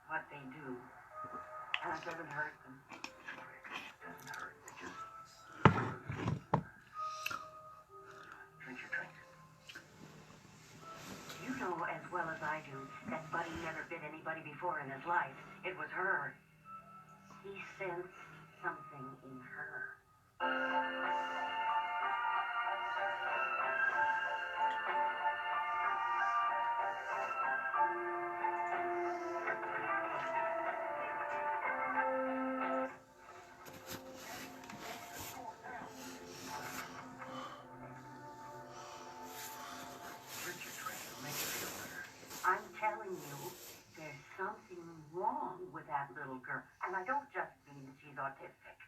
what they do, and it doesn't hurt them. It doesn't hurt. It just drink your drink. You know as well as I do that Buddy never bit anybody before in his life. It was her. He sensed something in her. I'm telling you, there's something wrong with that little girl. And I don't just mean that she's autistic.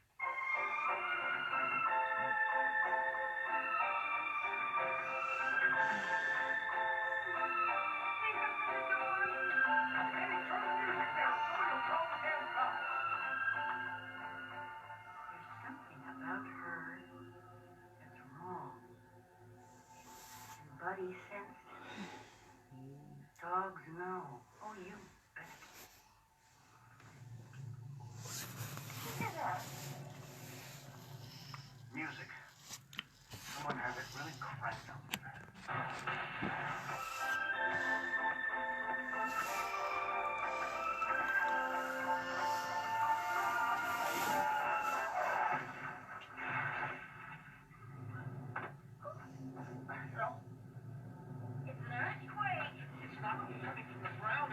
There's something about her that's wrong. And Buddy sensed it. Dogs know. Oh, you bet. Music. Someone has it really cranked up. It's an earthquake. It's not coming from the ground.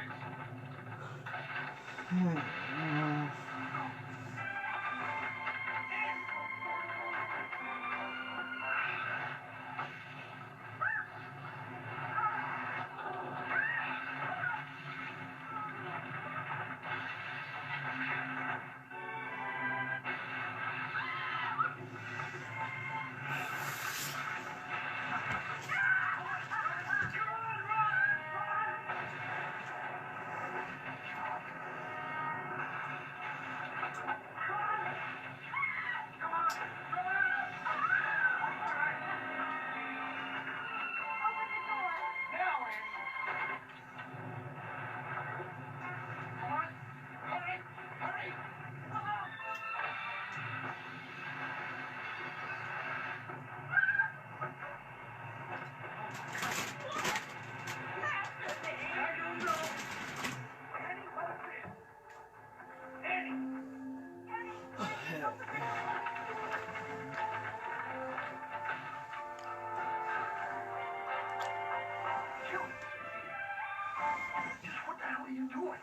What the hell are you doing?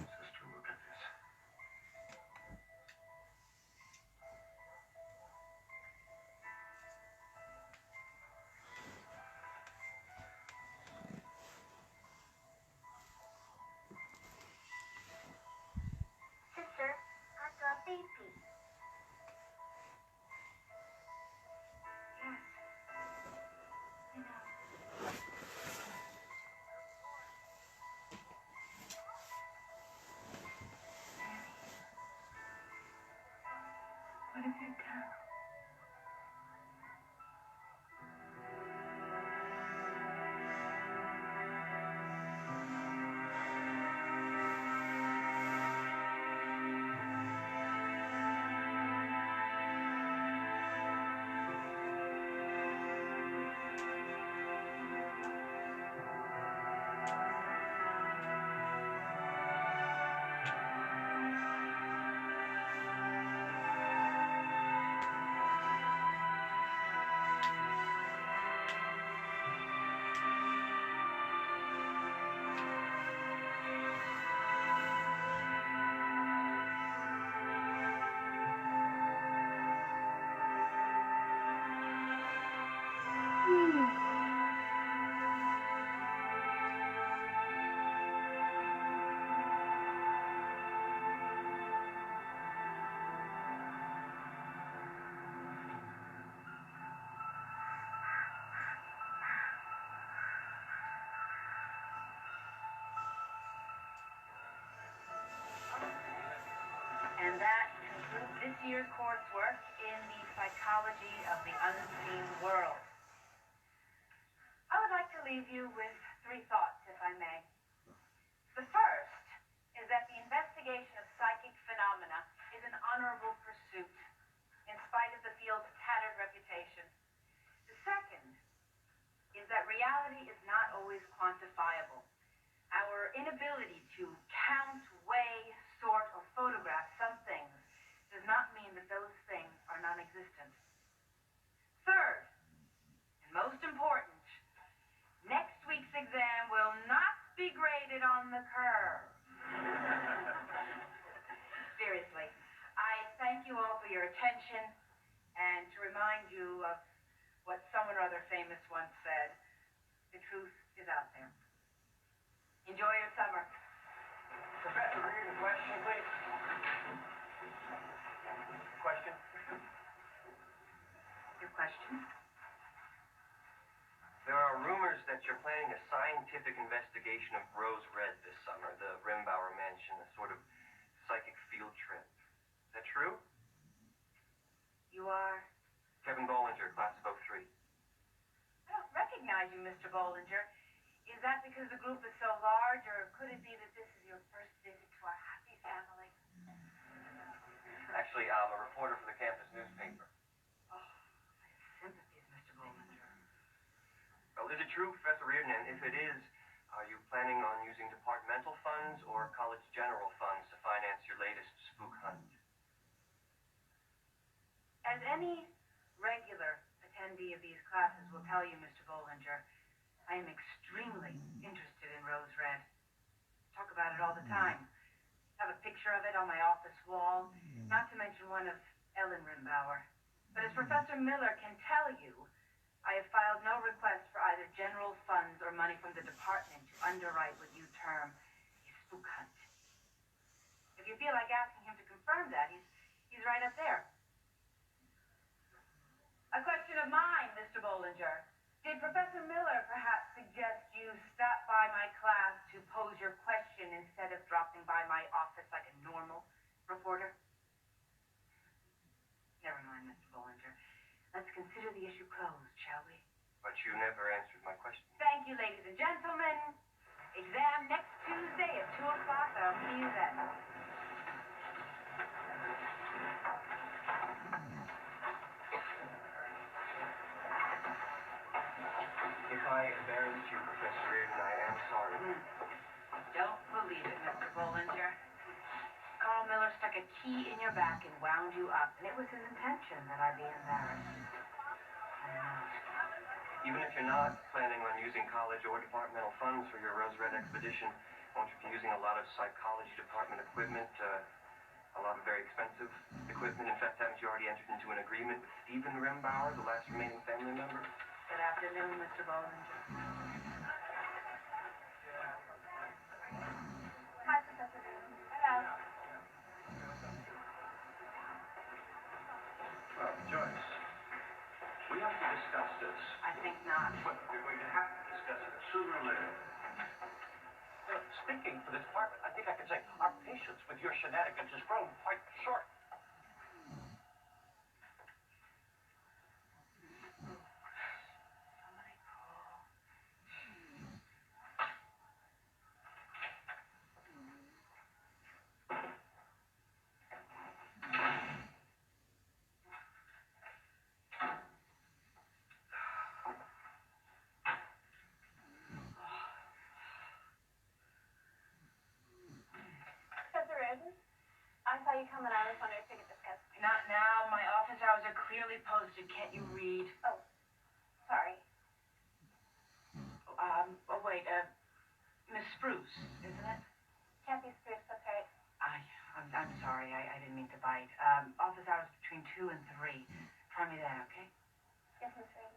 Sister, look at this. Sister, I got baby. Yes. You know. What have you done? this year's coursework in the psychology of the unseen world. I would like to leave you with 3 thoughts, if I may. The first is that the investigation of psychic phenomena is an honorable pursuit, in spite of the field's tattered reputation. The second is that reality is not always quantifiable. Our inability to count, weigh, sort, or photograph some things does not mean that those things are non-existent. Third, and most important, next week's exam will not be graded on the curve. Seriously, I thank you all for your attention, and to remind you of what someone or other famous once said, the truth is out there. Enjoy your summer. Professor Reed, a question, please. Question? Your question? There are rumors that you're planning a scientific investigation of Rose Red this summer, the Rimbauer Mansion, a sort of psychic field trip. Is that true? You are? Kevin Bollinger, class of 03. I don't recognize you, Mr. Bollinger. Is that because the group is so large, or could it be that this is your first visit to our happy family? Actually, I'm a reporter for the campus newspaper. Oh, my sympathies, Mr. Bollinger. Well, is it true, Professor Reardon? And if it is, are you planning on using departmental funds or college general funds to finance your latest spook hunt? As any regular attendee of these classes will tell you, Mr. Bollinger, I am extremely interested in Rose Red. Talk about it all the time. Have a picture of it on my office wall, not to mention one of Ellen Rimbauer. But as Professor Miller can tell you, I have filed no request for either general funds or money from the department to underwrite what you term a spook hunt. If you feel like asking him to confirm that, he's right up there. A question of mine, Mr. Bollinger. Did Professor Miller perhaps suggest you stop by my class to pose your question instead of dropping by my office like a normal reporter? Never mind, Mr. Bollinger. Let's consider the issue closed, shall we? But you never answered my question. Thank you, ladies and gentlemen. Exam next Tuesday at 2 o'clock. I'll see you then. If I embarrassed you, Professor Reardon, I am sorry. Don't believe it, Mr. Bollinger. Carl Miller stuck a key in your back and wound you up, and it was his intention that I be embarrassed. I know. Even if you're not planning on using college or departmental funds for your Rose Red expedition, won't you be using a lot of psychology department equipment, a lot of very expensive equipment? In fact, haven't you already entered into an agreement with Stephen Rimbauer, the last remaining family member? Good afternoon, Mr. Bollinger. Hi, Professor Reardon. Hello. Well, Joyce, we have to discuss this. I think not. But we're going to have to discuss it sooner or later. Speaking for the department, I think I can say our patience with your shenanigans has grown quite short. Professor Reardon, I saw you coming. I was wondering if we could discuss. Not now. My office hours are clearly posted. Can't you read? Oh, sorry. Oh, wait, Miss Spruce, isn't it? Kathy Spruce, that's right. I'm sorry. I didn't mean to bite. Office hours between 2 and 3. Try me then, okay? Yes, Miss Reardon.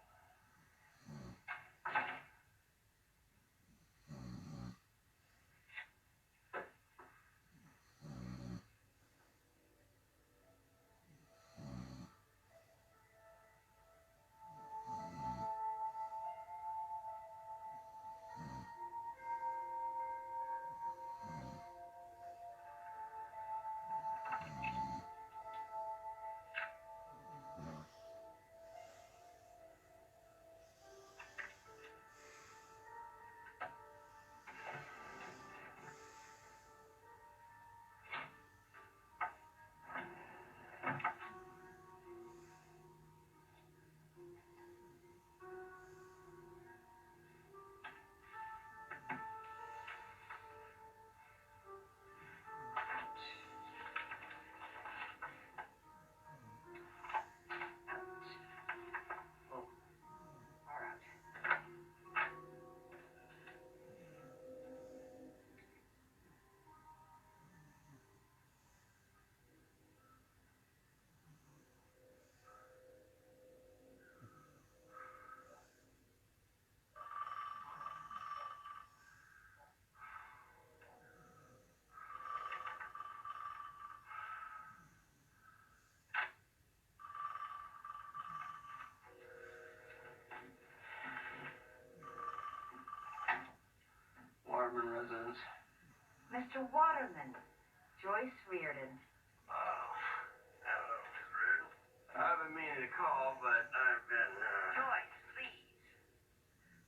call, but I've been, Joyce, please.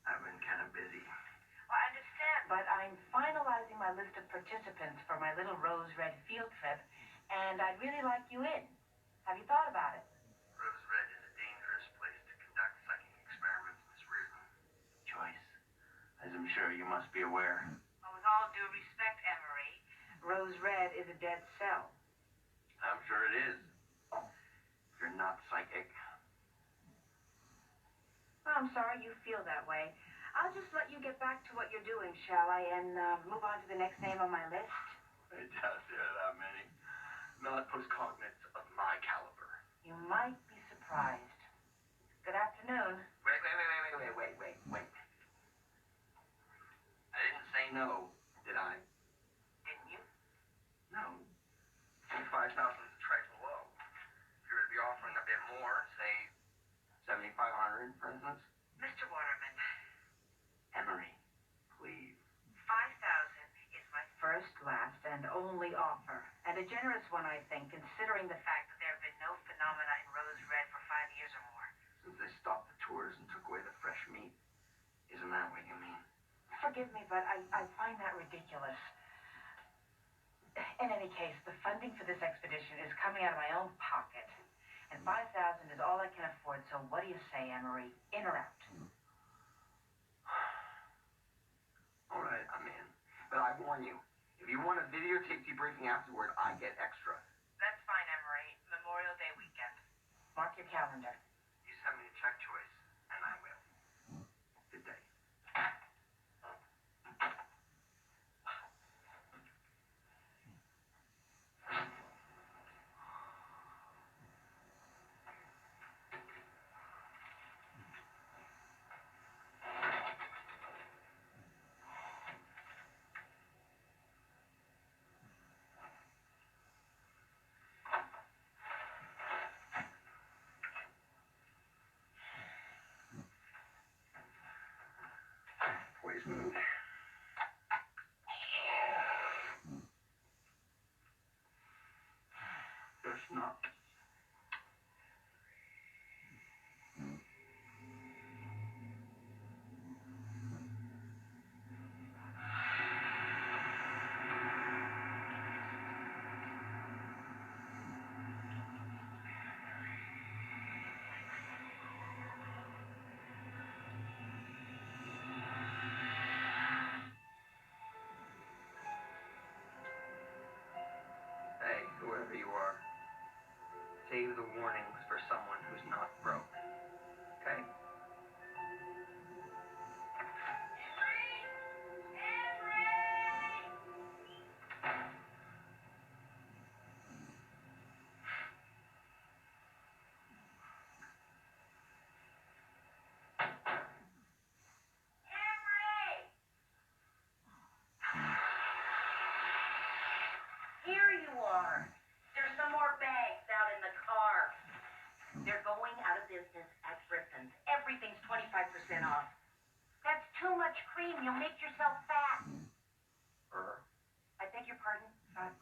I've been kind of busy. Well, I understand, but I'm finalizing my list of participants for my little Rose Red field trip, and I'd really like you in. Have you thought about it? Rose Red is a dangerous place to conduct psychic experiments, Miss Reardon. Joyce, as I'm sure you must be aware. Well, with all due respect, Emery, Rose Red is a dead cell. I'm sure it is. You're not psychic. Well, I'm sorry you feel that way. I'll just let you get back to what you're doing, shall I, and move on to the next name on my list? I doubt there are that many. Not postcognates of my caliber. You might be surprised. Good afternoon. Wait. I didn't say no, did I? Didn't you? No. 5,000 is a trifle low. If you were to be offering a bit more, say 7,500, for instance. Mr. Waterman, Emery, please. 5,000 is my first, last, and only offer. And a generous one, I think, considering the fact that there have been no phenomena in Rose Red for 5 years or more. Since they stopped the tours and took away the fresh meat. Isn't that what you mean? Forgive me, but I find that ridiculous. In any case, the funding for this expedition is coming out of my own pocket. And 5,000 is all I can afford, so what do you say, Emery? In or out? All right, I'm in. But I warn you, if you want a videotape debriefing afterward, I get extra. That's fine, Emery. Memorial Day weekend. Mark your calendar. You send me a check, Joyce, and I will. Good day. Poison. Just not. Hey, whoever you are, save the warnings for someone who's not broke. Okay? Here you are. There's some more bags out in the car. They're going out of business at Griffin's. Everything's 25% off. That's too much cream. You'll make yourself fat. I beg your pardon? Fat?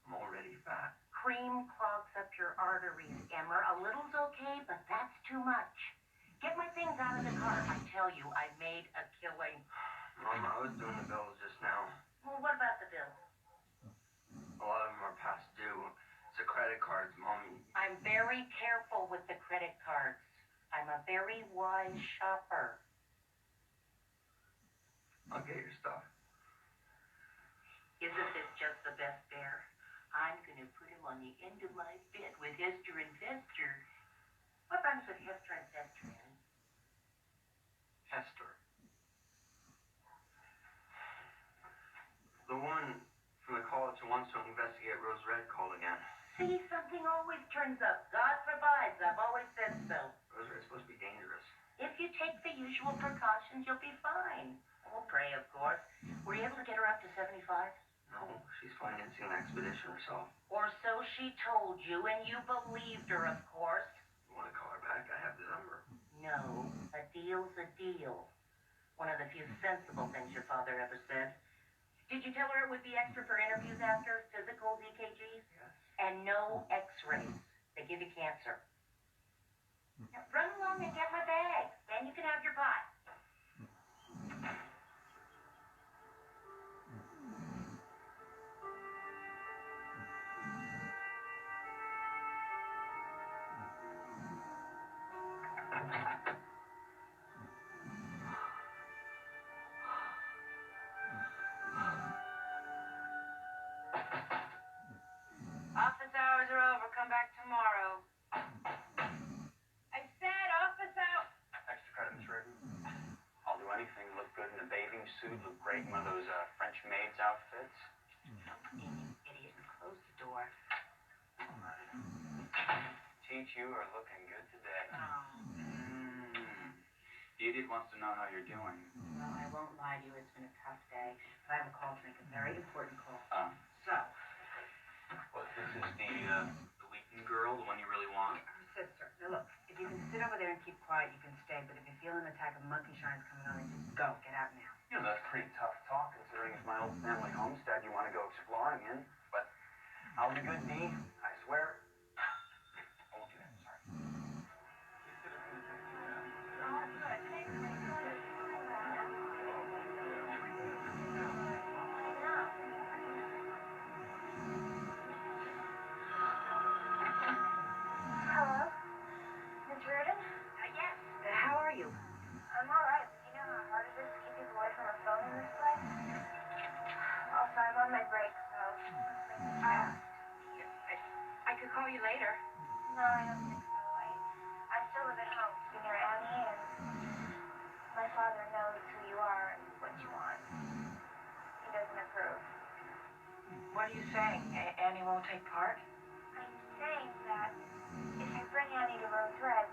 I'm already fat. Cream clogs up your arteries, Emmer. A little's okay, but that's too much. Get my things out of the car. I tell you, I made a killing. Mom, I was doing the bills just now. Well, what about the bill? A lot of them are past due. It's the credit cards, Mommy. I'm very careful with the credit cards. I'm a very wise shopper. I'll get your stuff. Isn't this just the best bear? I'm gonna put him on the end of my bed with Hester and Fester. What rhymes with Hester and Fester, Annie? Hester. The one from the college who wants to investigate Rose Red called again. See, something always turns up. God provides. I've always said so. Rose Red's supposed to be dangerous. If you take the usual precautions, you'll be fine. We'll pray, of course. Were you able to get her up to 75? No, she's financing an expedition herself. Or so she told you, and you believed her, of course. You want to call her back? I have the number. No, a deal's a deal. One of the few sensible things your father ever said. Did you tell her it would be extra for interviews after, physicals, EKGs? Yes. And no x-rays. They give you cancer. suit look great in one of those French maid's outfits. Idiot, and close the door. Teach, you are looking good today. Oh. The idiot wants to know how you're doing. Well, I won't lie to you. It's been a tough day. But I have a call to make, a very important call. So, Well, this is the Wheaton girl, the one you really want? her sister. Now, look, if you can sit over there and keep quiet, you can stay. But if you feel an attack of monkey shines coming on, then just go. Get out now. You know, that's pretty tough talk, considering it's my old family homestead you want to go exploring in. But I'll be good, Dee. I swear. I won't do that, sorry. Hello? Miss Reardon? Yes. How are you? I'm alright, but you know how hard it is to keep people away from a phone in this place? Also, I'm on my break, so I could call you later. no, I don't think so. I still live at home, to be near Annie, and my father knows who you are and what you want. He doesn't approve. What are you saying? Annie won't take part? I'm saying that if I bring Annie to Rose Red,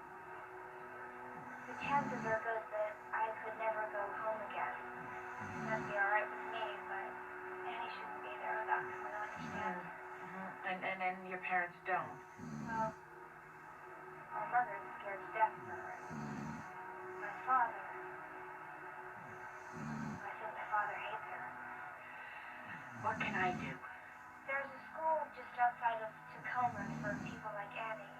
the chances are good that I could never go home again. That'd be alright with me, but Annie shouldn't be there without someone to understand. And your parents don't. Well, my mother's scared to death of her. My father, I think my father hates her. What can I do? There's a school just outside of Tacoma for people like Annie.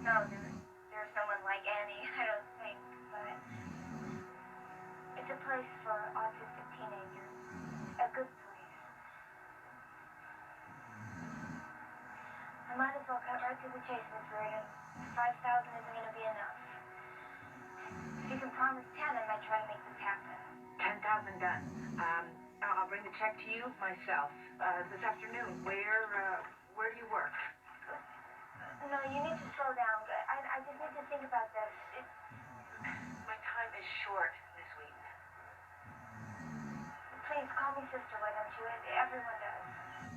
No, there's no one like Annie, I don't think, but it's a place for autistic teenagers. A good place. I might as well cut right to the chase, Miss Reardon. 5,000 isn't going to be enough. If you can promise 10, I might try to make this happen. 10,000 done. I'll bring the check to you myself this afternoon. Where do you work? No, you need to slow down. I just need to think about this. My time is short this week. Please call me sister, why don't you? Everyone does.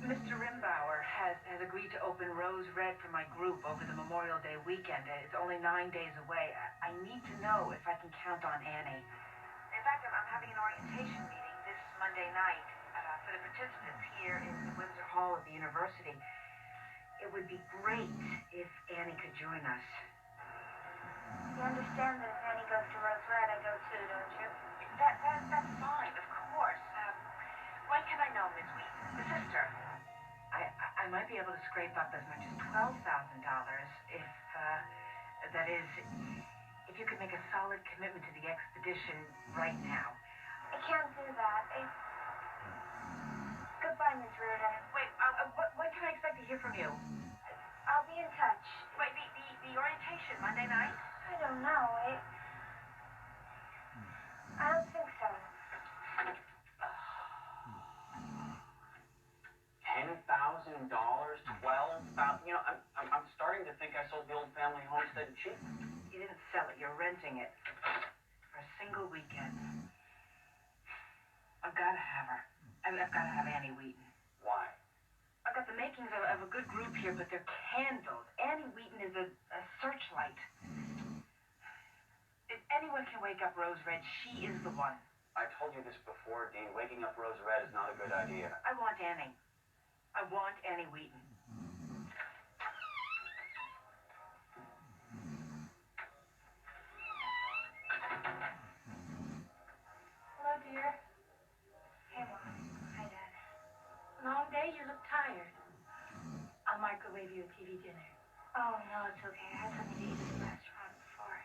Mr. Rimbauer has agreed to open Rose Red for my group over the Memorial Day weekend. It's only 9 days away. I need to know if I can count on Annie. In fact, I'm having an orientation meeting this Monday night for the participants here in the Windsor Hall of the university. It would be great if Annie could join us. You understand that if Annie goes to Rose Red, I go too, don't you? That's fine, of course. When can I know, Miss Wheaton? The sister. I might be able to scrape up as much as $12,000 if, that is, if you could make a solid commitment to the expedition right now. I can't do that. Goodbye, Miss Reardon. Wait, when can I expect to hear from you? I'll be in touch. Wait, the orientation, Monday night? I don't know. I don't think so. $10,000, 12,000. You know, I'm starting to think I sold the old family homestead cheap. You didn't sell it. You're renting it for a single weekend. I've got to have her. I've got to have Annie Wheaton. Why? I've got the makings of a good group here, but they're candles. Annie Wheaton is a searchlight. If anyone can wake up Rose Red, she is the one. I told you this before, Dean. Waking up Rose Red is not a good idea. I want Annie. I want Annie Wheaton. Hello, dear. Hey, Mom. Hi, Dad. Long day, you look tired. I'll microwave you a TV dinner. Oh, no, it's okay. I had something to eat at the restaurant before.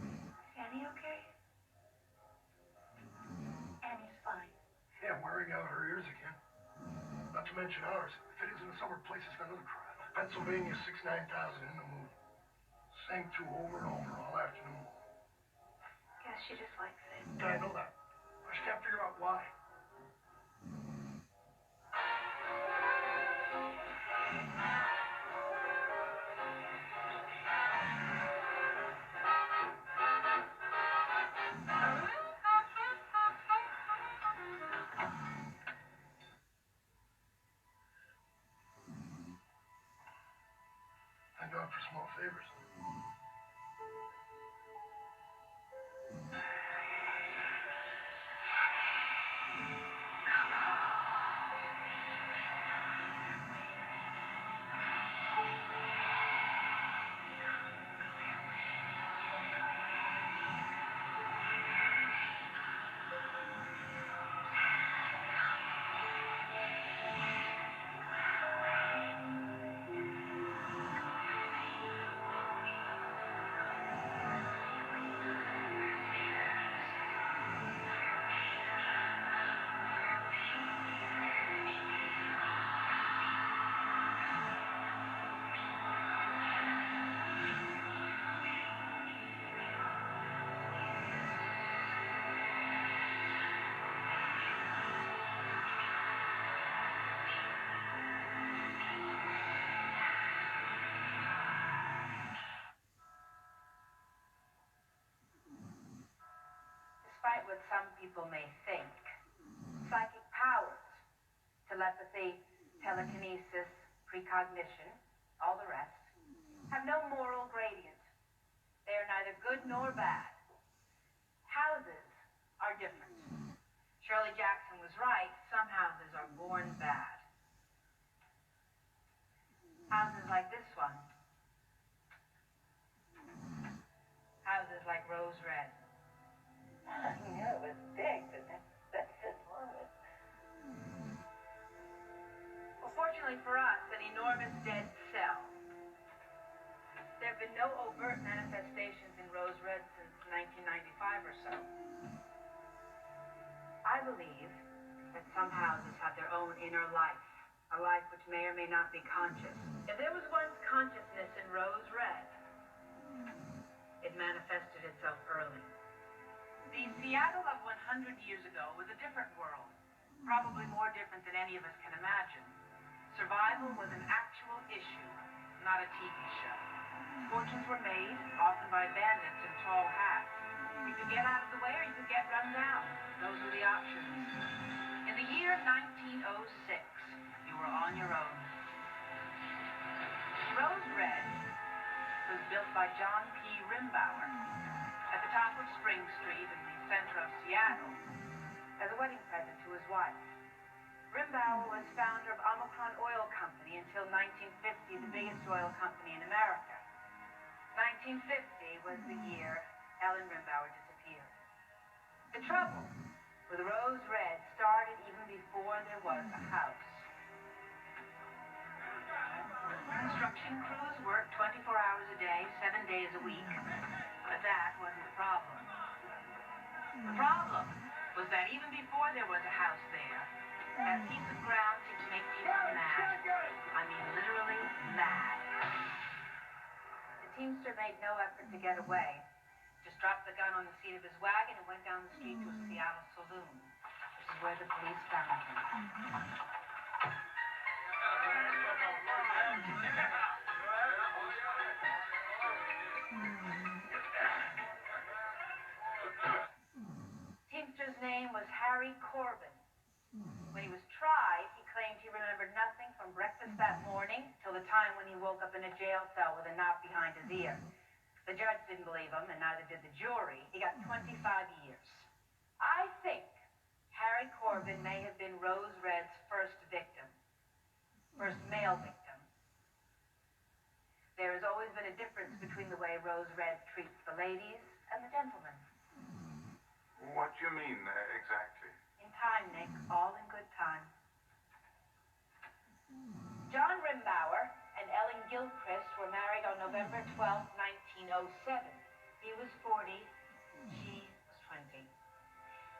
Is Annie okay? Annie's fine. Yeah, wearing out her ears again. Not to mention ours. If it isn't a summer place, it's another crowd. Pennsylvania 6-9,000 in the mood. Sang to over and over all afternoon. Guess she just likes it. Yeah, I know that. I just can't figure out why. for small favors. Despite what some people may think, psychic powers, telepathy, telekinesis, precognition, all the rest, have no moral gradient. They are neither good nor bad. Houses are different. Shirley Jackson was right. Some houses are born bad. Houses like this one. Houses like Rose Red. I knew it was big, but that's enormous. Well, fortunately for us, an enormous dead cell. There have been no overt manifestations in Rose Red since 1995 or so. I believe that some houses have their own inner life, a life which may or may not be conscious. If there was once consciousness in Rose Red, it manifested itself early. The Seattle of 100 years ago was a different world, probably more different than any of us can imagine. Survival was an actual issue, not a TV show. Fortunes were made, often by bandits in tall hats. You could get out of the way or you could get run down. Those were the options. In the year 1906, you were on your own. Rose Red was built by John P. Rimbauer at the top of Spring Street in the center of Seattle as a wedding present to his wife. Rimbauer was founder of Omicron Oil Company until 1950, the biggest oil company in America. 1950 was the year Ellen Rimbauer disappeared. The trouble with Rose Red started even before there was a house. Construction crews worked 24 hours a day, 7 days a week. But that wasn't the problem. The problem was that even before there was a house there, that piece of ground seemed to make people mad. I mean, literally mad. The teamster made no effort to get away. Just dropped the gun on the seat of his wagon and went down the street to a Seattle saloon, which is where the police found him. Teamster's name was Harry Corbin. When he was tried, he claimed he remembered nothing from breakfast that morning till the time when he woke up in a jail cell with a knot behind his ear. The judge didn't believe him, and neither did the jury. He got 25 years. I think Harry Corbin may have been Rose Red's first victim. First male victim. There has always been a difference between the way Rose Red treats the ladies and the gentlemen. What do you mean, exactly? In time, Nick. All in good time. John Rimbauer and Ellen Gilchrist were married on November 12, 1907. He was 40, she was 20.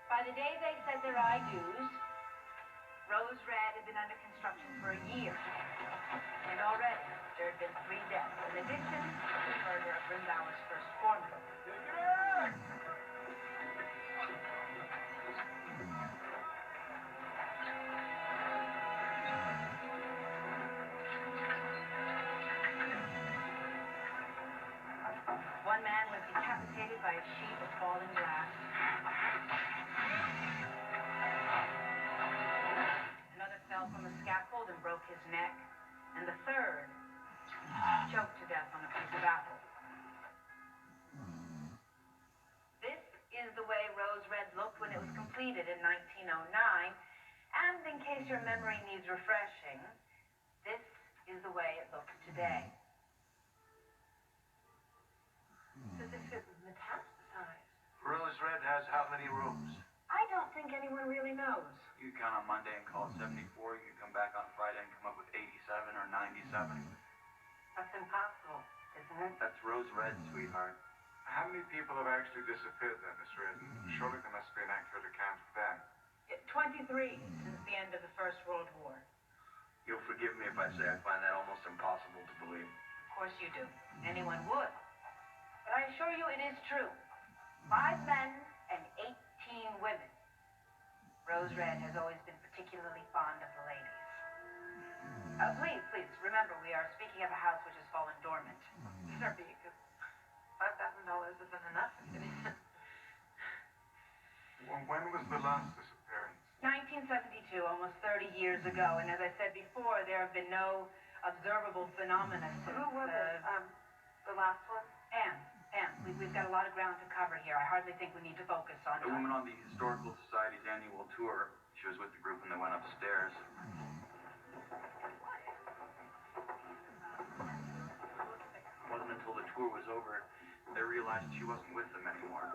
By the day they said their I do's, Rose Red had been under construction for a year. And already there had been 3 deaths, in addition to the murder of Rimbauer's first foreman. One man was decapitated by a sheet of falling glass. Another fell from a scaffold and broke his neck. And the third choked to death on a your memory needs refreshing, this is the way it looks today. As if it metastasized. Rose Red has how many rooms? I don't think anyone really knows. You count on Monday and call it 74. You can come back on Friday and come up with 87 or 97. That's impossible, isn't it? That's Rose Red, sweetheart. How many people have actually disappeared then, Miss Redden? Surely there must be an accurate account of that. 23 since the end of the First World War. You'll forgive me if I say I find that almost impossible to believe. Of course you do. Anyone would. But I assure you it is true. 5 men and 18 women. Rose Red has always been particularly fond of the ladies. Please, remember, we are speaking of a house which has fallen dormant. Sure, because $5,000 isn't enough. When was the last disappearance? 1972, almost 30 years ago, and as I said before, there have been no observable phenomena since. Who was it? The last one? Anne, we've got a lot of ground to cover here. I hardly think we need to focus on The woman on the Historical Society's annual tour. She was with the group when they went upstairs. It wasn't until the tour was over they realized she wasn't with them anymore.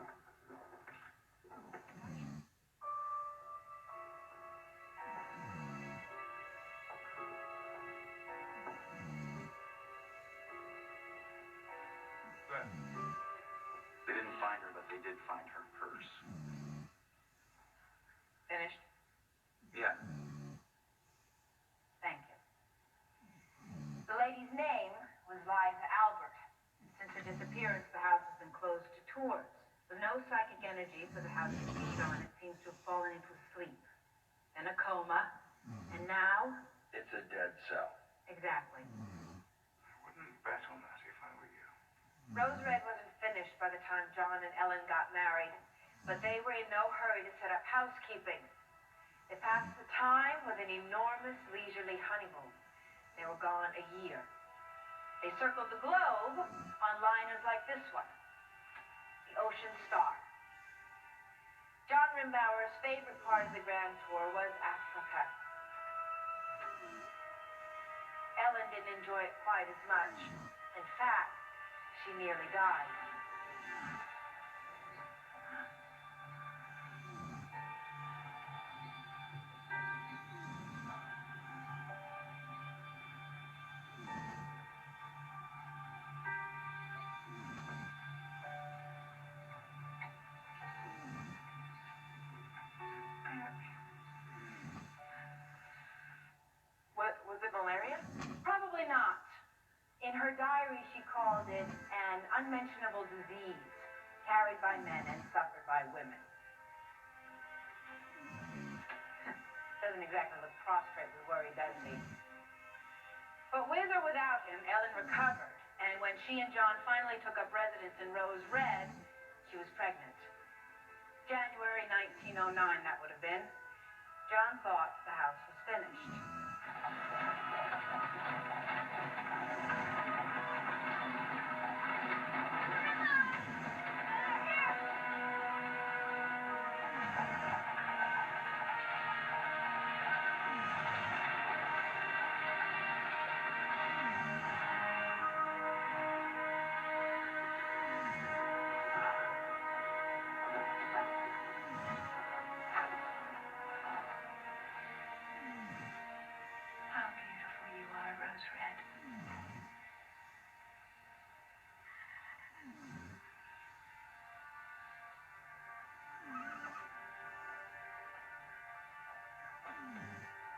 They didn't find her, but they did find her purse. Finished? Yeah. Thank you. The lady's name was Liza Albert. Since her disappearance, the house has been closed to tours. With no psychic energy for the house to feed on, it seems to have fallen into a sleep, then a coma, and now... It's a dead cell. Exactly. I wouldn't bet on that if I were you. Rose Red wasn't finished by the time John and Ellen got married, but they were in no hurry to set up housekeeping. They passed the time with an enormous leisurely honeymoon. They were gone a year. They circled the globe on liners like this one, the Ocean Star. John Rimbauer's favorite part of the Grand Tour was Africa. Ellen didn't enjoy it quite as much. In fact, she nearly died. Was it malaria? Probably not. In her diary, she called it an unmentionable disease carried by men and suffered by women. Doesn't exactly look prostrate with worry, does he? But with or without him, Ellen recovered, and when she and John finally took up residence in Rose Red, she was pregnant. January 1909, that would have been. John thought the house was finished. How beautiful you are, Rose Red.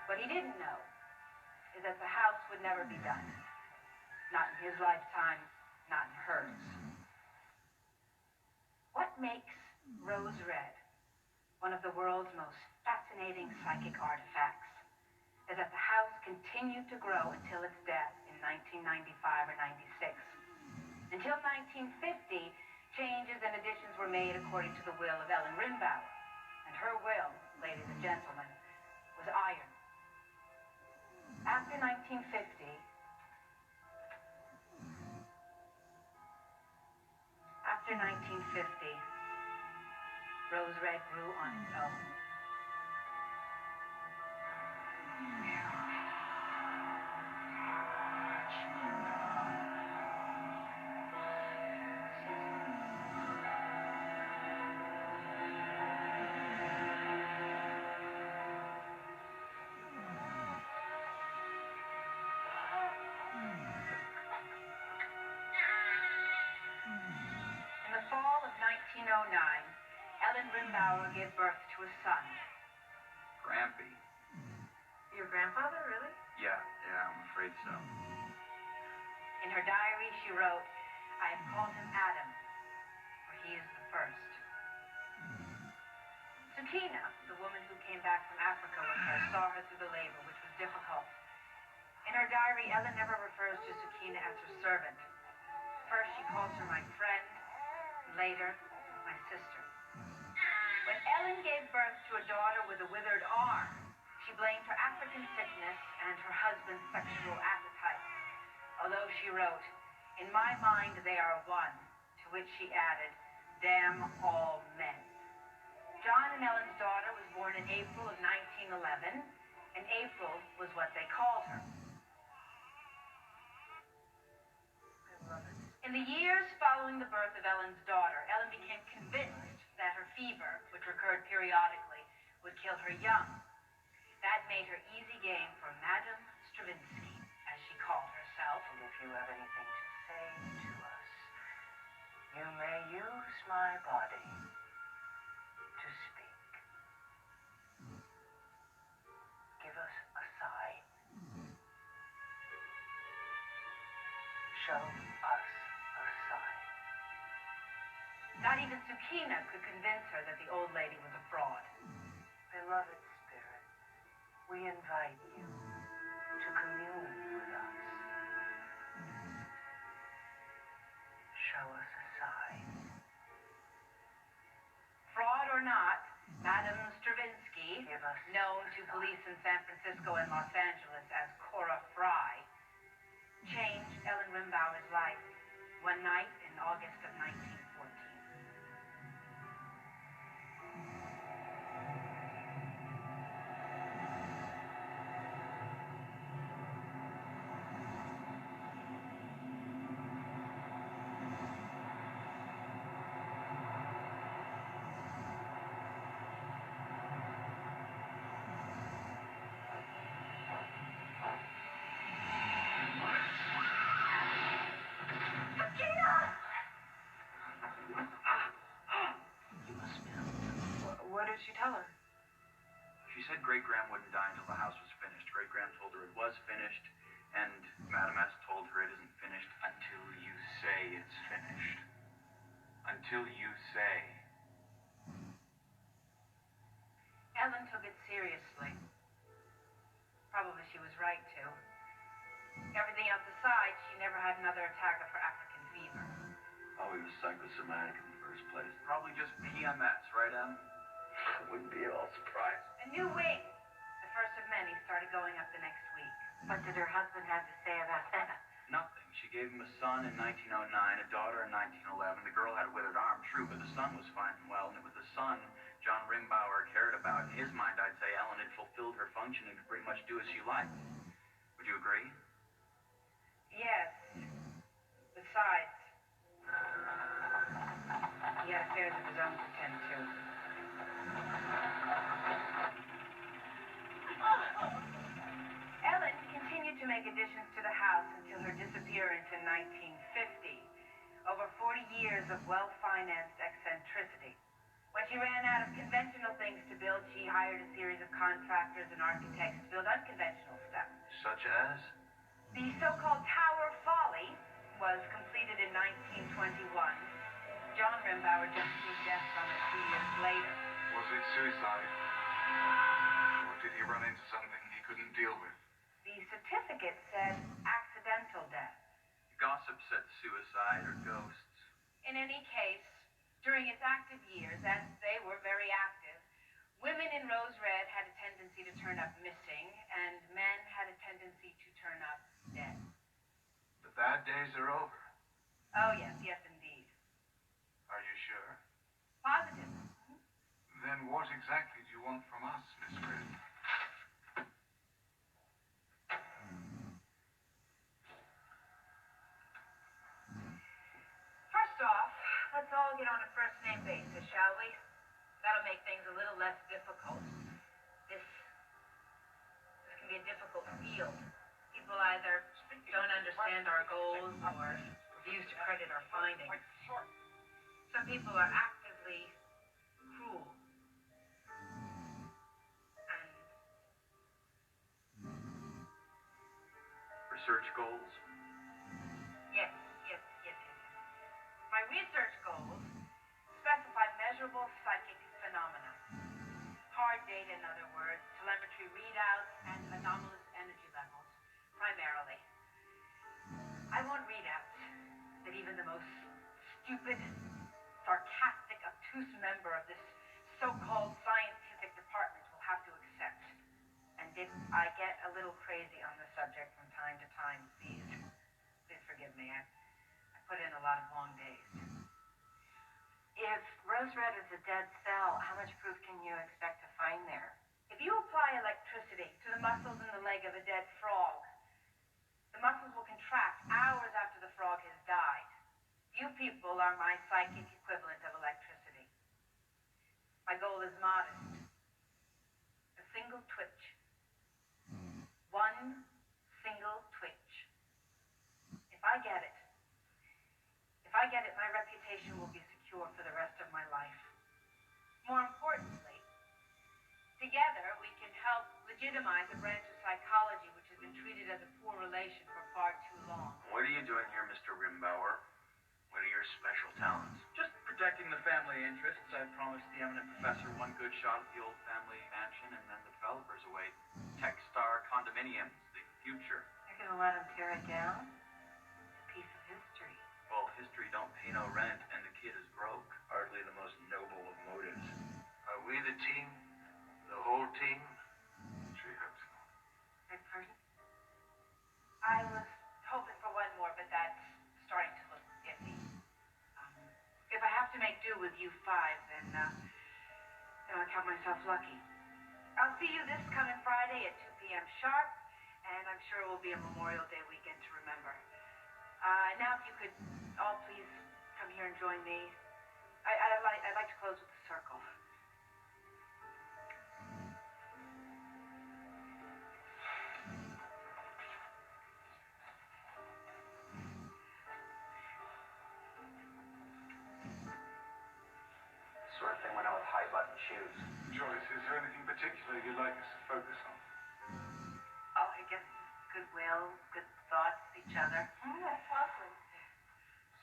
What he didn't know is that the house would never be done. Not in his lifetime, not in hers. What makes Rose Red one of the world's most fascinating psychic artifacts is that the house continued to grow until its death in 1995 or 96. Until 1950, changes and additions were made according to the will of Ellen Rimbauer. And her will, ladies and gentlemen, was iron. After 1950, Rose Red grew on its own. Rimbauer gave birth to a son. Grampy. Your grandfather, really? Yeah, I'm afraid so. In her diary, she wrote, I have called him Adam, for he is the first. Sakina, the woman who came back from Africa with her, saw her through the labor, which was difficult. In her diary, Ellen never refers to Sakina as her servant. First, she calls her my friend, and later, my sister. When Ellen gave birth to a daughter with a withered arm, she blamed her African sickness and her husband's sexual appetite. Although she wrote, in my mind they are one, to which she added, damn all men. John and Ellen's daughter was born in April of 1911, and April was what they called her. In the years following the birth of Ellen's daughter, Ellen became convinced that her fever, which recurred periodically, would kill her young. That made her easy game for Madame Stravinsky, as she called herself. And if you have anything to say to us, you may use my body to speak. Give us a sign. Show us a sign. Not even Sakina could convince her that the old lady was a fraud. Beloved spirit, we invite you to commune with us. Show us a sign. Fraud or not, Madame Stravinsky, Give us known to police in San Francisco and Los Angeles as Cora Fry, changed Ellen Rimbauer's life one night in August of 1914. What did she tell her? She said Great-Gram wouldn't die until the house was finished. Great-Gram told her it was finished, and Madame S. told her it isn't finished until you say it's finished. Until you say. Ellen took it seriously. Probably she was right to. Everything else aside, she never had another attack of her African fever. Oh, he was psychosomatic in the first place. Probably just PMS, right, Em? I wouldn't be at all surprised. A new wing, the first of many, started going up the next week. What did her husband have to say about that? Nothing. She gave him a son in 1909, a daughter in 1911. The girl had a withered arm, true, but the son was fine and well, and it was the son John Rimbauer cared about. In his mind, I'd say Ellen had fulfilled her function and could pretty much do as she liked. Would you agree? Yes. Besides, he had affairs of his own to tend to. Ellen continued to make additions to the house until her disappearance in 1950. Over 40 years of well-financed eccentricity. When she ran out of conventional things to build, she hired a series of contractors and architects to build unconventional stuff. Such as? The so-called Tower Folly was completed in 1921. John Rimbauer jumped to his death from it 2 years later. Was it suicide? Or did he run into something he couldn't deal with? The certificate said accidental death. Gossip said suicide or ghosts. In any case, during its active years, and they were very active, women in Rose Red had a tendency to turn up missing, and men had a tendency to turn up dead. The bad days are over. Oh, yes, yes, indeed. Are you sure? Positive. Then what exactly do you want from us, Miss Red? First off, let's all get on a first-name basis, shall we? That'll make things a little less difficult. This can be a difficult field. People either don't understand our goals or refuse to credit our findings. Some people are actively cruel research goals? Yes. My research goals specify measurable psychic phenomena. Hard data, in other words, telemetry readouts, and anomalous energy levels, primarily. I want readouts that even the most stupid, sarcastic, obtuse member of this so-called scientific department will have to accept. And if I get a little crazy on the subject from time to time, please forgive me. I put in a lot of long days. If Rose Red is a dead cell, how much proof can you expect to find there? If you apply electricity to the muscles in the leg of a dead frog, the muscles will contract hours after the frog has died. You people are my psychic equivalent of electricity. My goal is modest. A single twitch. One single twitch. If I get it, my reputation will be secure for the rest of my life. More importantly, together we can help legitimize a branch of psychology which has been treated as a poor relation for far too long. What are you doing here, Mr. Rimbauer? What are your special talents? Just protecting the family interests. I promised the eminent professor one good shot at the old family mansion, and then the developers await. Techstar condominiums, the future. You're gonna let him tear it down? It's a piece of history. Well, history don't pay no rent, and the kid is broke. Hardly the most noble of motives. Are we the team? The whole team? She hopes so. Beg pardon? I was hoping for one more, but that's starting to look iffy. If I have to make do with you five, then I'll count myself lucky. I'll see you this coming Friday at 2 p.m. sharp, and I'm sure it will be a Memorial Day weekend to remember. Now if you could all please come here and join me. I'd like to close with the circle. Sort of thing went out with high button shoes. Joyce, is there anything particular you'd like us to focus on? Oh, I guess goodwill, good thoughts, each other. That's lovely.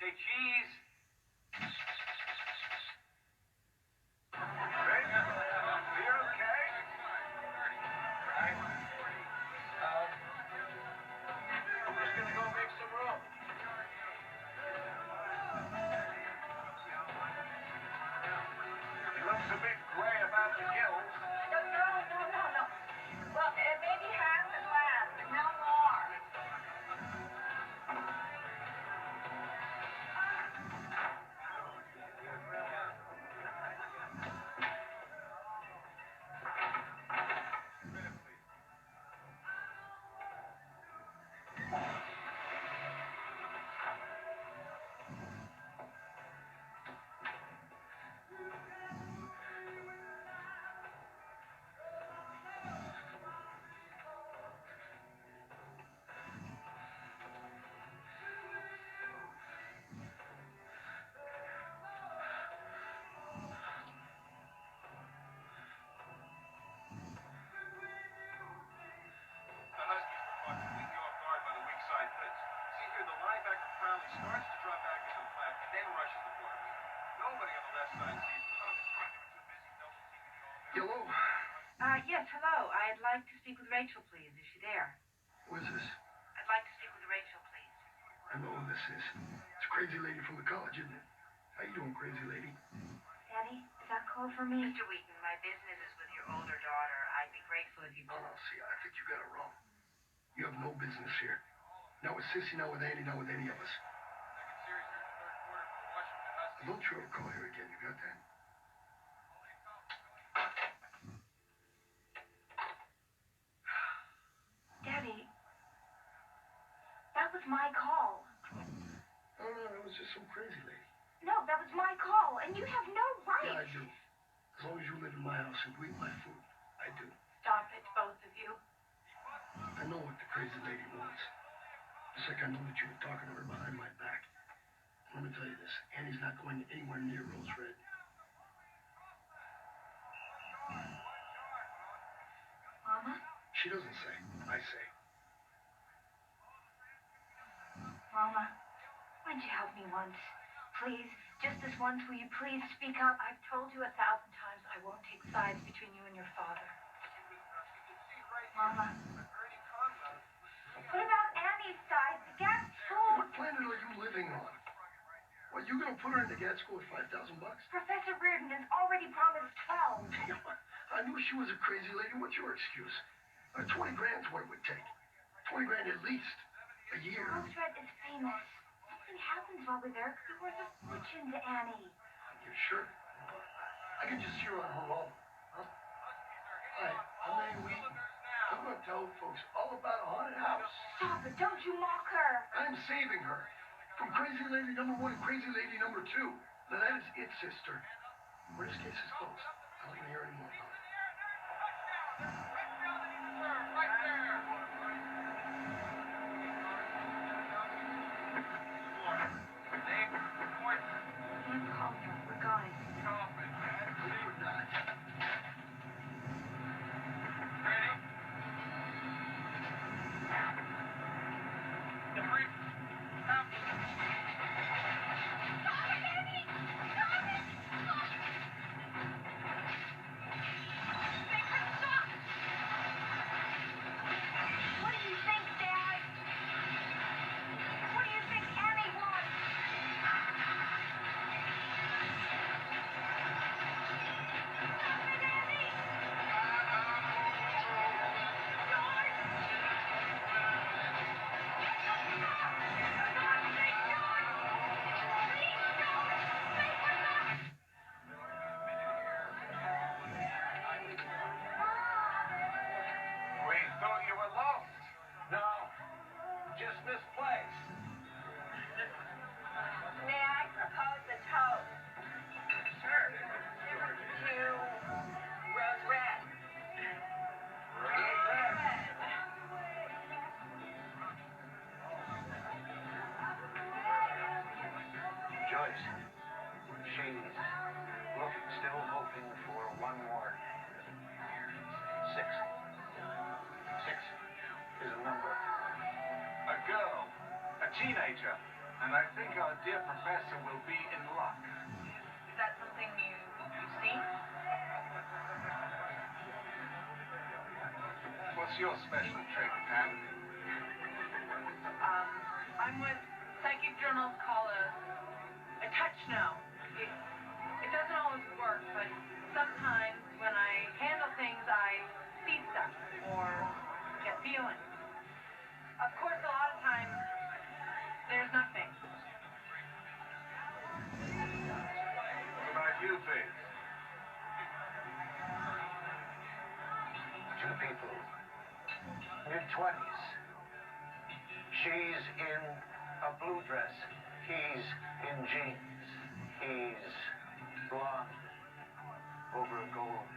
Say cheese! Rick? Are you okay? Right? I'm just gonna go make some room. He looks a bit gray about the gills. No. Well, maybe half and last, but no more. The Huskies were caught completely off guard by the weak side blitz. See here, the linebacker proudly starts to drop back into the flat and then rushes the quarterback. Nobody on the left side sees the They were too busy double teaming the all. Hello? Yes, hello. I'd like to speak with Rachel, please. Is she there? Who is this? I'd like to speak with Rachel, please. I know who this is. It's a crazy lady from the college, isn't it? How you doing, crazy lady? Daddy, is that call for me? Mr. Wheaton, my business is with your older daughter. I'd be grateful if you Oh, see, I think you got it wrong. You have no business here. Not with Sissy, not with Andy, not with any of us. Don't you ever call here again, you got that? Daddy, that was my call. No, that was just some crazy lady. No, that was my call, and you have no right. Yeah, I do. As long as you live in my house and eat my food, I do. Stop it, both of you. I know what the crazy lady wants. Just like I know that you were talking to her behind my back. Let me tell you this, Annie's not going anywhere near Rose Red. Mama? She doesn't say, I say. Mama, why'd you help me once? Please, just this once, will you please speak up? I've told you 1,000 times I won't take sides between you and your father. Mama. What about Annie's side? The GAT school? What planet are you living on? What, you gonna put her in the GAT school at $5,000? Professor Reardon has already promised 12. I knew she was a crazy lady. What's your excuse? 20 grand's what it would take. 20 grand at least. A year. Rose Red is famous. Anything happens while we're there could be worth a fortune to Annie. You're sure? I can just hear on her all. Huh? Hi, I'm Annie Wheaton. I'm gonna tell folks all about a haunted house. Stop it. Don't you mock her. I'm saving her. From crazy lady number 1 to crazy lady number 2. Now that is it, sister. Well, this case is closed. I don't want to hear any more about it. Right there. Name, appointment. I'm calling her. We're going. Coffin, Dad. We're not. Ready? The brief. Out. What do you think, Dad? What do you think Annie wants? Stop it, Annie! We thought you were lost. No, just misplaced. May I propose a toast? Sure. To Rose Red. Joyce, she's looking, still hoping for one more. 6. 6 is a number. A girl, a teenager, and I think our dear professor will be in luck. Is that something you've seen? What's your special trick, Pam? I'm what psychic journals call a touch know. It doesn't always work, but sometimes when I handle things, I see stuff or get feelings. Of course, a lot of times, there's nothing. What about you, Faith? 2 people. Mid-20s. She's in a blue dress. He's in jeans. He's blonde over a gold.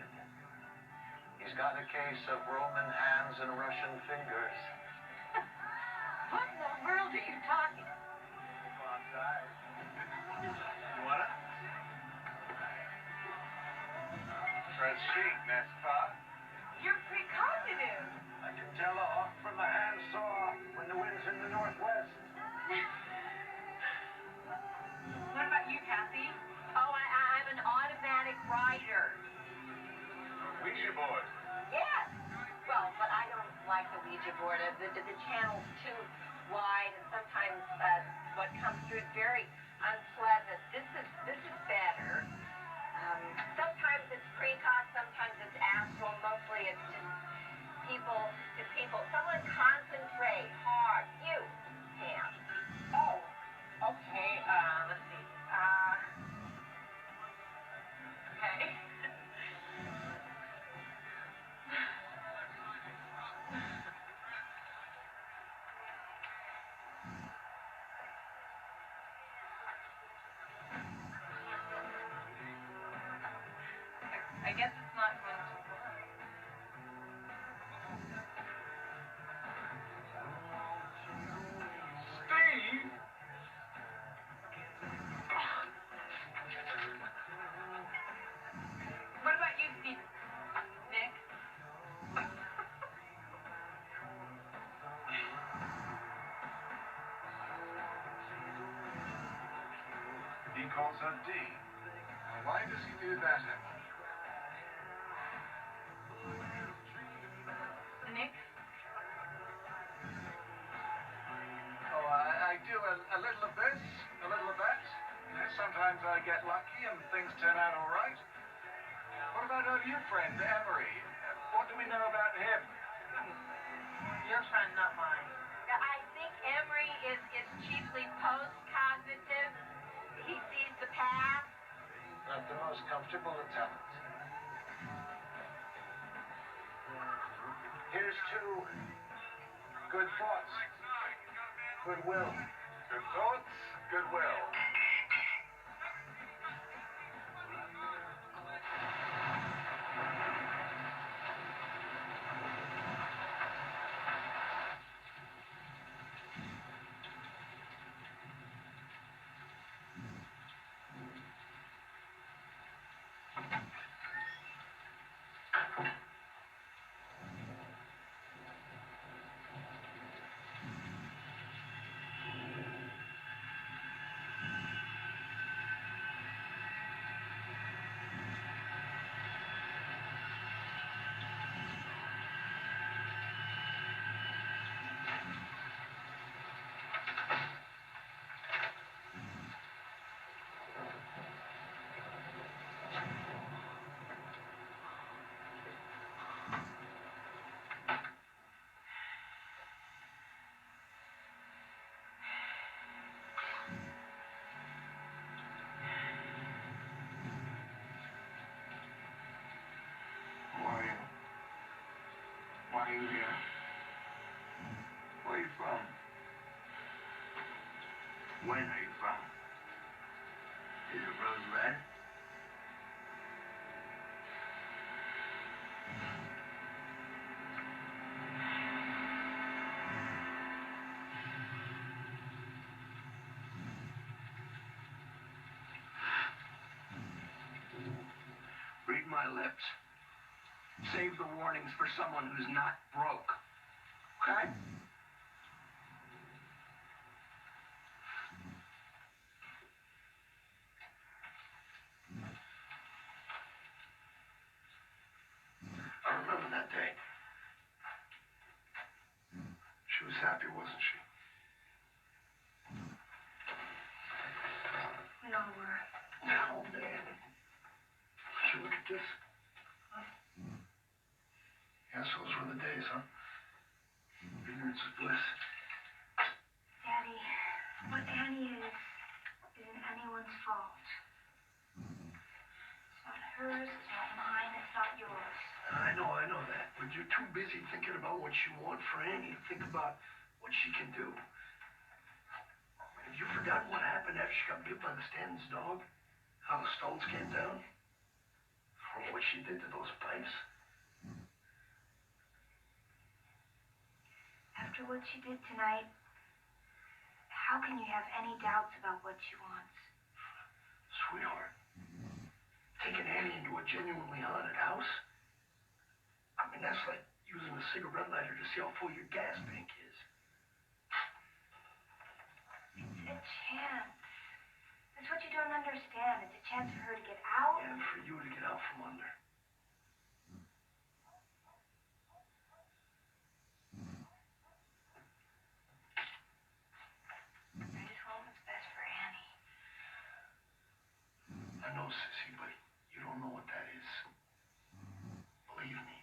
He's got a case of Roman hands and Russian fingers. What in the world are you talking? You want it? Très chic, n'est-ce pas? You're precognitive. I can tell a hawk from a handsaw when the wind's in the northwest. What about you, Kathy? Oh, I'm an automatic rider. Ouija board. Yes. Well, but I don't like the Ouija board. The channel's too wide, and sometimes what comes through is very unpleasant. This is better. Sometimes it's precog, sometimes it's astral. Mostly it's just people to people. Someone concentrate hard. You, Pam. Oh, okay. Let's see. Okay. I guess it's not going to work. He calls her D. Why does he do that, Emma? Nick? Oh, I do a little of this, a little of that. Sometimes I get lucky and things turn out all right. What about our new friend, Emery? What do we know about him? Your friend, not mine. I think Emery is chiefly post-cognitive. He sees the past. Not the most comfortable of talents. Here's to good thoughts, goodwill. Good thoughts, goodwill. Why are you here? Where are you from? When are you from? Is it rose red? Read my lips. Save the warnings for someone who's not broke. Okay? I remember that day. She was happy, wasn't she? No, we're... Oh, man. Did you look at this? Yes, those were the days, huh? Ignorance is bliss. Daddy, what Annie is isn't anyone's fault. It's not hers, it's not mine, it's not yours. I know that. But you're too busy thinking about what you want for Annie to think about what she can do. Have you forgotten what happened after she got bit by the Stanton's dog? How the stones came down? Or what she did to those pipes? After what she did tonight, how can you have any doubts about what she wants? Sweetheart, taking Annie into a genuinely haunted house? I mean, that's like using a cigarette lighter to see how full your gas tank is. It's a chance. That's what you don't understand. It's a chance for her to get out. And for you to get out from under. I just want what's best for Annie. I know, Sissy, but you don't know what that is. Believe me.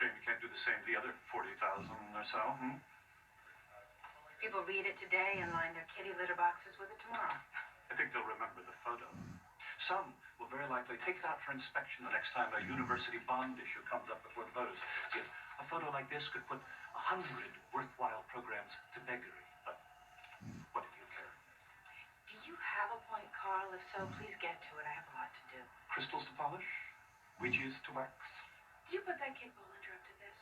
Jamie can't do the same to the other 40,000 or so, hmm? If people read it today and line their kitty litter boxes with it tomorrow. I think they'll remember the photo. Some will very likely take it out for inspection the next time a university bond issue comes up before the voters. See, a photo like this could put 100 worthwhile programs to beggary. But what do you care? Do you have a point, Carl? If so, please get to it. I have a lot to do. Crystals to polish? Ouija's to wax? You put that kid Bollinger up to this?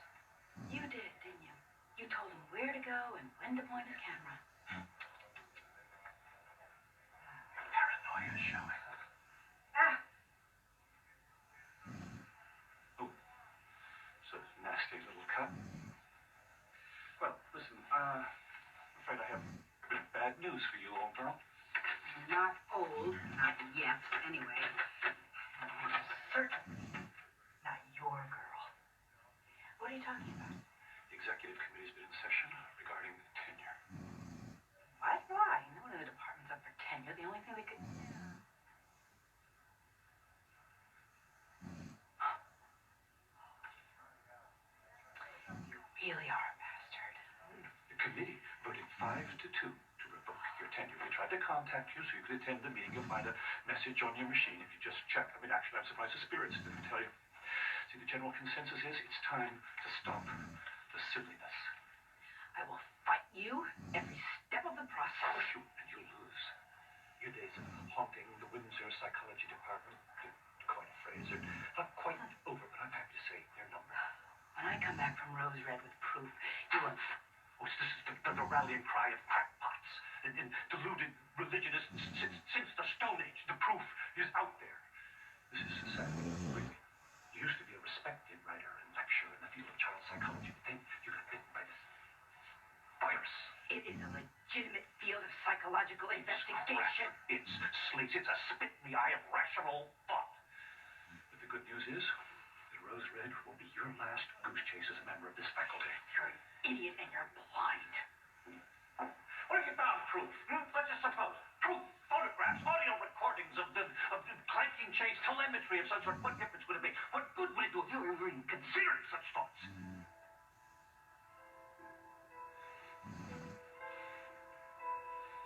You did, didn't you? You told him where to go and when to point his camera. Paranoia showing. Ah! Oh, so nasty little cut. Well, listen, I'm afraid I have a bit of bad news for you, old girl. Not old, not yet, anyway. Certainly not your girl. What are you talking about? The executive committee's been in session regarding tenure. What? Why? No one in the department's up for tenure. The only thing they could... You really are a bastard. The committee voted 5-2 to revoke your tenure. They tried to contact you so you could attend the meeting. You'll find a message on your machine if you just check. I mean, actually, I'm surprised the spirits didn't tell you. See, the general consensus is it's time to stop the silliness. I will fight you every step of the process. And you'll lose. Your days of haunting the Windsor Psychology Department, to coin a phrase, are not quite over, but I'm happy to say they're numbered. When I come back from Rose Red with proof, you will... Oh, this is the rallying cry of crackpots and deluded religionists since the Stone Age. The proof is out there. This is sad, really. You used to be a respected writer and lecturer in the field of child psychology, but then you got bitten by this virus. It is a legitimate field of psychological investigation. It's slates. It's a spit in the eye of rational thought. But the good news is that Rose Red will be your last goose chase as a member of this faculty. You're an idiot and you're blind. What have you found? Proof? Let's just suppose. Proof. Photographs, audio recordings of the clanking chase, telemetry of some sort. What difference would it make? What good would it do if you were even considering such thoughts?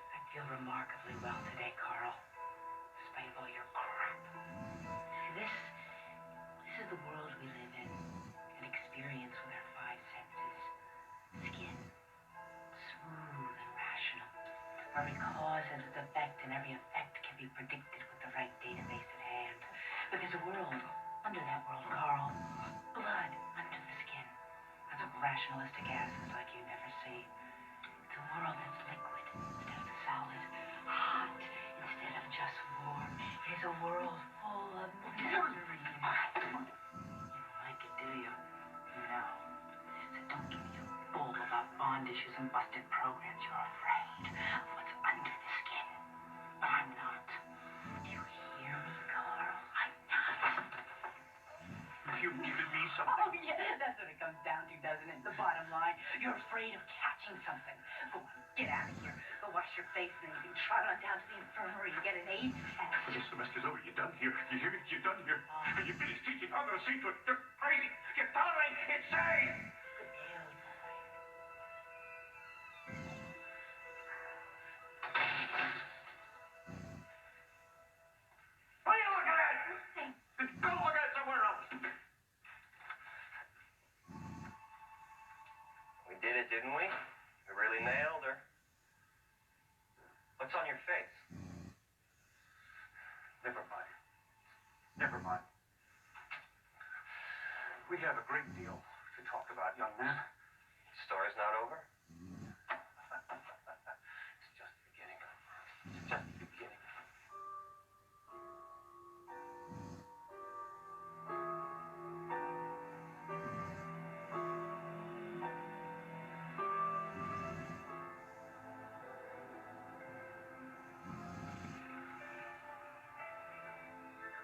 I feel remarkably well today, Carl. Despite all your crap. This is the world we live in and experience with our five senses. Skin, smooth and rational. Every cause has its effect, and every effect can be predicted with the right database at hand. But there's a world under that world, Carl. Blood under the skin. That's what rationalistic asses like you never see. It's a world that's liquid instead of solid, hot instead of just warm. It is a world full of misery. You don't like it, do you? No. So don't give me your bull about bond issues and busted programs. You're afraid of what's under the skin. But I'm not. Do you hear me, Carl? I'm not. You needed me something. Oh, yeah, that's what it comes down to, doesn't it? The bottom line. You're afraid of catching something. Go on, get out of here. Go wash your face, and then you can trot on down to the infirmary and get an AIDS test. Well, the semester's over. You're done here. You hear me? You're done here. You finished teaching. I'm going to see to it. You're crazy. You're totally insane. Good deal, boy. What are you looking at? Go look at it somewhere else. We did it, didn't we? We really nailed her. What's on your face? Never mind. Never mind. We have a great deal to talk about, young man. Story's not over? It's just the beginning. It's just the beginning.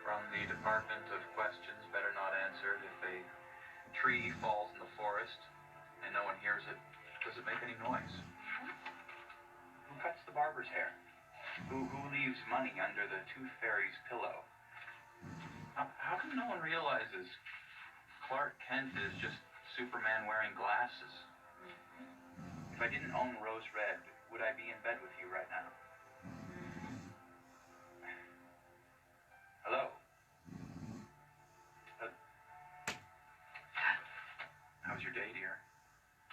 From the Department of Questions Better Not Answered, if a tree falls in the forest and no one hears it, does it make any noise? Who cuts the barber's hair? Who leaves money under the tooth fairy's pillow? How come no one realizes Clark Kent is just Superman wearing glasses? If I didn't own Rose Red, would I be in bed with you right now? Hello? How was your day, dear?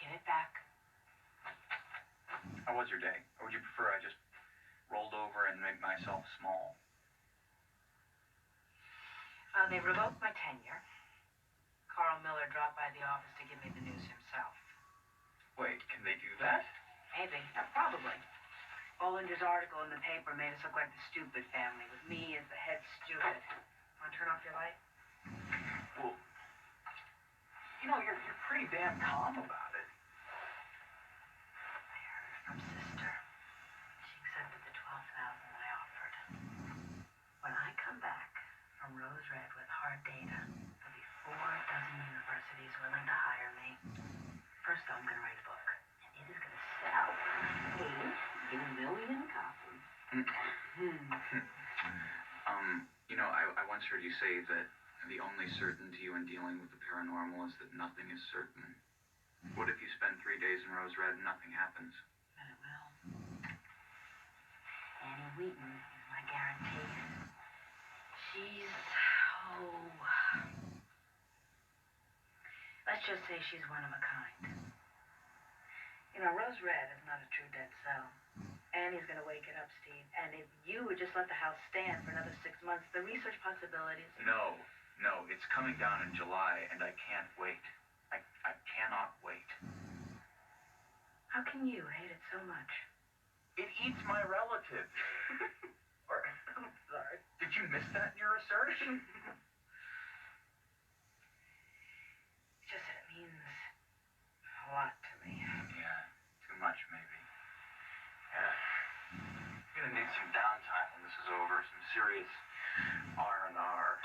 Give it back. How was your day? Or would you prefer I just rolled over and made myself small? They revoked my tenure. Carl Miller dropped by the office to give me the news himself. Wait, can they do that? Maybe. Probably. Bollinger's article in the paper made us look like the stupid family, with me as the head stupid. Want to turn off your light? Well, you know, you're pretty damn calm about it. I heard from Sister. She accepted the $12,000 I offered. When I come back from Rose Red with hard data, there'll be 4 dozen universities willing to hire me. First, I'm going to write a book, and it is going to sell 8 million copies. You know, I once heard you say that the only certainty when dealing with the paranormal is that nothing is certain. What if you spend 3 days in Rose Red and nothing happens? But it will. Annie Wheaton is my guarantee. She's, let's just say she's one of a kind. You know, Rose Red is not a true dead cell. Annie's going to wake it up, Steve. And if you would just let the house stand for another 6 months, the research possibilities... No, it's coming down in July, and I can't wait. I cannot wait. How can you hate it so much? It eats my relative. Or, I'm sorry. Did you miss that in your research? It's just that it means a lot to me. Yeah, too much maybe. Yeah. I'm gonna need some downtime when this is over. Some serious R&R.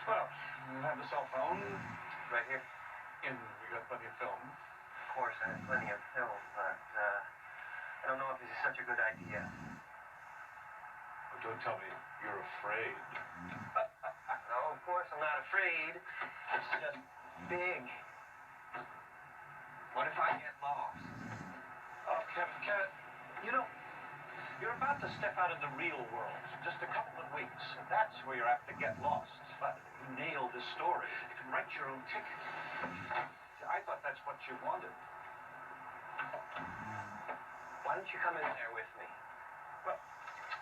Well, you have the cell phone. Right here. And you got plenty of film. Of course, I have plenty of film, but I don't know if this is such a good idea. But don't tell me you're afraid. No, of course I'm not afraid. It's just big. What if I get lost? Oh, Kevin, you know, you're about to step out in the real world. Just a couple of weeks. And that's where you're apt to get lost. But you nailed this story. You can write your own ticket. See, I thought that's what you wanted. Why don't you come in there with me? Well,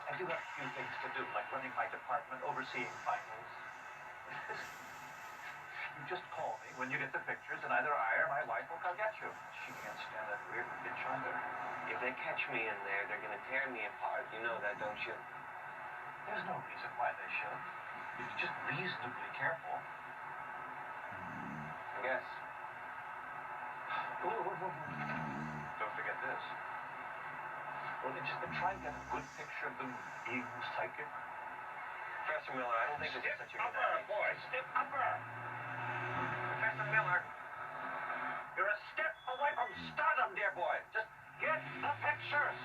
I do have a few things to do, like running my department, overseeing finals. You just call me when you get the pictures, and either I or my wife will come get you. She can't stand that weird bitch on there. If they catch me in there, they're gonna tear me apart. You know that, don't you? There's no reason why they should. You're just reasonably careful. I guess. Don't forget this. Well, just try and get a good picture of them being psychic. Professor Miller, I don't think this is such a good idea. Boy, step upper. Professor Miller, you're a step away from stardom, dear boy. Just get the pictures.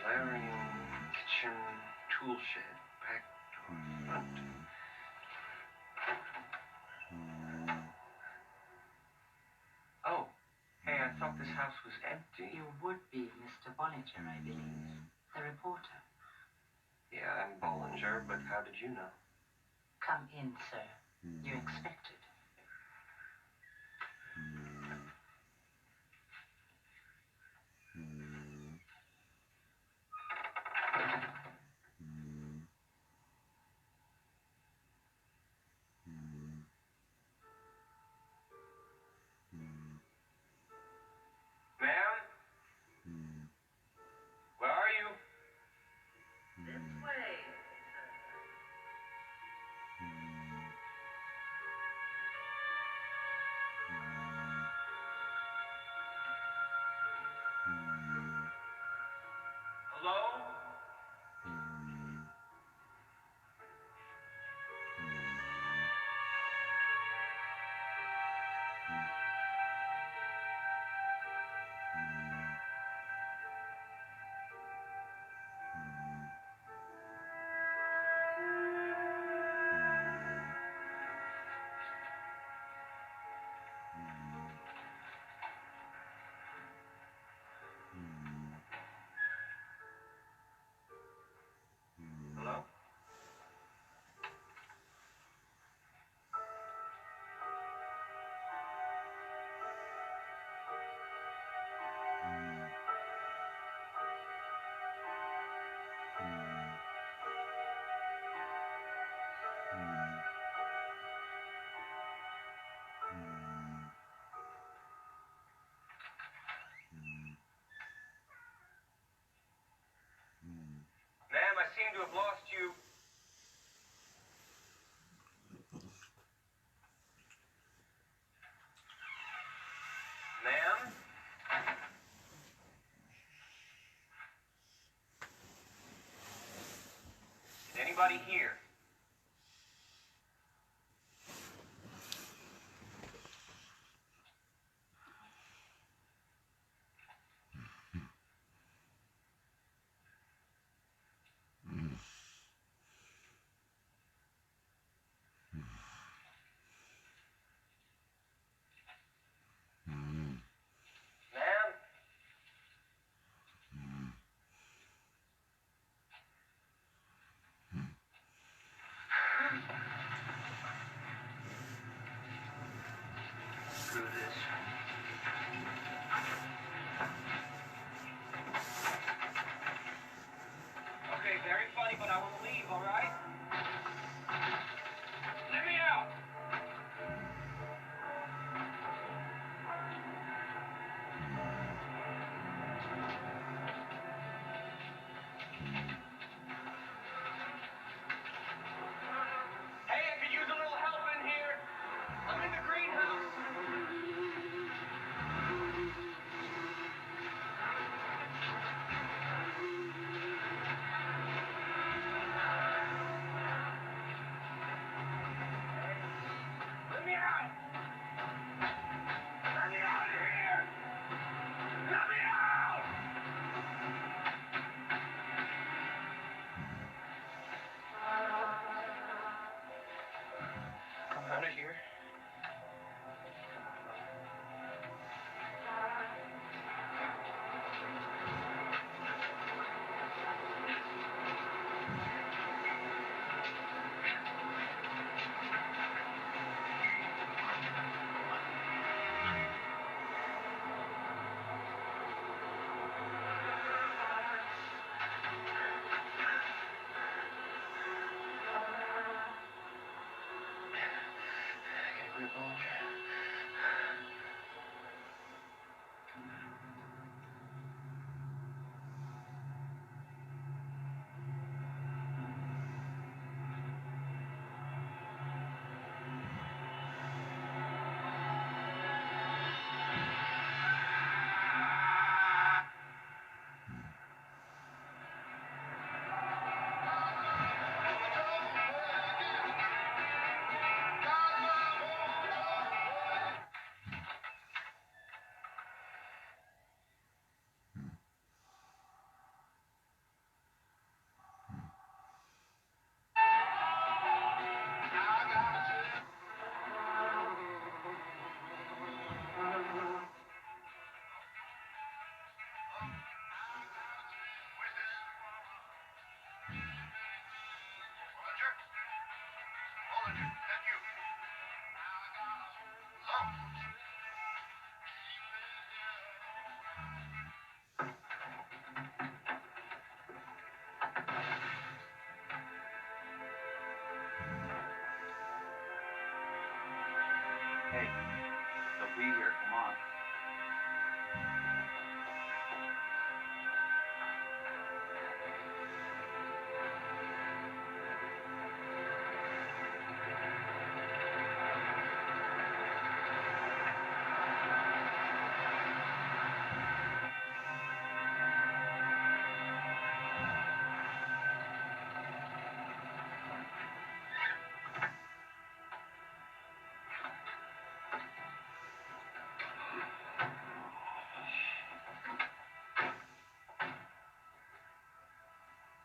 Valerian kitchen tool shed, back door, front. Oh, hey, I thought this house was empty. You would be Mr. Bollinger, I believe. The reporter. Yeah, I'm Bollinger, but how did you know? Come in, sir. You expected. Ma'am? Where are you? This way. Hello? Hello? Ma'am, I seem to have lost you. Ma'am? Is anybody here? Ma'am? Screw this. Okay, very funny, but I want to leave, all right? Let me out! Hey, I could use a little help in here. I'm in the greenhouse. Let me out! Let me out of here! Let me out! Come out of here. Get a grip, Bollinger. I'll be here. Come on.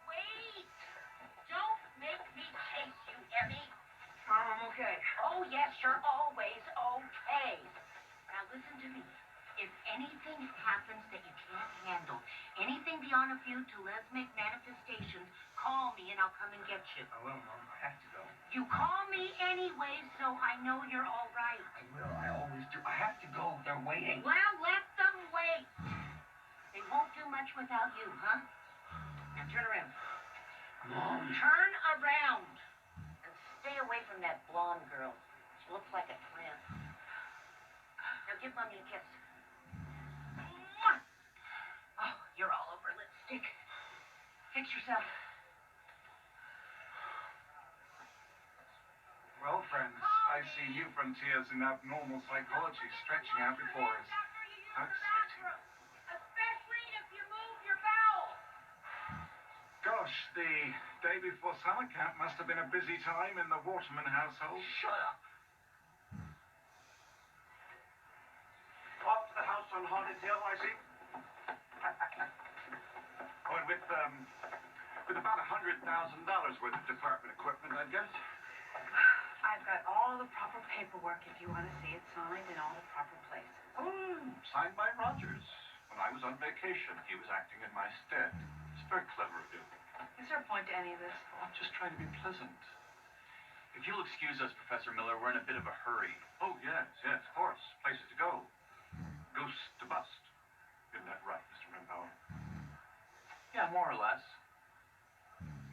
Wait! Don't make me chase you, Emmy. Mom, I'm okay. Oh, yes, you're always okay. Now listen to me. If anything happens that you can't handle, anything beyond a few telesmic manifestations, call me and I'll come and get you. I will, Mom. I have to go. You call me anyway, so I know you're all right. I will. I always do. I have to go. They're waiting. Well, let them wait. They won't do much without you, huh? Now turn around. Mom. Turn around. And stay away from that blonde girl. She looks like a tramp. Now give Mommy a kiss. Mwah! Oh, you're all over lipstick. Fix yourself. Well, friends, I see new frontiers in abnormal psychology stretching out before us. How exciting. Especially if you move your bowels. Gosh, the day before summer camp must have been a busy time in the Waterman household. Shut up. Off to the house on Haunted Hill, I see. Oh, and with about $100,000 worth of department equipment, I guess. I've got all the proper paperwork if you want to see it signed in all the proper places. Oh, signed by Rogers. When I was on vacation, he was acting in my stead. It's very clever of him. Is there a point to any of this? I'm just trying to be pleasant. If you'll excuse us, Professor Miller, we're in a bit of a hurry. Oh, yes, of course. Places to go. Ghost to bust. Isn't that right, Mr. Rimbauer? Yeah, more or less.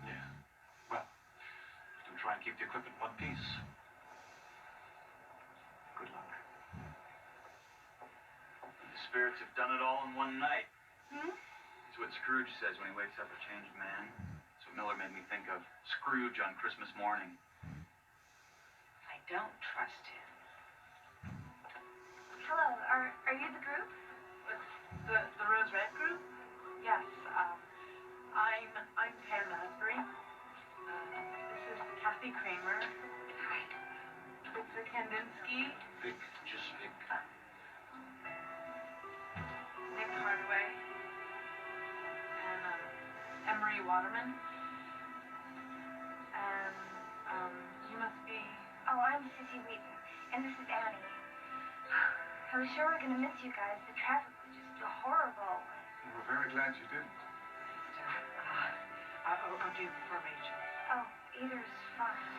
Yeah. Well, do try and keep the equipment in one piece. Good luck. The spirits have done it all in one night. Hmm? It's what Scrooge says when he wakes up a changed man. That's what Miller made me think of. Scrooge on Christmas morning. I don't trust him. Hello, are you the group? The Rose Red group? Yes. I'm Pam Asbury. This is Kathy Kramer. Hi. Victor Kandinsky. Vic, just Vic. Nick Hardaway. And Emery Waterman. And you must be. Oh, I'm Sissy Wheaton, and this is Annie. I was sure we were going to miss you guys. The traffic was just horrible. We're very glad you did. Or do you prefer Rachel? Oh, either's fine.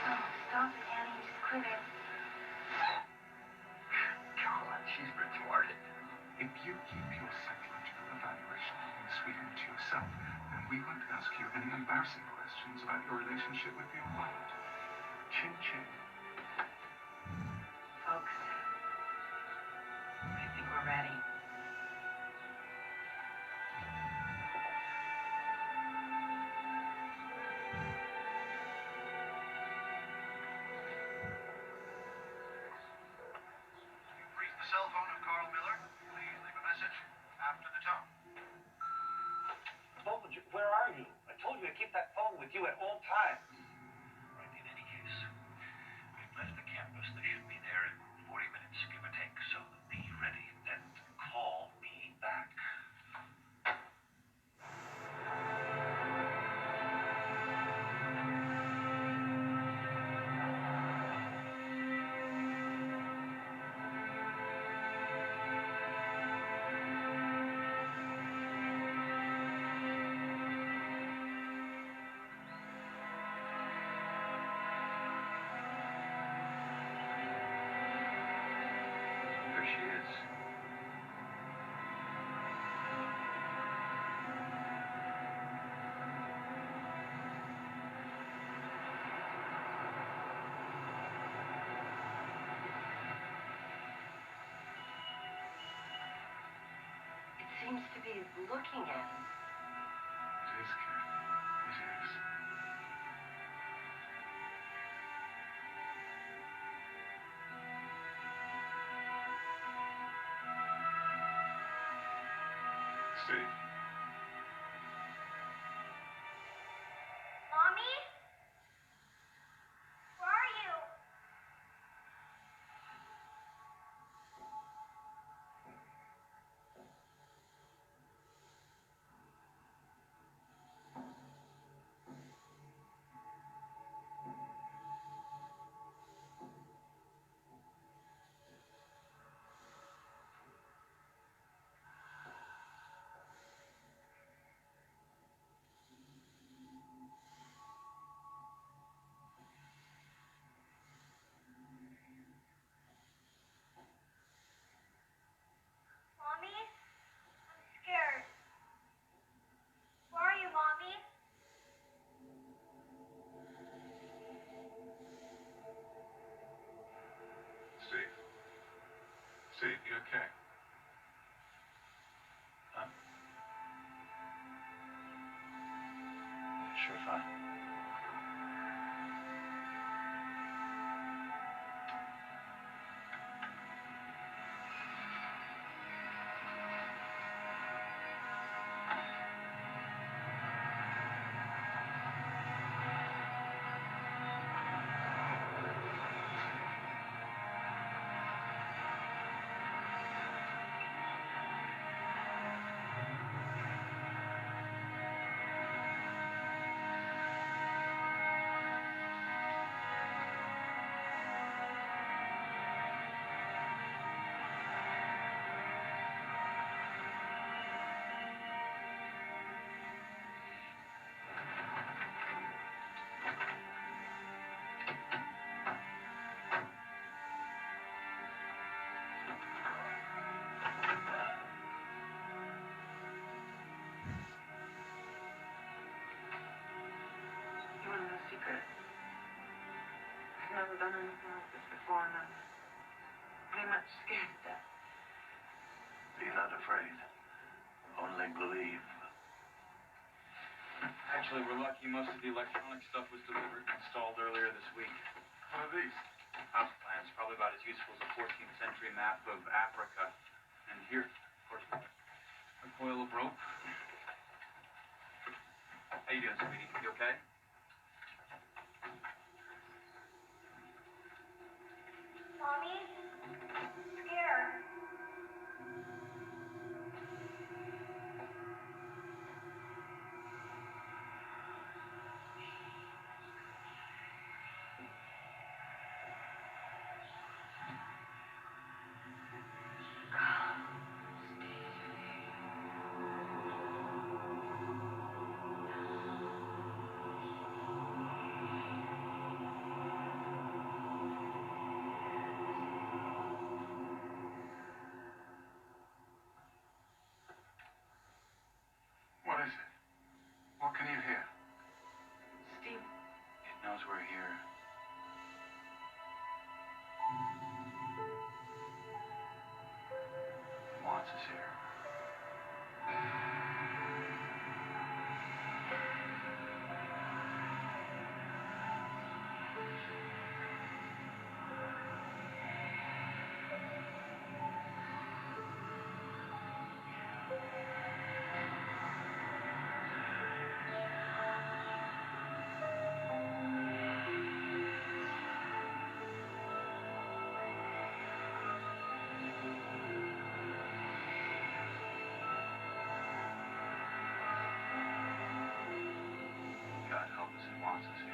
Oh, stop it, Annie. Just quit it. God, she's retarded. If you keep your psychological evaluation in Sweden to yourself, then we won't ask you any embarrassing questions about your relationship with your wife. Chin chin. Folks, I think we're ready. You've reached the cell phone of Carl Miller. Please leave a message after the tone. Where are you? I told you to keep that phone with you at all times. Right, in any case, we've left the campus. They should be there in 40 minutes, give or take. So be ready and call me back. seems to be looking at him. It is, Kate. It is. Steve. Mommy? Where are you? Mommy? I'm scared. Where are you, Mommy? Steve. Steve, you okay? Huh? Sure, fine. You want to know a secret? I've never done anything like this before, and I'm pretty much scared to death. Be not afraid. Only believe. Actually, we're lucky most of the electronic stuff was delivered and installed earlier this week. What are these? House plans, probably about as useful as a 14th century map of Africa. And here, of course, a coil of rope. How you doing, sweetie? You okay? Mommy? I'm scared. What is it? What can you hear? Steve, It knows we're here. It wants us here. God help us, it wants us here.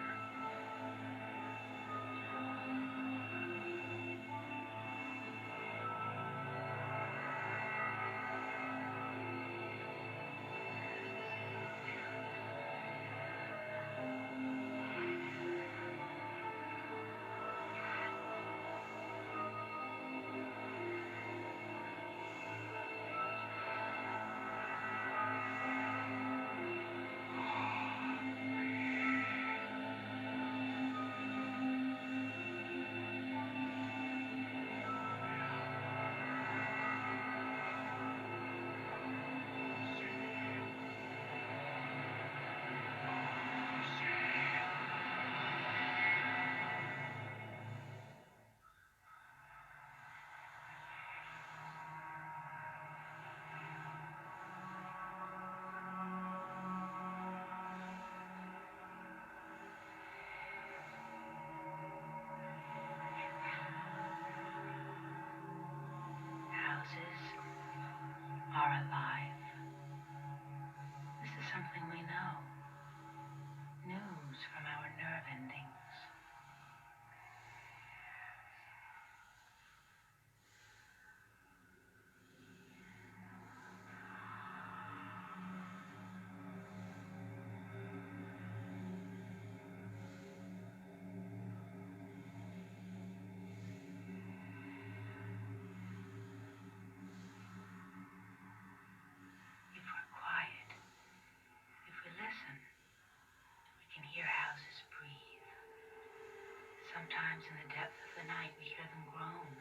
night, we hear them groan.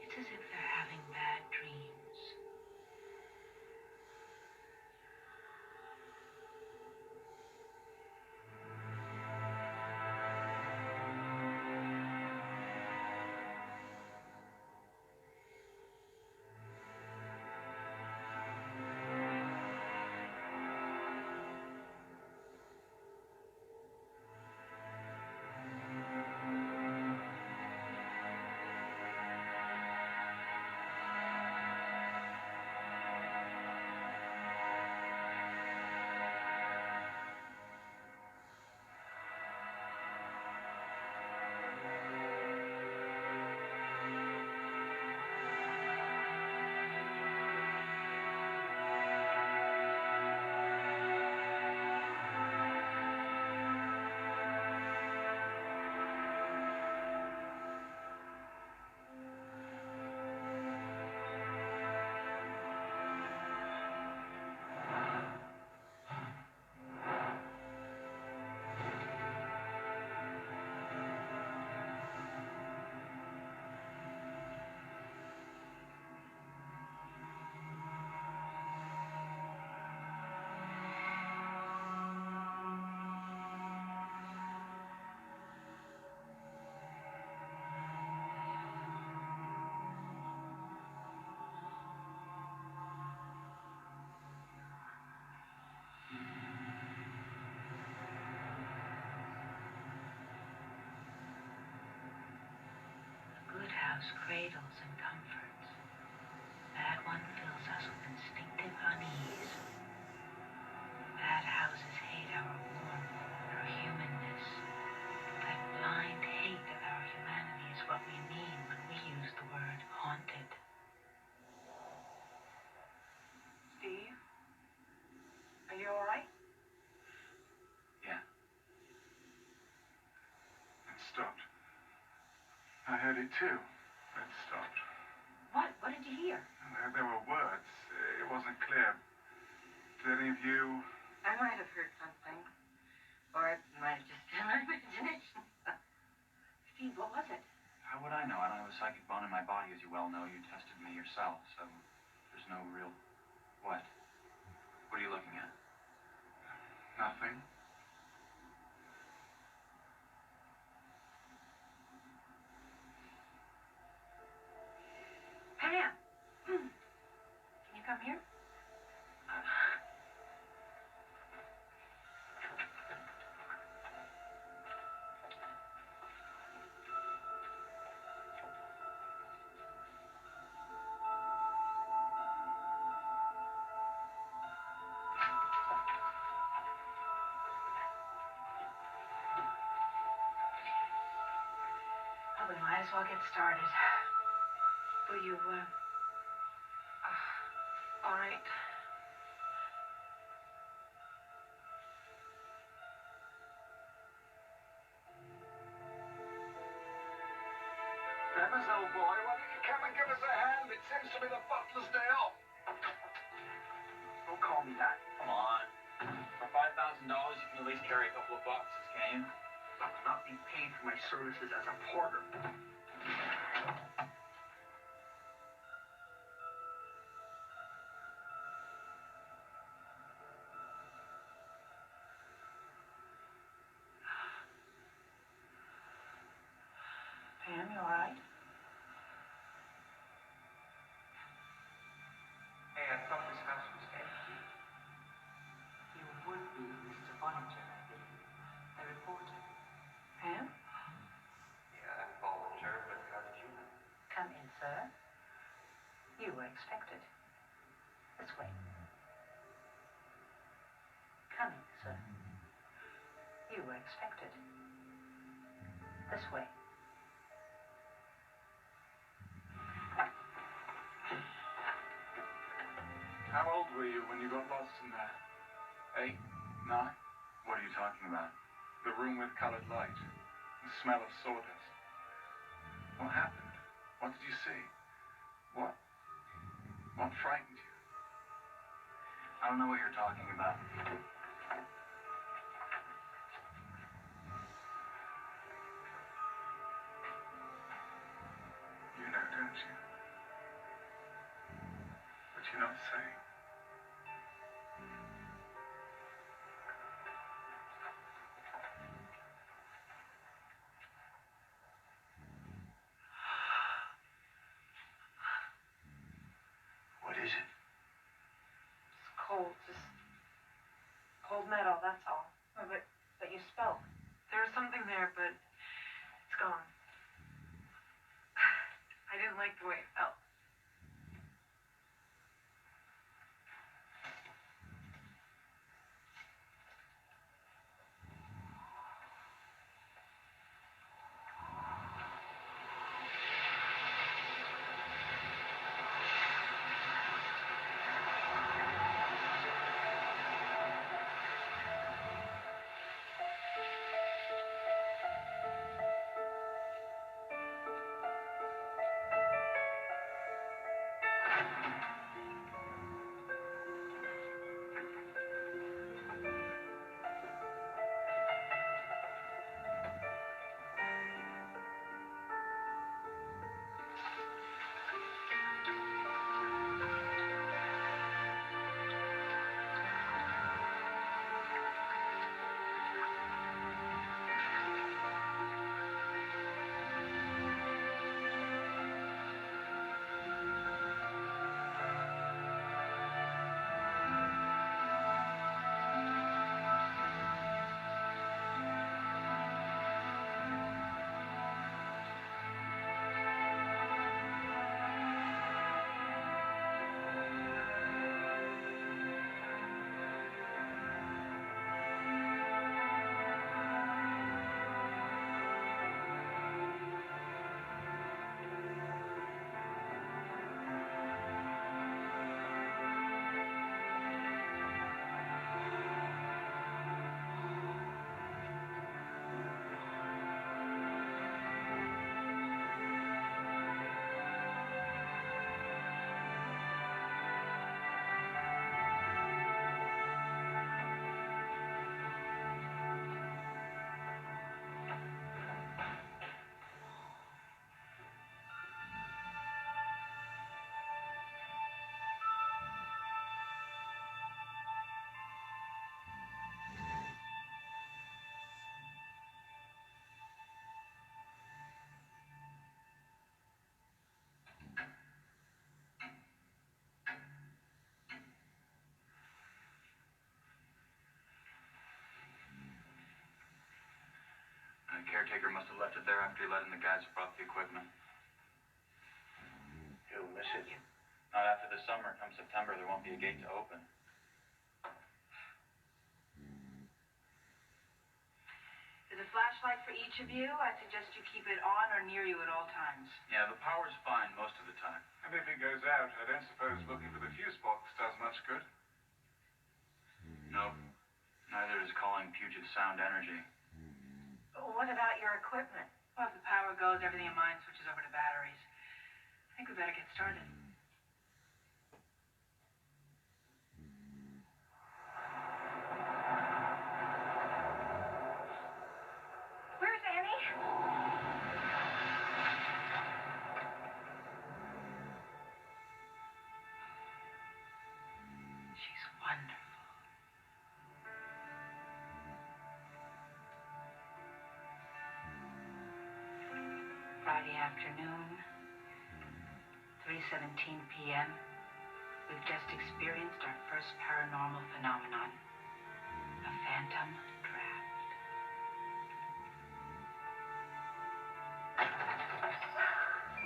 It's as if they're having bad dreams. Good house cradles and comforts. Bad one fills us with instinctive unease. Bad houses hate our warmth, our humanness. That blind hate of our humanity is what we mean when we use the word haunted. Steve? Are you all right? Yeah. It stopped. I heard it too. It stopped. What? What did you hear? There were words. It wasn't clear. Did any of you... I might have heard something. Or it might have just been my imagination. Steve, what was it? How would I know? I don't have a psychic bone in my body, as you well know. You tested me yourself, so there's no real... What? What are you looking at? Nothing. Pam! Can you come here? Well, we might as well get started. Will you, all right. Bevis, old boy, why don't you come and give us a hand? It seems to be the butler's day off. Don't call me that. Come on. For $5,000, you can at least carry a couple of boxes, can you? I will not be paid for my services as a porter. Pam, you all right? Hey, I thought this house was empty. You would be Mr. Bonninger, I believe. I reported. Pam? Yeah, I'm Bollinger, but how did you know? Come in, sir. You were expected. This way. Come in, sir. You were expected. This way. How old were you when you got lost in there? 8? 9? What are you talking about? The room with colored light. The smell of sawdust. What happened? What did you see? What frightened you? I don't know what you're talking about. Cold metal, that's all. Oh, but you spoke. There was something there, but it's gone. I didn't like the way it felt. The caretaker must have left it there after he let in the guys who brought the equipment. You'll miss it. Not after the summer. Come September, there won't be a gate to open. There's a flashlight for each of you. I suggest you keep it on or near you at all times. Yeah, the power's fine most of the time. And if it goes out, I don't suppose looking for the fuse box does much good. Nope. Neither is calling Puget Sound Energy. What about your equipment? Well, if the power goes, everything in mine switches over to batteries. I think we better get started. Where's Annie? She's wonderful. Friday afternoon, 3:17 p.m. We've just experienced our first paranormal phenomenon, a phantom draft.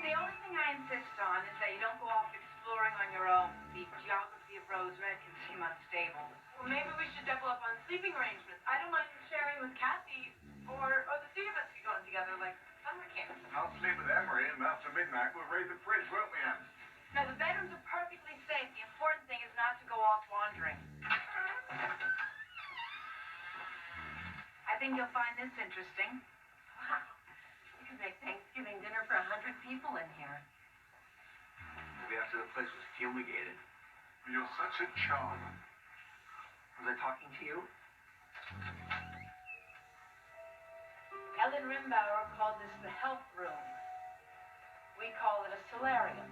The only thing I insist on is that you don't go off exploring on your own. The geography of Rose Red can seem unstable. Well, maybe we should double up on sleeping arrangements. I don't mind sharing with Kathy, or the three of us could go in together like summer camp. I'll sleep with Emery, and after midnight we'll raid the fridge, won't we, Anne? No, the bedrooms are perfectly safe. The important thing is not to go off wandering. I think you'll find this interesting. Wow. You could make Thanksgiving dinner for 100 people in here. Maybe after the place was fumigated. You're such a charm. Was I talking to you? Ellen Rimbauer called this the health room. We call it a solarium.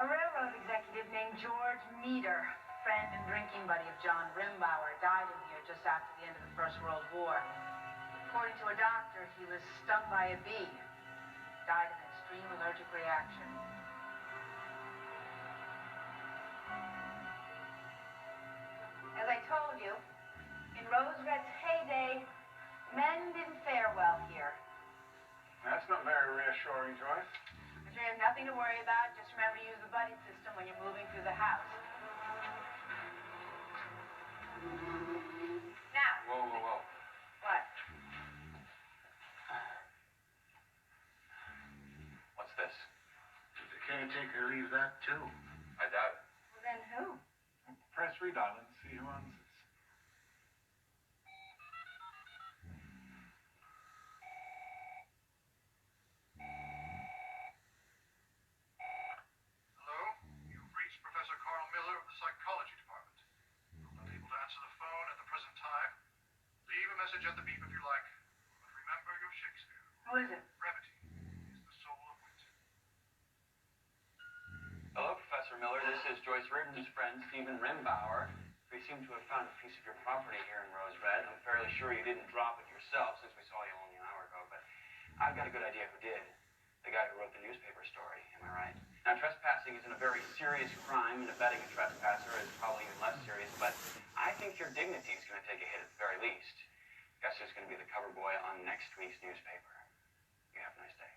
A railroad executive named George Meader, friend and drinking buddy of John Rimbauer, died in here just after the end of the First World War. According to a doctor, he was stung by a bee. Died of an extreme allergic reaction. may take or leave that, too. I doubt it. Well, then who? Press redial and see who answers. Hello? You've reached Professor Carl Miller of the Psychology Department. Not able to answer the phone at the present time. Leave a message at the beep if you like. But remember your Shakespeare. Who is it? Brevity is the soul of wit. Hello, Professor Miller. This is Joyce Reardon's friend, Stephen Rimbauer. We seem to have found a piece of your property here in Rose Red. I'm fairly sure you didn't drop it yourself since we saw you only an hour ago, but I've got a good idea who did. The guy who wrote the newspaper story. Am I right? Now, trespassing isn't a very serious crime, and abetting a trespasser is probably even less serious, but I think your dignity is going to take a hit at the very least. Guess who's going to be the cover boy on next week's newspaper? You have a nice day.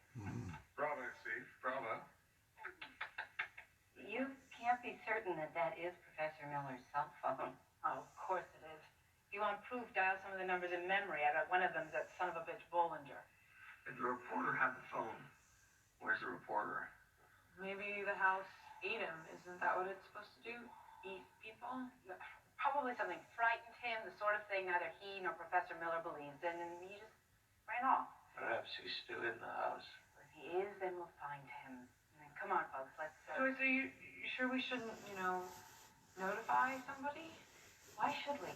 Bravo, Steve. Bravo. You can't be certain that that is Professor Miller's cell phone. Oh, of course it is. If you want proof, dial some of the numbers in memory. I bet one of them's that son of a bitch Bollinger. Did the reporter have the phone? Where's the reporter? Maybe the house ate him. Isn't that what it's supposed to do? Eat people? Probably something frightened him, the sort of thing neither he nor Professor Miller believes in, and he just ran off. Perhaps he's still in the house. If he is, then we'll find him. I mean, come on, folks, let's... Joyce, are you sure we shouldn't, notify somebody? Why should we?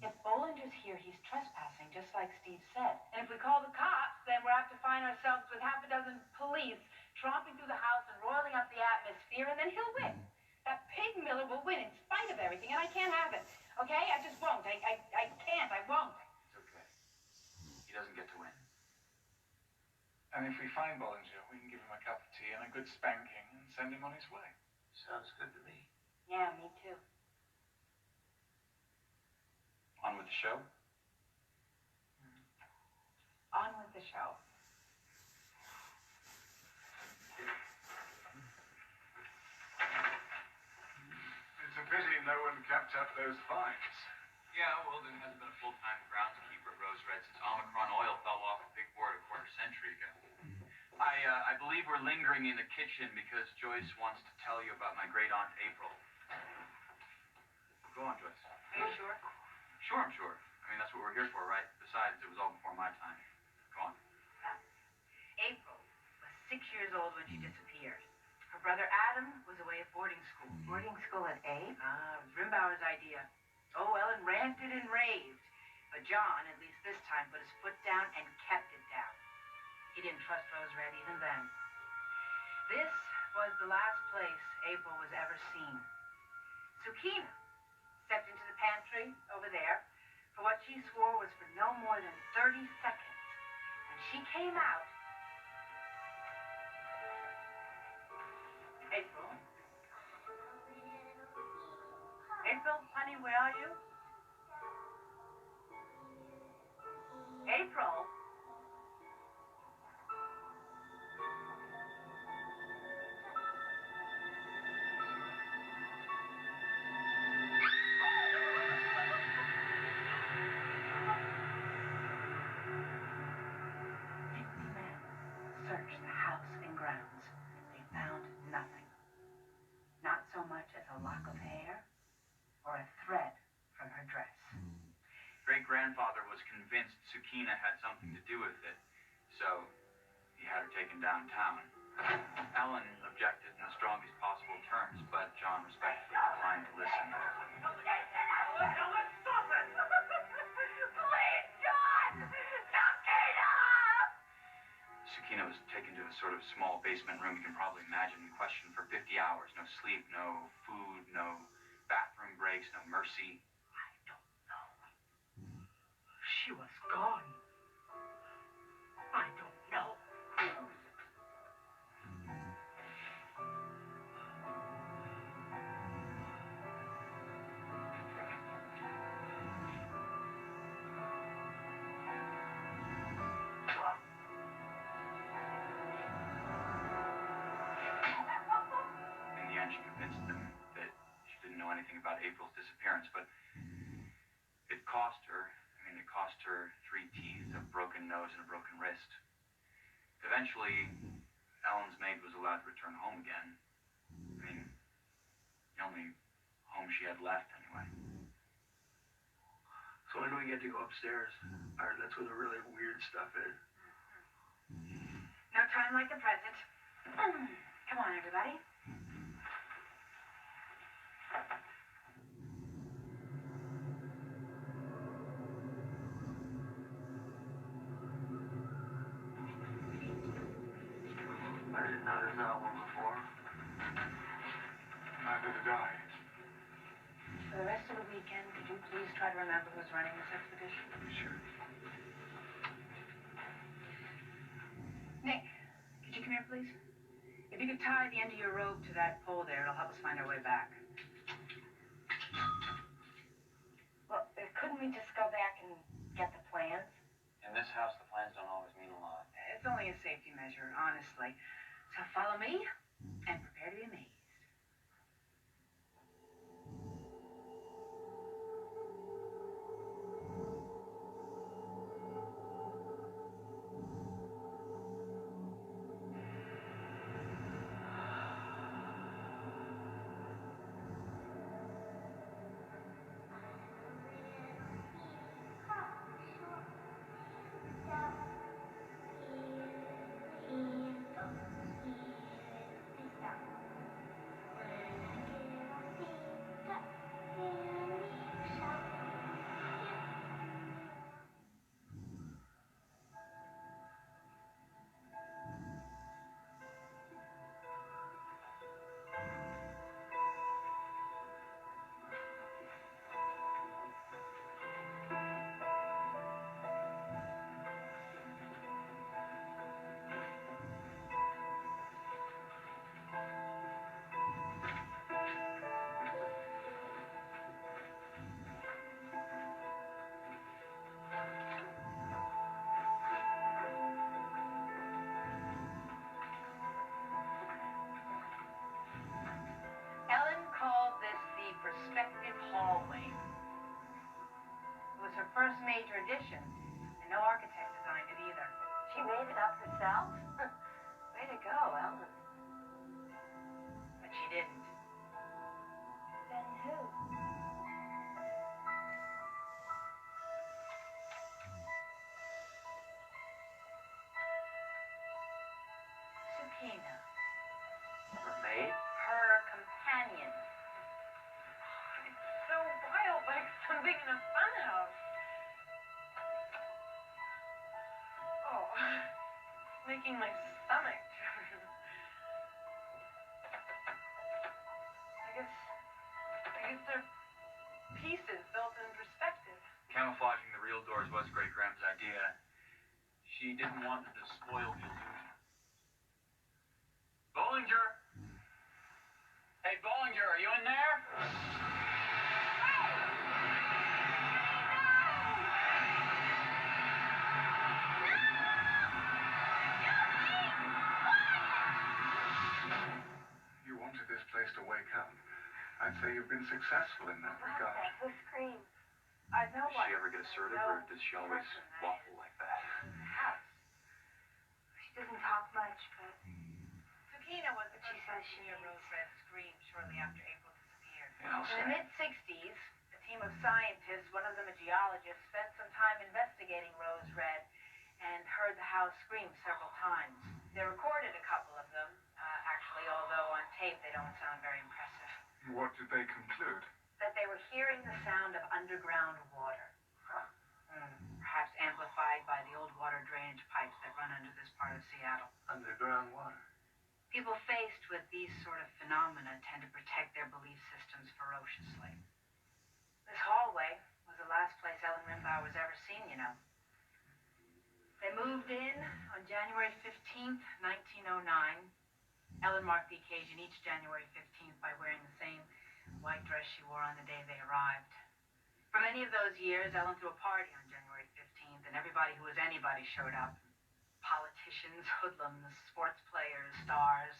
If Bollinger's here, he's trespassing, just like Steve said. And if we call the cops, then we're apt to find ourselves with half a dozen police tromping through the house and roiling up the atmosphere, and then he'll win. That pig Miller will win in spite of everything, and I can't have it. Okay? I just won't. I can't. I won't. It's okay. He doesn't get to win. And if we find Bollinger, we can give him a cup of tea and a good spanking and send him on his way. Sounds good to me. Yeah, me too. On with the show? On with the show. It's a pity no one kept up those fines. Yeah, well, there hasn't been a full-time groundskeeper at Rose Red since Omicron oil fell off a big board a quarter century ago. I believe we're lingering in the kitchen because Joyce wants to tell you about my great-aunt April. Go on, Joyce. Are you sure? Sure, I'm sure. I mean, that's what we're here for, right? Besides, it was all before my time. Go on. April was 6 years old when she disappeared. Her brother Adam was away at boarding school. Boarding school at A? It was Rimbauer's idea. Oh, Ellen ranted and raved. But John, at least this time, put his foot down and kept it down. He didn't trust Rose Red even then. This was the last place April was ever seen. Sukina stepped into the pantry over there for what she swore was for no more than 30 seconds. When she came out, April? April, honey, where are you? April? Searched the house and grounds. They found nothing. Not so much as a lock of hair or a thread from her dress. Great-grandfather was convinced Sukina had something to do with it, so he had her taken downtown. Ellen objected in the strongest possible terms, but John respectfully declined to listen. Stop it! Please, John! Sukina! Sukina was taken to a sort of small basement room you can probably imagine and questioned for 50 hours. No sleep, no food, no bathroom breaks, no mercy. I don't know. She was gone. I don't know. In the end, she convinced them that she didn't know anything about April's disappearance, but it cost her. It cost her 3 teeth, a broken nose, and a broken wrist. Eventually, Ellen's maid was allowed to return home again. I mean, the only home she had left, anyway. So when do we get to go upstairs? Or that's where the really weird stuff is. No time like the present. Come on, everybody. I didn't notice that one before. Neither did I. For the rest of the weekend, could you please try to remember who's running this expedition? Sure. Nick, could you come here, please? If you could tie the end of your rope to that pole there, it'll help us find our way back. Well, couldn't we just go back and get the plans? In this house, the plans don't always mean a lot. It's only a safety measure, honestly. So follow me and prepare to be amazed. Ellen called this the perspective hallway. It was her first major addition, and no architect designed it either. She made it up herself? Way to go, Ellen. But she didn't. Then who? Sukina, Her maid? her companion. It's so wild, like something in a funhouse. Oh, making my stomach turn. I guess they're pieces built in perspective. Camouflaging the real doors was Great Gram's idea. She didn't want to spoil the illusion. Bollinger! Hey, Bollinger, are you in there? You wanted this place to wake up. I'd say you've been successful in that regard. Who screamed? I know Does what. she ever get assertive, or does she always waffle like that? House. She doesn't talk much, but Sukina was the But she first says person she to hear is. Rose Red scream shortly after April disappeared. Yeah, I'll In the say. mid-60s, a team of scientists, one of them a geologist, spent some time investigating Rose Red and heard the house scream several times. They recorded a couple of them. Actually, although on tape they don't sound very impressive. What did they conclude? That they were hearing the sound of underground water. Perhaps amplified by the old water drainage pipes that run under this part of Seattle. Underground water. People faced with these sort of phenomena tend to protect their belief systems ferociously. This hallway was the last place Ellen Rimbauer was ever seen, you know. They moved in on January 15th, 1909. Ellen marked the occasion each January 15th by wearing the same white dress she wore on the day they arrived. For many of those years, Ellen threw a party on January 15th, and everybody who was anybody showed up. Politicians, hoodlums, sports players, stars.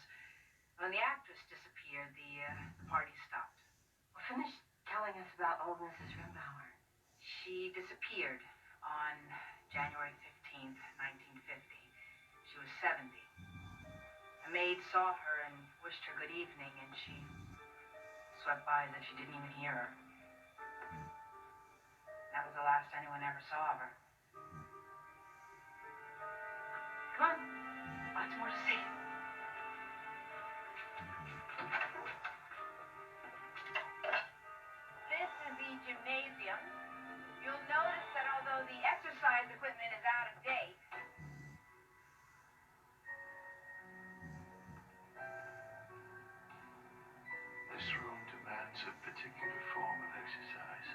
When the actress disappeared, the party stopped. well, finish telling us about old Mrs. Rimbauer. She disappeared on January 15th, 1950. She was 70. maid saw her and wished her good evening, and she swept by as if she didn't even hear her. That was the last anyone ever saw of her. Come on. Lots more to see. This is the gymnasium. You'll notice that although the exercise equipment is out of date, This room demands a particular form of exercise.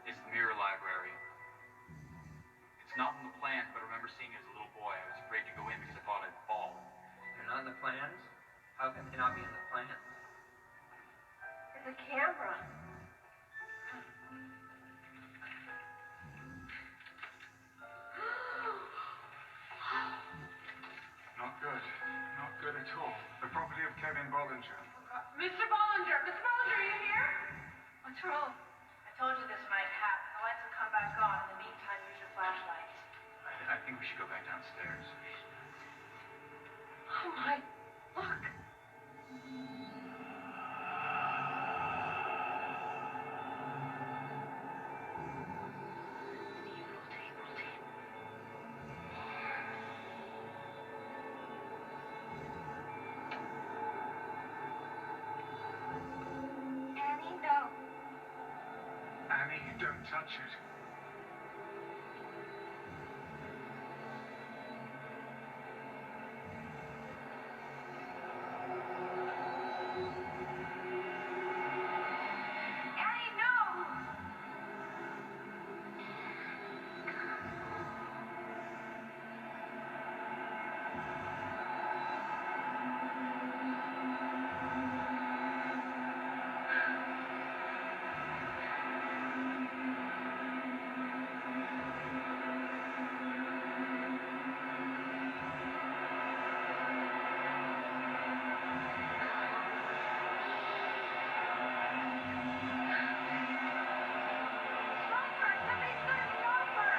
It's the mirror library. It's not in the plans, but I remember seeing it as a little boy. I was afraid to go in because I thought I'd fall. They're not in the plans? How can they not be in the plans? there's a camera. Not good. Not good at all. The property of Kevin Bollinger. Mr. Bollinger! Mr. Bollinger, are you here? What's wrong? I told you this might happen. The lights will come back on. In the meantime, use your flashlights. I think we should go back downstairs. Oh, my. Look. Annie, no. Annie, don't touch it. Annie, no! Smoker! Somebody's gonna smoke her!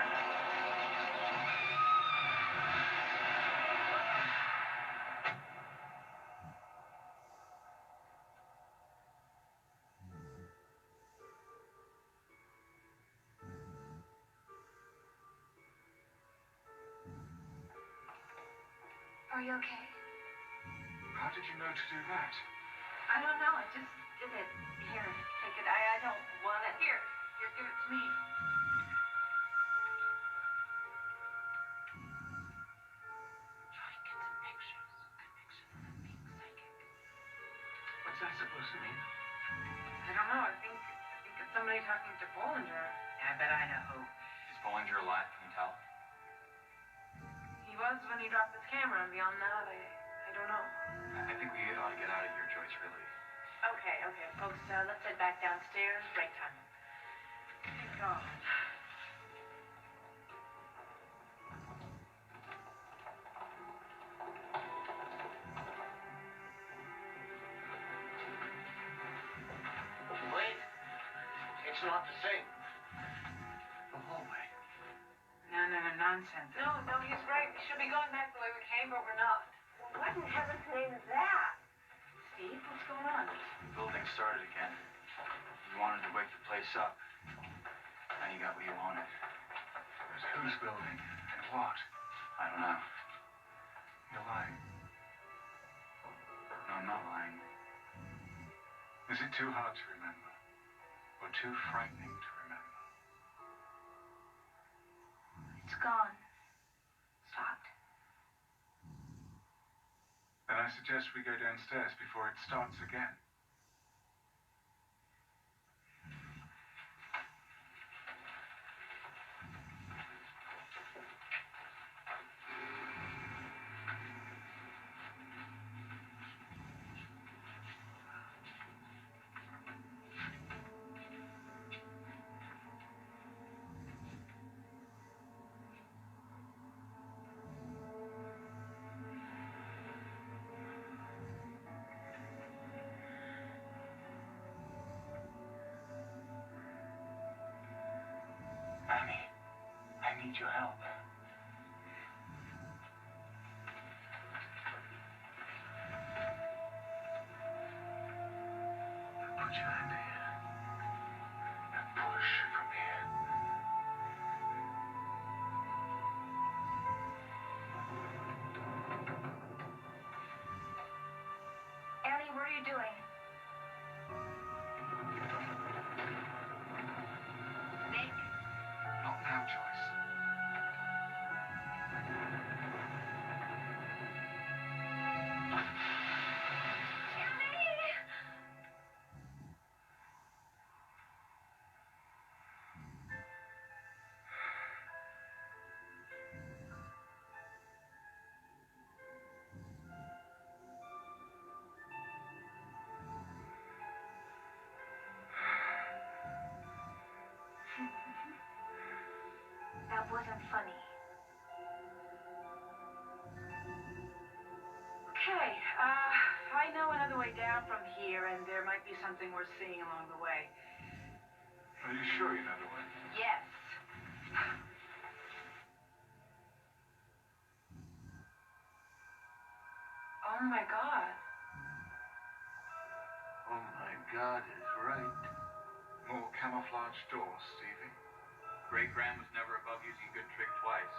Are you okay? How did you know to do that? I don't know. I just did it. Here, take it. I don't want it. Here, give it to me. Try to get some pictures. A picture of being psychic. What's that supposed to mean? I don't know. I think it's somebody talking to Bollinger. I bet I know who. Is Bollinger alive? Can you tell? He was when he dropped his camera, and beyond that, I don't know. I think we ought to get out of here, Joyce, really. Okay, folks, let's head back downstairs. Break time. Thank God. Wait. It's not the same. The hallway. No, nonsense. No, he's right. We should be going back the way we came, but we're not. What in heaven's name is that? Steve, what's going on? The building started again. You wanted to wake the place up. Now you got what you wanted. But whose building? And what? I don't know. You're lying. No, I'm not lying. Is it too hard to remember? Or too frightening to remember? It's gone. Stopped. Then I suggest we go downstairs before it starts again. Annie, I need your help. Put your hand here. And push from here. Annie, what are you doing? Nick? Not now, Joyce. That wasn't funny. Okay, I know another way down from here, and there might be something worth seeing along the way. Are you sure you know the way? Yes. Oh my God. Oh my God is right. More camouflage doors, Stevie. Great Gran was never above using a good trick twice.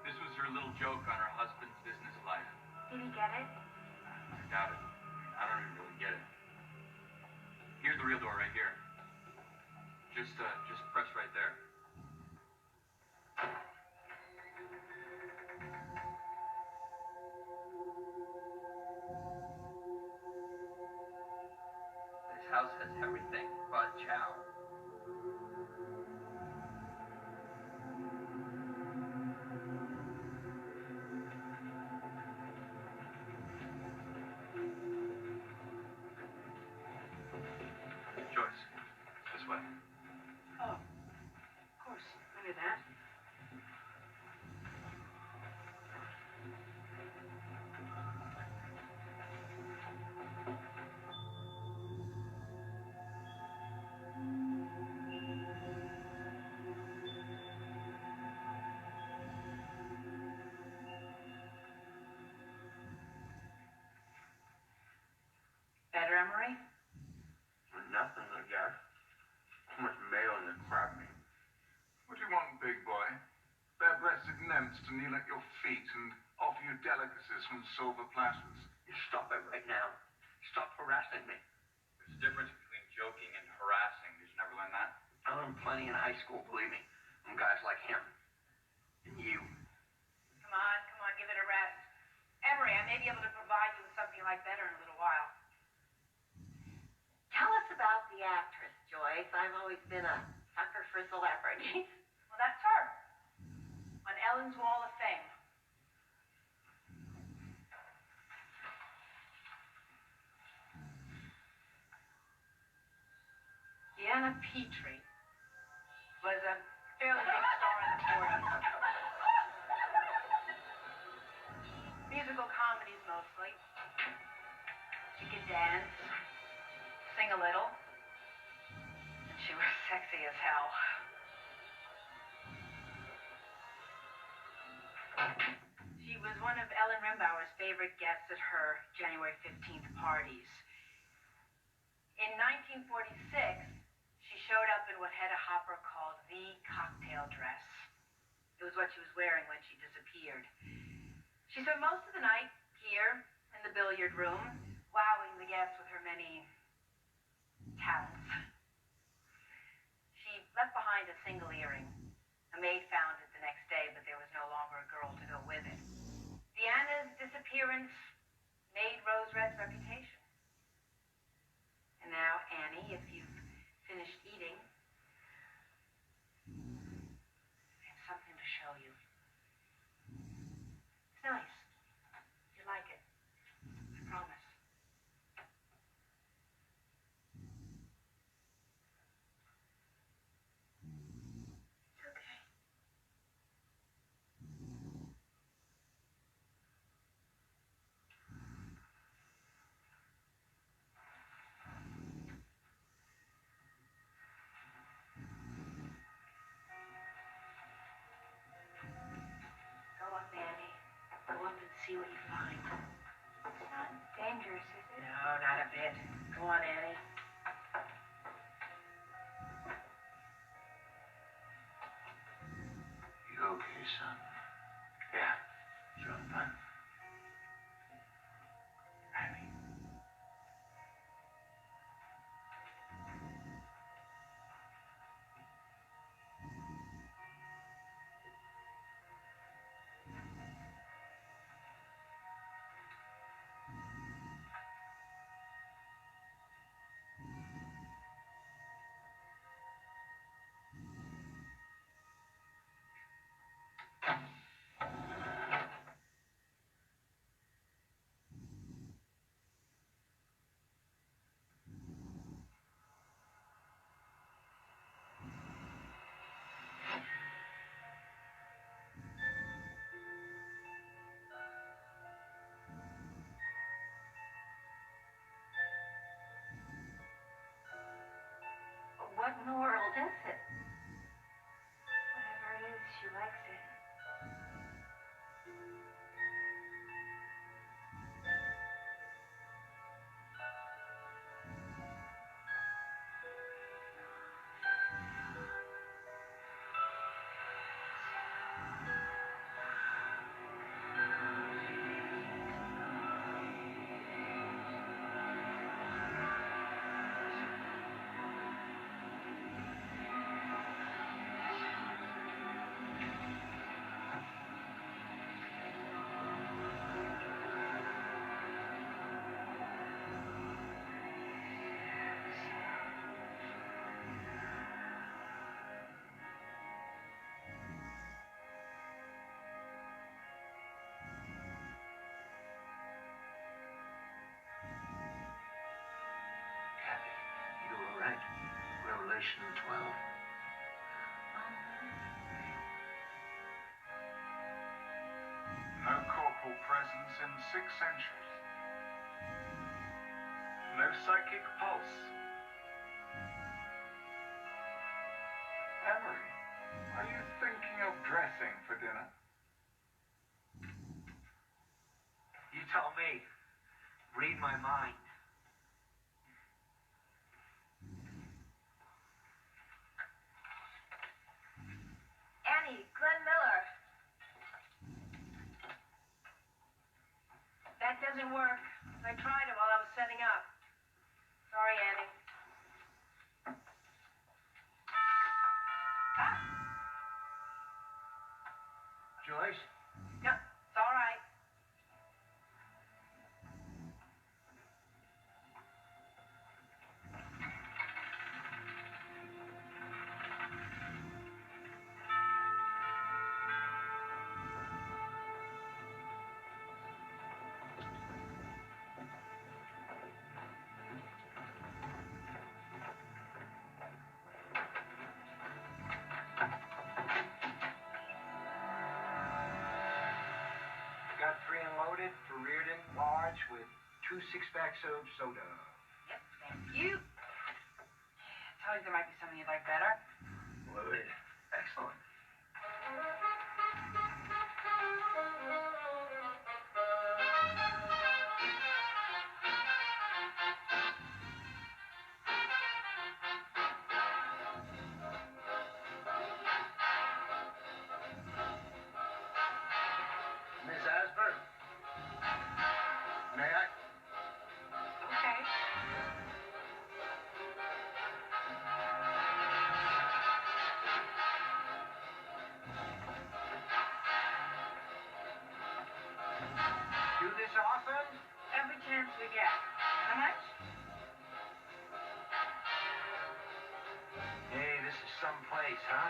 This was her little joke on her husband's business life. Did he get it? I doubt it. I don't even really get it. Here's the real door right here. Just press right there. This house has everything but chow. Joyce, this way. Oh, of course. I knew that. Better, Emery? Nothing, I guess. Too much mayo in the crab meat. What do you want, big boy? Bare-breasted nymphs to kneel at your feet and offer you delicacies from silver platters. You stop it right now. Stop harassing me. There's a difference between joking and harassing. Did you never learn that? I learned plenty in high school, believe me. From guys like him. And you. Come on, give it a rest. Emery, I may be able to provide you with something like better in a little while. Tell us about the actress, Joyce. I've always been a sucker for celebrities. Well, that's her. On Ellen's Wall of Fame. Deanna Petrie was a fairly big star in the 40s. Musical comedies mostly. She could dance, sing a little, and she was sexy as hell. She was one of Ellen Rimbauer's favorite guests at her January 15th parties. In 1946, she showed up in what Hedda Hopper called the cocktail dress. It was what she was wearing when she disappeared. She spent most of the night here in the billiard room, wowing the guests with her many talents. She left behind a single earring. A maid found it the next day, but there was no longer a girl to go with it. Deanna's disappearance made Rose Red's reputation. And now, Annie, if you've finished eating, I have something to show you. It's nice. You like it. I promise. It's okay. Revelation 12. No corporal presence in 6 centuries. No psychic pulse. Emery, are you thinking of dressing for dinner? You tell me. Read my mind. Annie, Glenn Miller. That doesn't work. I tried it while I was setting up. Sorry, Annie. Ah, Joyce? no, it's all right. Got 3 unloaded for Reardon, large, with 2 6-packs of soda. Yep, thank you. Told you there might be something you'd like better. Loaded. Excellent. Miss Asper? May I? Okay. Do this often? Every chance we get. How much? Hey, this is some place, huh?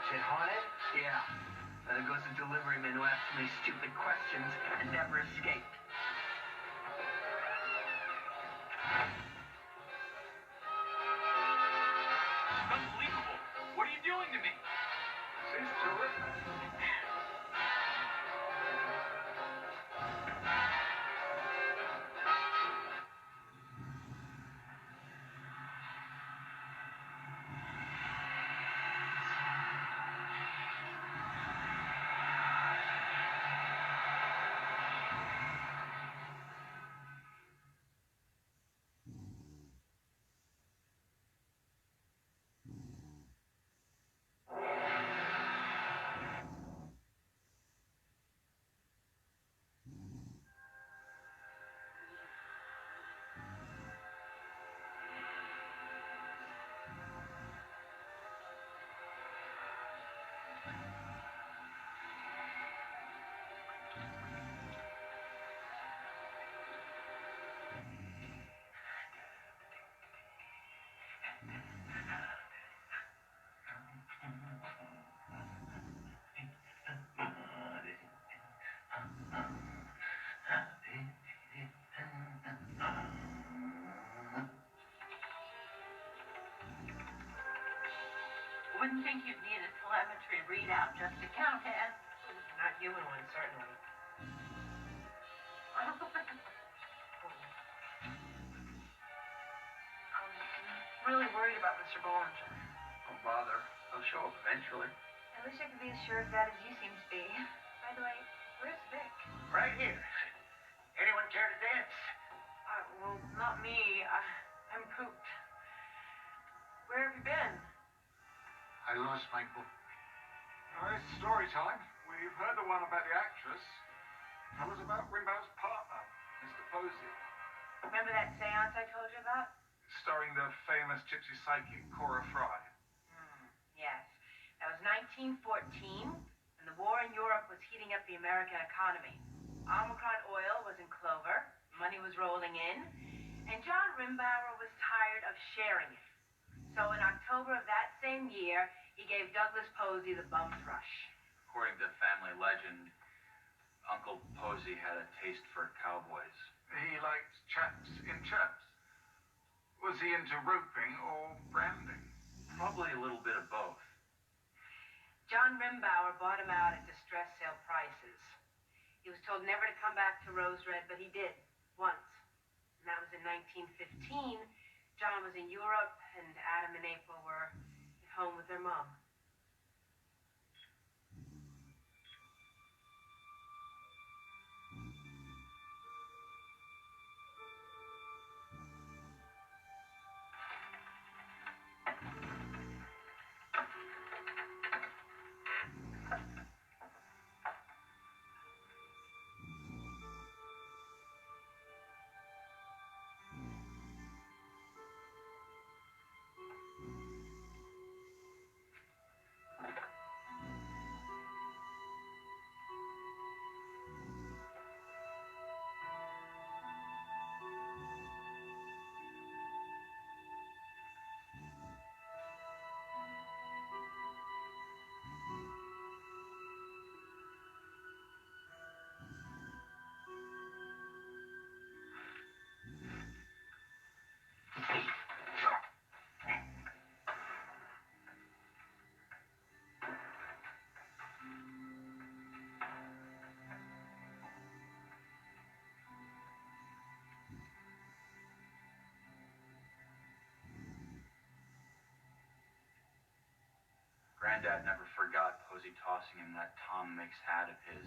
Is it haunted? Yeah. There goes a delivery man who asked me stupid questions and never escaped. Unbelievable. What are you doing to me? This is terrific. Wouldn't think you'd need a telemetry readout just to count heads. Not human one, certainly. I'm really worried about Mr. Bollinger. Don't bother. They'll show up eventually. I wish I could be as sure of that as you seem to be. By the way, where's Vic? Right here. Anyone care to dance? Well, not me. I'm pooped. Where have you been? I lost my book. Oh, it's story time. We've heard the one about the actress. Tell us about Rimbaugh's partner, Mr. Posey. Remember that seance I told you about? Starring the famous gypsy psychic, Cora Fry. Yes. That was 1914, and the war in Europe was heating up the American economy. Omicron oil was in clover, money was rolling in, and John Rimbauer was tired of sharing it. So in October of that same year, he gave Douglas Posey the bum thrush. According to family legend, Uncle Posey had a taste for cowboys. He liked chaps in chaps. Was he into roping or branding? Probably a little bit of both. John Rimbauer bought him out at distress sale prices. He was told never to come back to Rose Red, but he did, once. And that was in 1915. John was in Europe, and Adam and April were at home with their mom. Granddad never forgot Posey tossing him that Tom Mix hat of his.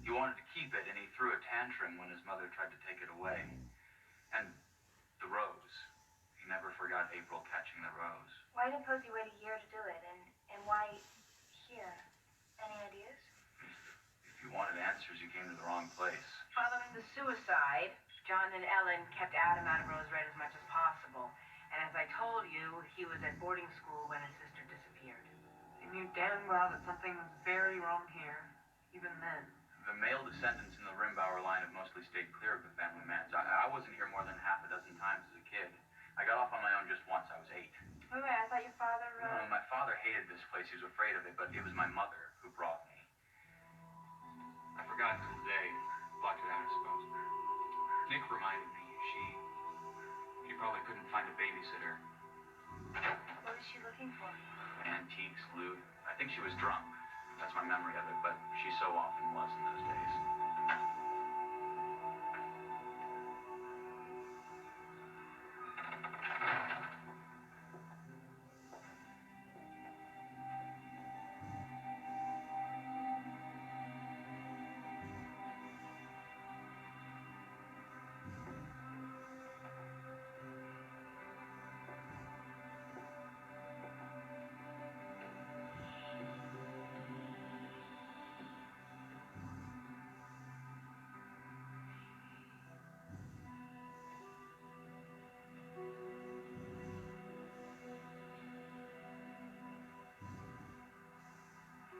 He wanted to keep it, and he threw a tantrum when his mother tried to take it away. And the rose. He never forgot April catching the rose. Why did Posey wait a year to do it? And why here? Any ideas? If you wanted answers, you came to the wrong place. Following the suicide, John and Ellen kept Adam out of Rose Red as much as possible. And as I told you, he was at boarding school when his sister disappeared. They knew damn well that something was very wrong here, even then. The male descendants in the Rimbauer line have mostly stayed clear of the family manse. I wasn't here more than half a dozen times as a kid. I got off on my own just once. I was 8. Wait, I thought your father... No, my father hated this place. He was afraid of it, but it was my mother who brought me. I forgot until today. Blocked it out, I suppose. Nick reminded me. She probably couldn't find a babysitter. What was she looking for? Antiques, loot. I think she was drunk. That's my memory of it, but she so often was in those days.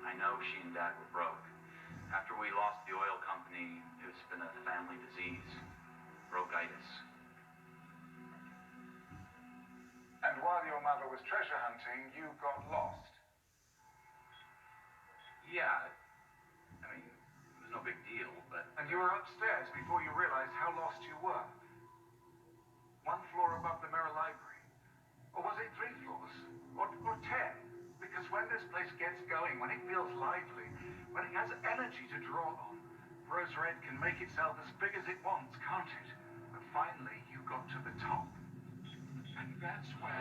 I know she and Dad were broke. After we lost the oil company, it's been a family disease. Brokitis. And while your mother was treasure hunting, you got lost. Yeah. I mean, it was no big deal, but... And you were upstairs before you realized how lost you were. 1 floor above the Mirror Library. Or was it 3 floors? Or 10? Because when this place gets going, when it feels lively, when it has energy to draw on, Rose Red can make itself as big as it wants, can't it? But finally, you got to the top. And that's where...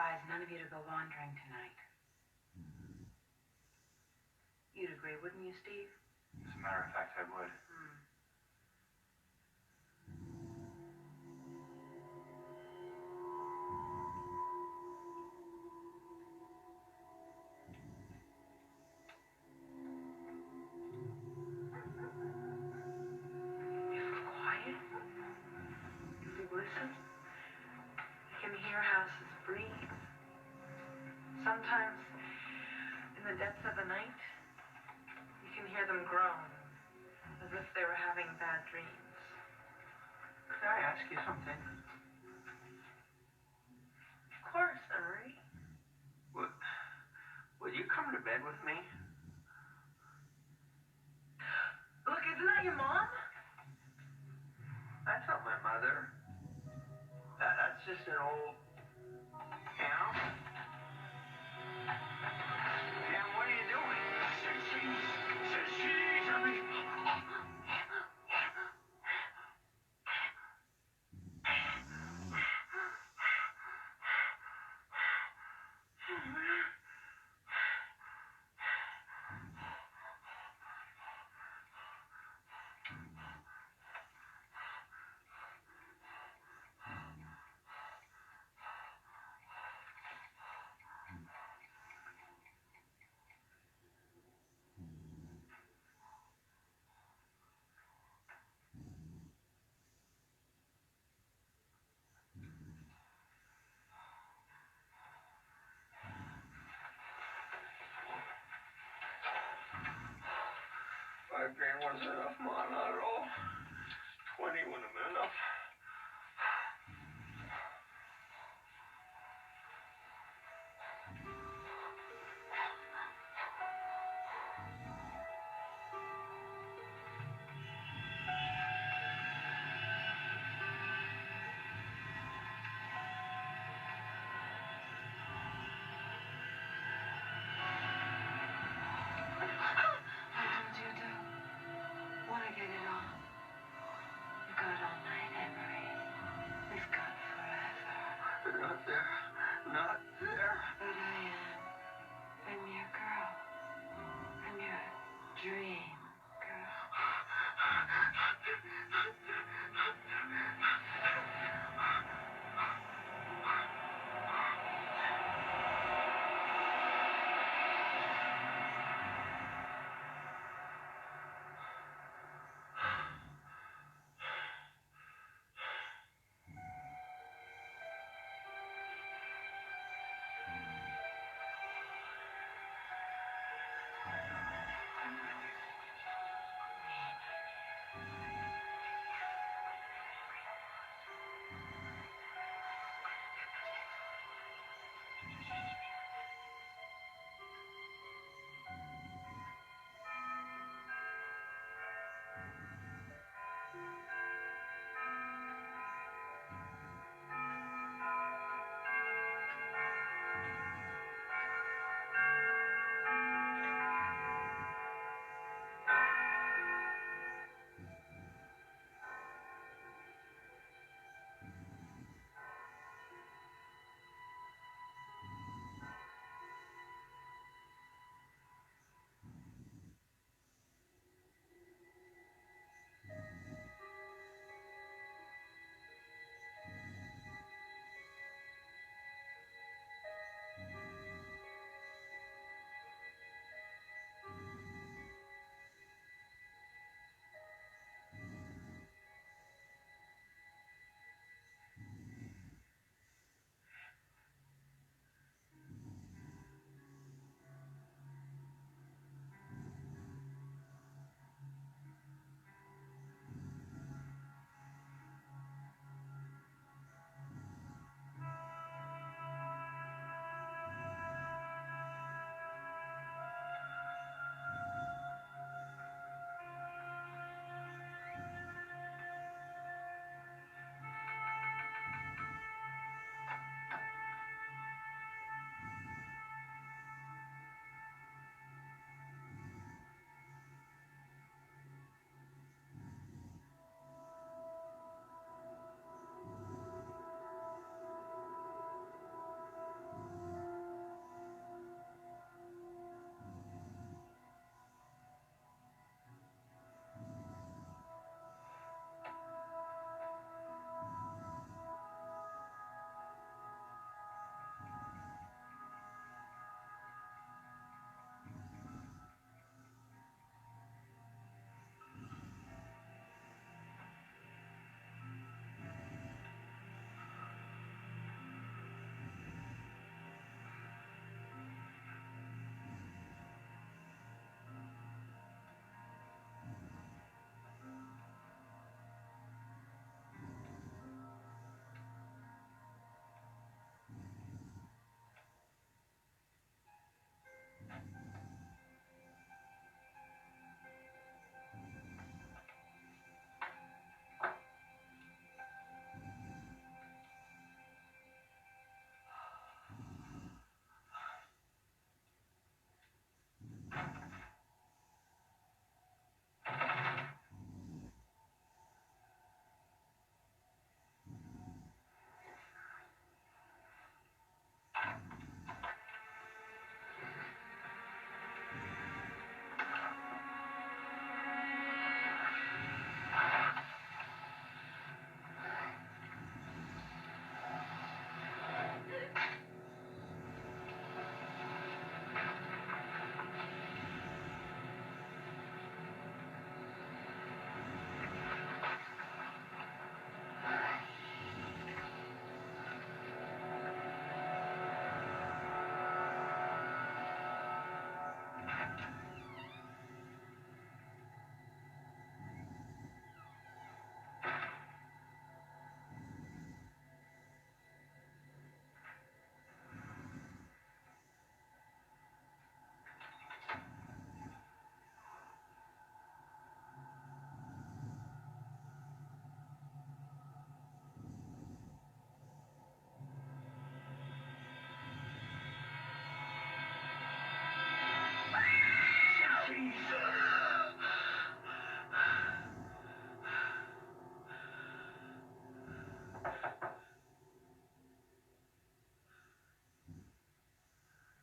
advise none of you to go wandering tonight. You'd agree, wouldn't you, Steve? As a matter of fact, I would. If we're quiet, if we listen, we can hear houses breathe. Sometimes, in the depths of the night, you can hear them groan, as if they were having bad dreams. Could I ask you something? Of course, Emery. Will you come to bed with me? Look, isn't that your mom? That's not my mother. That's just an old... Pam? Pam, what are you doing? Say she to me. $5,000 wasn't enough, Ma, not at all. 20 wouldn't have been enough. Not there. Not there. But I am. I'm your girl. I'm your dream girl.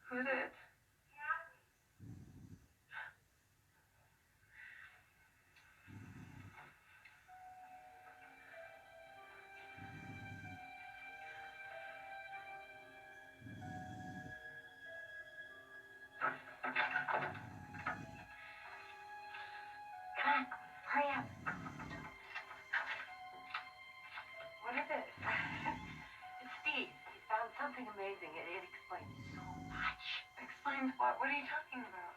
Who's it? Come on, hurry up. What is it? It's Steve. He found something amazing. It explains so much. Explains what? What are you talking about?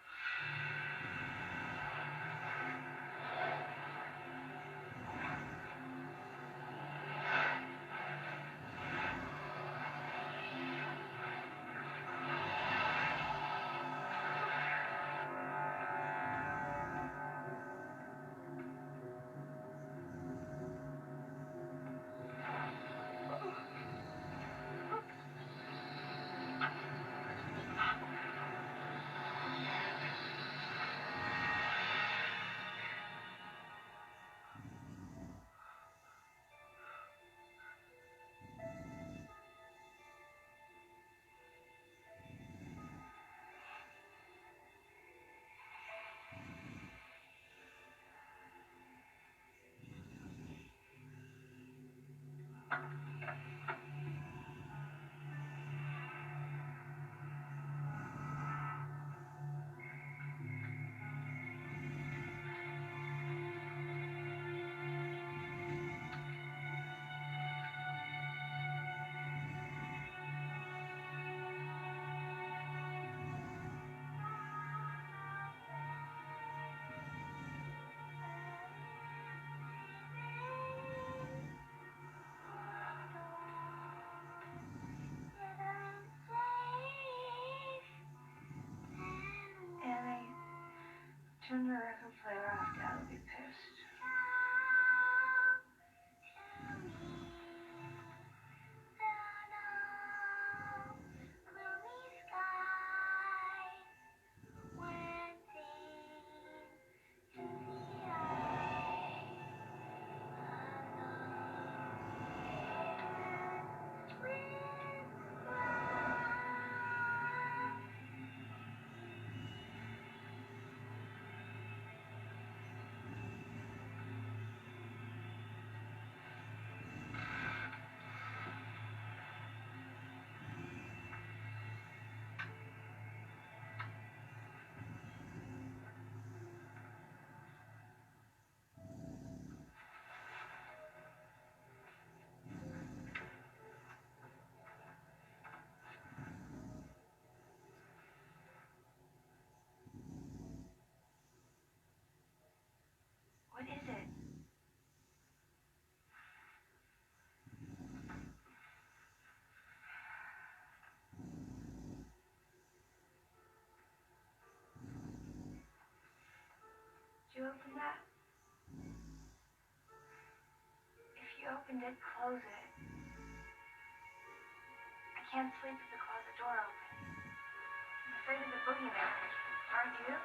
Annie, turn the record player off. Dad will be pissed. What is it? Did you open that? If you opened it, close it. I can't sleep with the closet door open. I'm afraid of the boogeyman. Aren't you?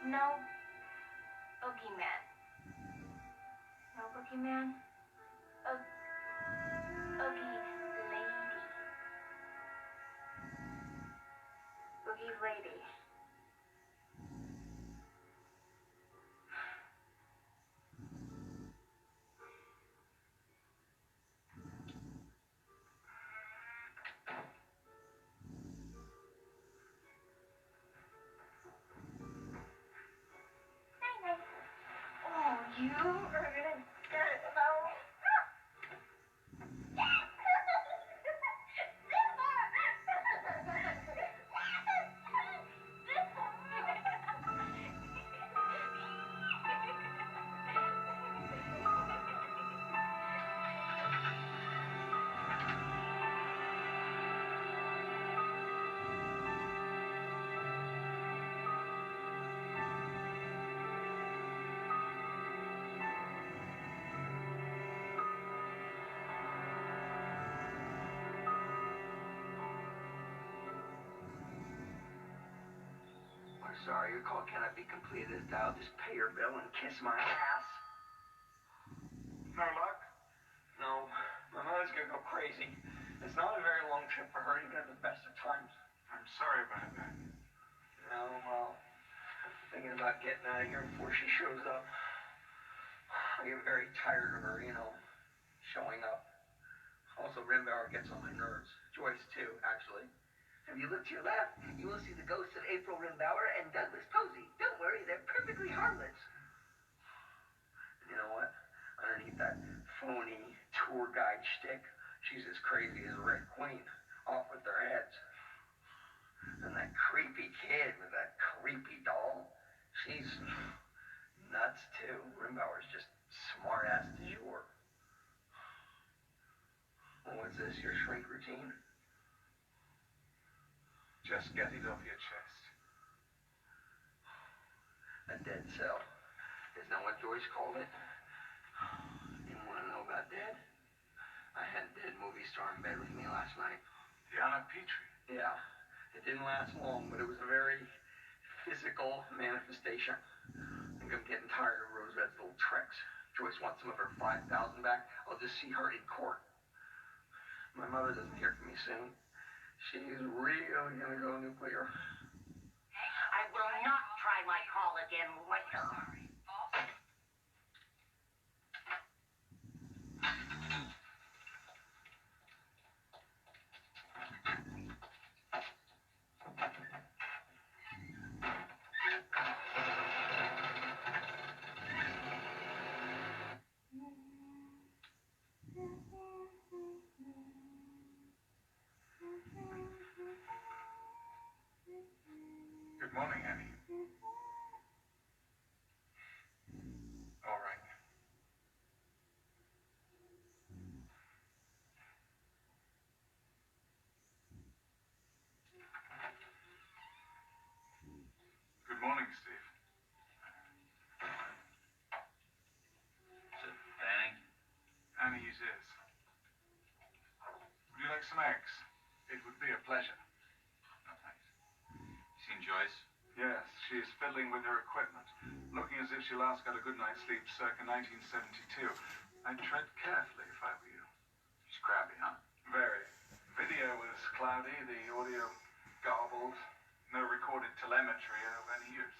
No boogeyman. No boogeyman? Oogie lady. Boogie lady. Oh, you are gonna get it about. sorry, your call cannot be completed. Dial, just pay your bill and kiss my ass. No luck? No, my mother's gonna go crazy. It's not a very long trip for her, even at the best of times. I'm sorry about that. No, well, I'm thinking about getting out of here before she shows up. I get very tired of her, showing up. Also, Rimbauer gets on my nerves. Joyce, too, actually. If you look to your left, you will see the ghosts of April Rimbauer and Douglas Posey. Don't worry, they're perfectly harmless. You know what? Underneath that phony tour guide shtick, she's as crazy as Red Queen. Off with their heads. And that creepy kid with that creepy doll, she's nuts, too. Rimbauer's just smart-ass du jour. What's this, your shrink routine? Just get it off your chest. A dead cell. Isn't that what Joyce called it? Didn't want to know about dead? I had a dead movie star in bed with me last night. Diana Petrie. Yeah. It didn't last long, but it was a very physical manifestation. I think I'm getting tired of Rose Red's little tricks. Joyce wants some of her $5,000 back. I'll just see her in court. My mother doesn't hear from me soon. She's really gonna go nuclear. I will not try my call again later. Good morning, Annie. All right. Good morning, Steve. Is it Danny? Annie is. Would you like some eggs? It would be a pleasure. No, thanks. You seen Joyce? Yes, she is fiddling with her equipment, looking as if she last got a good night's sleep circa 1972. I'd tread carefully if I were you. She's crappy, huh? Very. Video was cloudy, the audio garbled, no recorded telemetry of any use.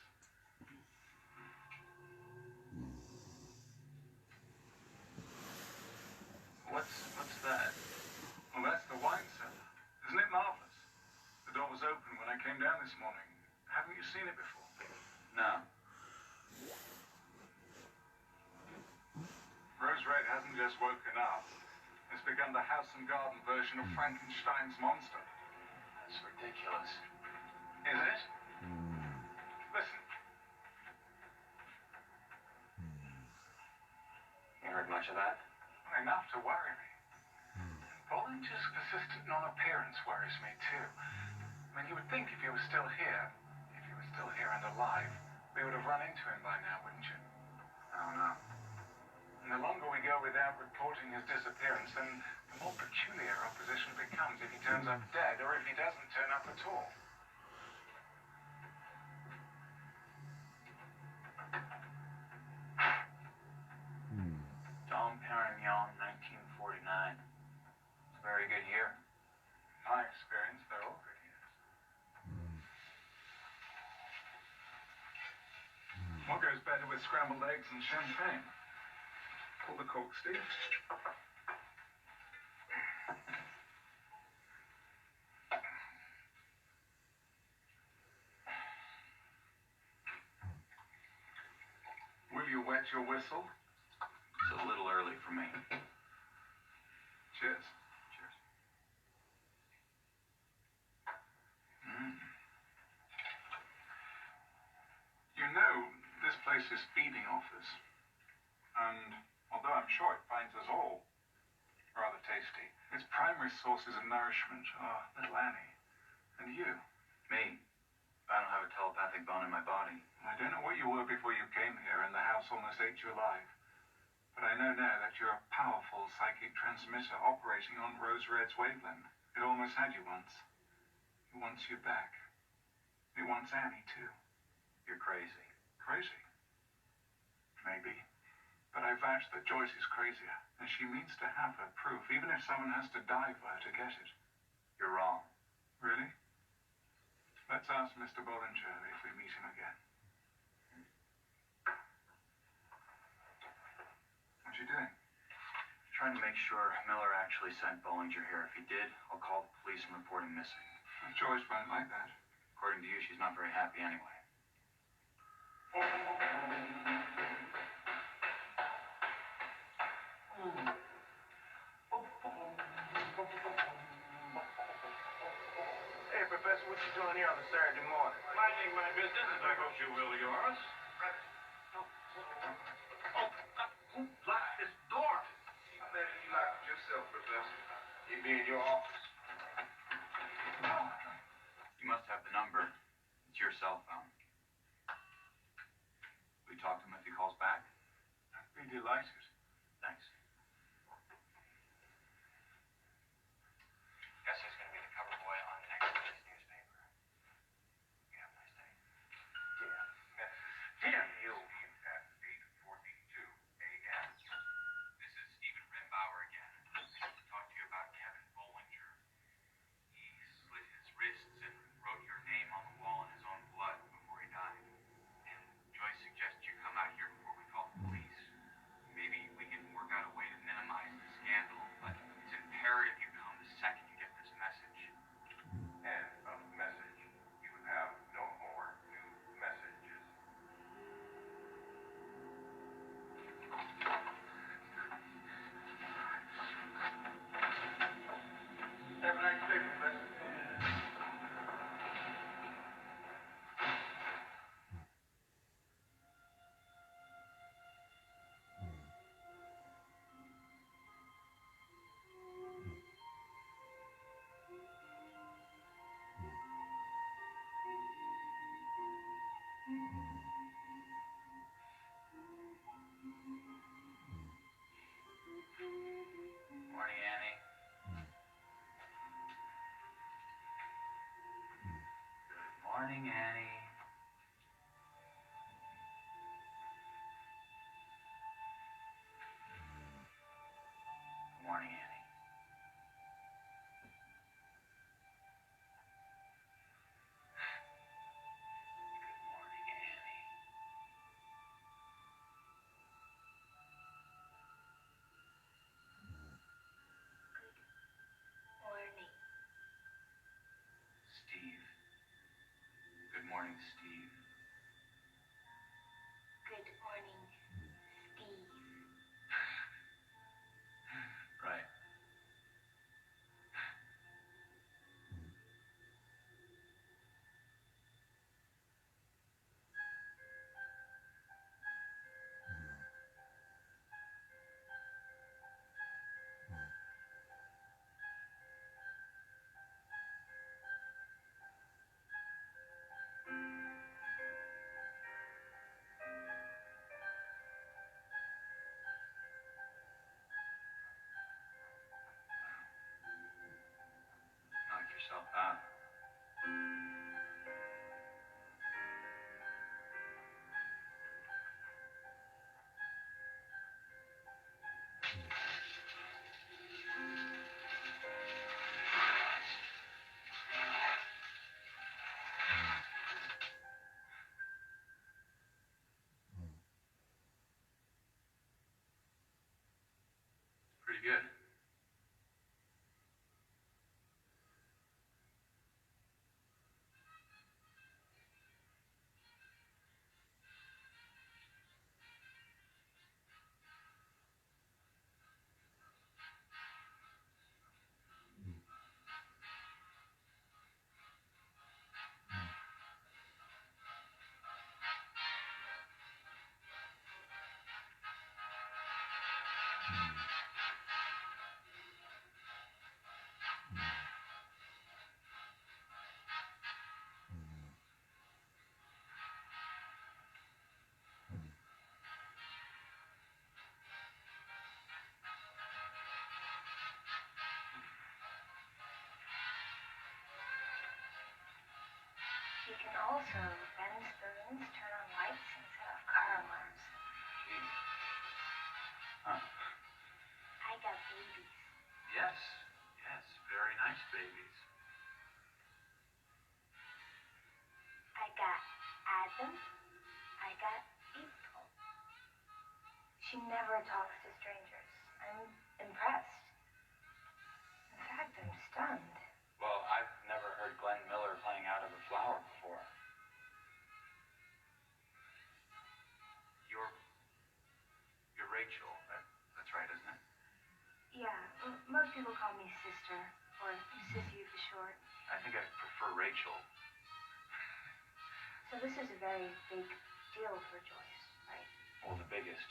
What's that? Well, that's the wine cellar. Isn't it marvelous? The door was open when I came down this morning. Haven't you seen it before? No. Rose Red hasn't just woken up. It's begun the house and garden version of Frankenstein's monster. That's ridiculous. Is it? Listen. You heard much of that? Enough to worry me. Bollinger's persistent non-appearance worries me too. I mean, you would think if he was still here and alive, we would have run into him by now, wouldn't you? I don't know. And the longer we go without reporting his disappearance, then the more peculiar our position becomes if he turns up dead or if he doesn't turn up at all. Dom Perignon, 1949. It's a very good year. In my experience, they're all good years. What goes better with scrambled eggs and champagne? Pull the cork, Steve. Will you wet your whistle? It's a little early for me. Cheers. Cheers. You know, this place is feeding off us. And although I'm sure it finds us all rather tasty, its primary sources of nourishment are little Annie and you. Me? I don't have a telepathic bone in my body. I don't know what you were before you came here, and the house almost ate you alive. But I know now that you're a powerful psychic transmitter operating on Rose Red's wavelength. It almost had you once. It wants you back. It wants Annie, too. you're crazy. Crazy? Maybe. But I vouch that Joyce is crazier, and she means to have her proof, even if someone has to die for her to get it. You're wrong. Really? Let's ask Mr. Bollinger if we meet him again. What you doing? Trying to make sure Miller actually sent Bollinger here. If he did, I'll call the police and report him missing. Joyce won't like that. According to you, she's not very happy anyway. Hey, Professor, what you doing here on a Saturday morning? Minding my business, as I hope you will yours. Who locked this door? I bet you locked it yourself, Professor. You'd be in your office. You must have the number. It's your cell phone. Will you talk to him if he calls back? I'd be delighted. Thanks. Guess he's going to be the cover boy on next week's newspaper. You have a nice day. Damn you. At 8:42 a.m. This is Stephen Rimbauer again. I want to talk to you about Kevin Bollinger. He slit his wrists and wrote your name on the wall in his own blood before he died. And Joyce suggests you come out here before we call the police. Maybe we can work out a way to minimize the scandal, but it's imperative you come the second you get this message. And a message. You have no more new messages. Have a nice day, Professor. Morning, Annie. Good morning, Annie. Good morning, Annie. Good morning, Annie. Morning. Steve. Good morning, Steve. Good morning, Steve. Right. Knock yourself out. Pretty good. You can also bend wind spoons, turn on lights, and set off car alarms. Jeez. Huh. I got babies. Yes. Yes. Very nice babies. I got Adam. I got April. She never talks to strangers. I'm impressed. In fact, I'm stunned. Well, I've never heard Glenn Miller playing out of a flower before. You're Rachel. That's right, isn't it? Yeah, most people call me sister, or Sissy for short. I think I prefer Rachel. So this is a very big deal for Joyce, right? Well, the biggest.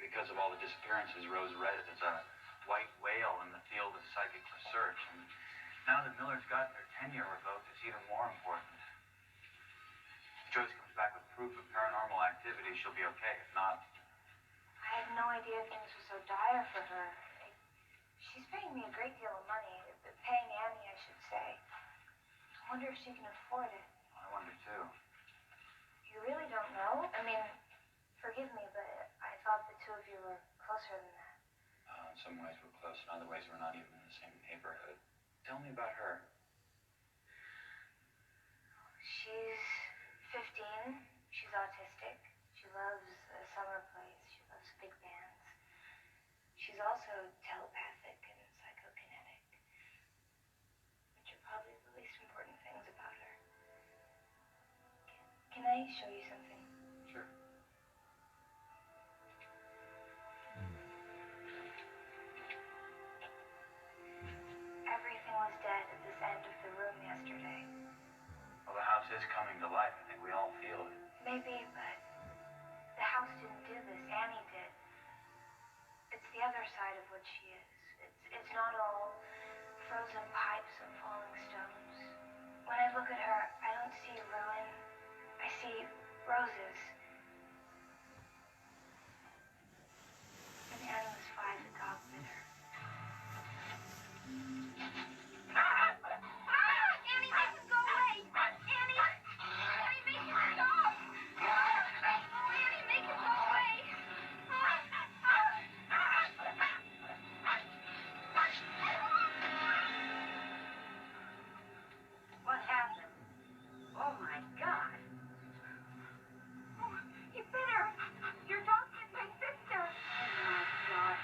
Because of all the disappearances, Rose Red is a white whale in the field of psychic research. And now that Miller's gotten her tenure revoked, it's even more important. If Joyce comes back with proof of paranormal activity, she'll be okay. If not... I had no idea things were so dire for her. She's paying me a great deal of money. Paying Annie, I should say. I wonder if she can afford it. I wonder, too. You really don't know? I mean, forgive me, but I thought the two of you were closer than that. In some ways we're close, in other ways we're not even in the same neighborhood. Tell me about her. She's 15. She's autistic. She loves summer plays. She loves big bands. She's also telepathic and psychokinetic, which are probably the least important things about her. Can I show you something? Sure. Everything was dead at this end of the room yesterday. Well, the house is coming to life. I think we all feel it. Maybe, but the house didn't do this. Annie did. It's the other side of what she is. It's not all frozen pipes and falling stones. When I look at her, I don't see ruin. I see roses. When Annie was 5, the dog bit her. Annie, make him go away! Annie! Annie, make him stop! Annie, make him go away! What happened? Oh my God. He bit her! Your dog bit my sister! Oh my God.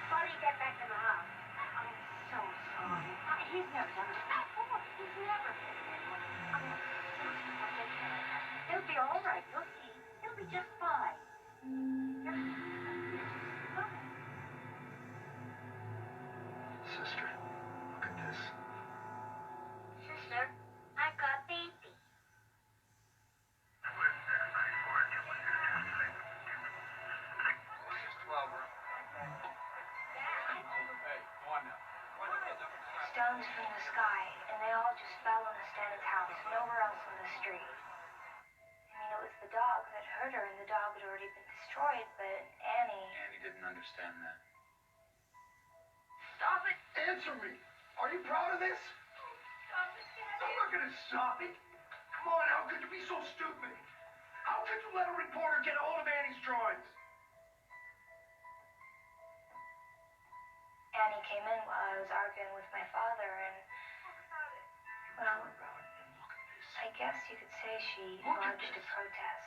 Why did he get back in the house? I'm so sorry. He's never done this before. He's never been anyone. He'll be all right. You'll see. He'll be just fine. Sister, look at this. Sister, I got baby. This is 12 room. Hey, go on now. Stones from the sky, and they all just fell on Stan's house, nowhere else on the street. I mean, it was the dog that hurt her, and the dog had already been destroyed, but Annie... Annie didn't understand that. Stop it! Answer me. Are you proud of this? Stop it, Daddy! I'm not gonna stop it. Come on, how could you be so stupid? How could you let a reporter get a hold of Annie's drawings? Annie came in while I was arguing with my father, and... Well, I guess you could say she lodged a protest.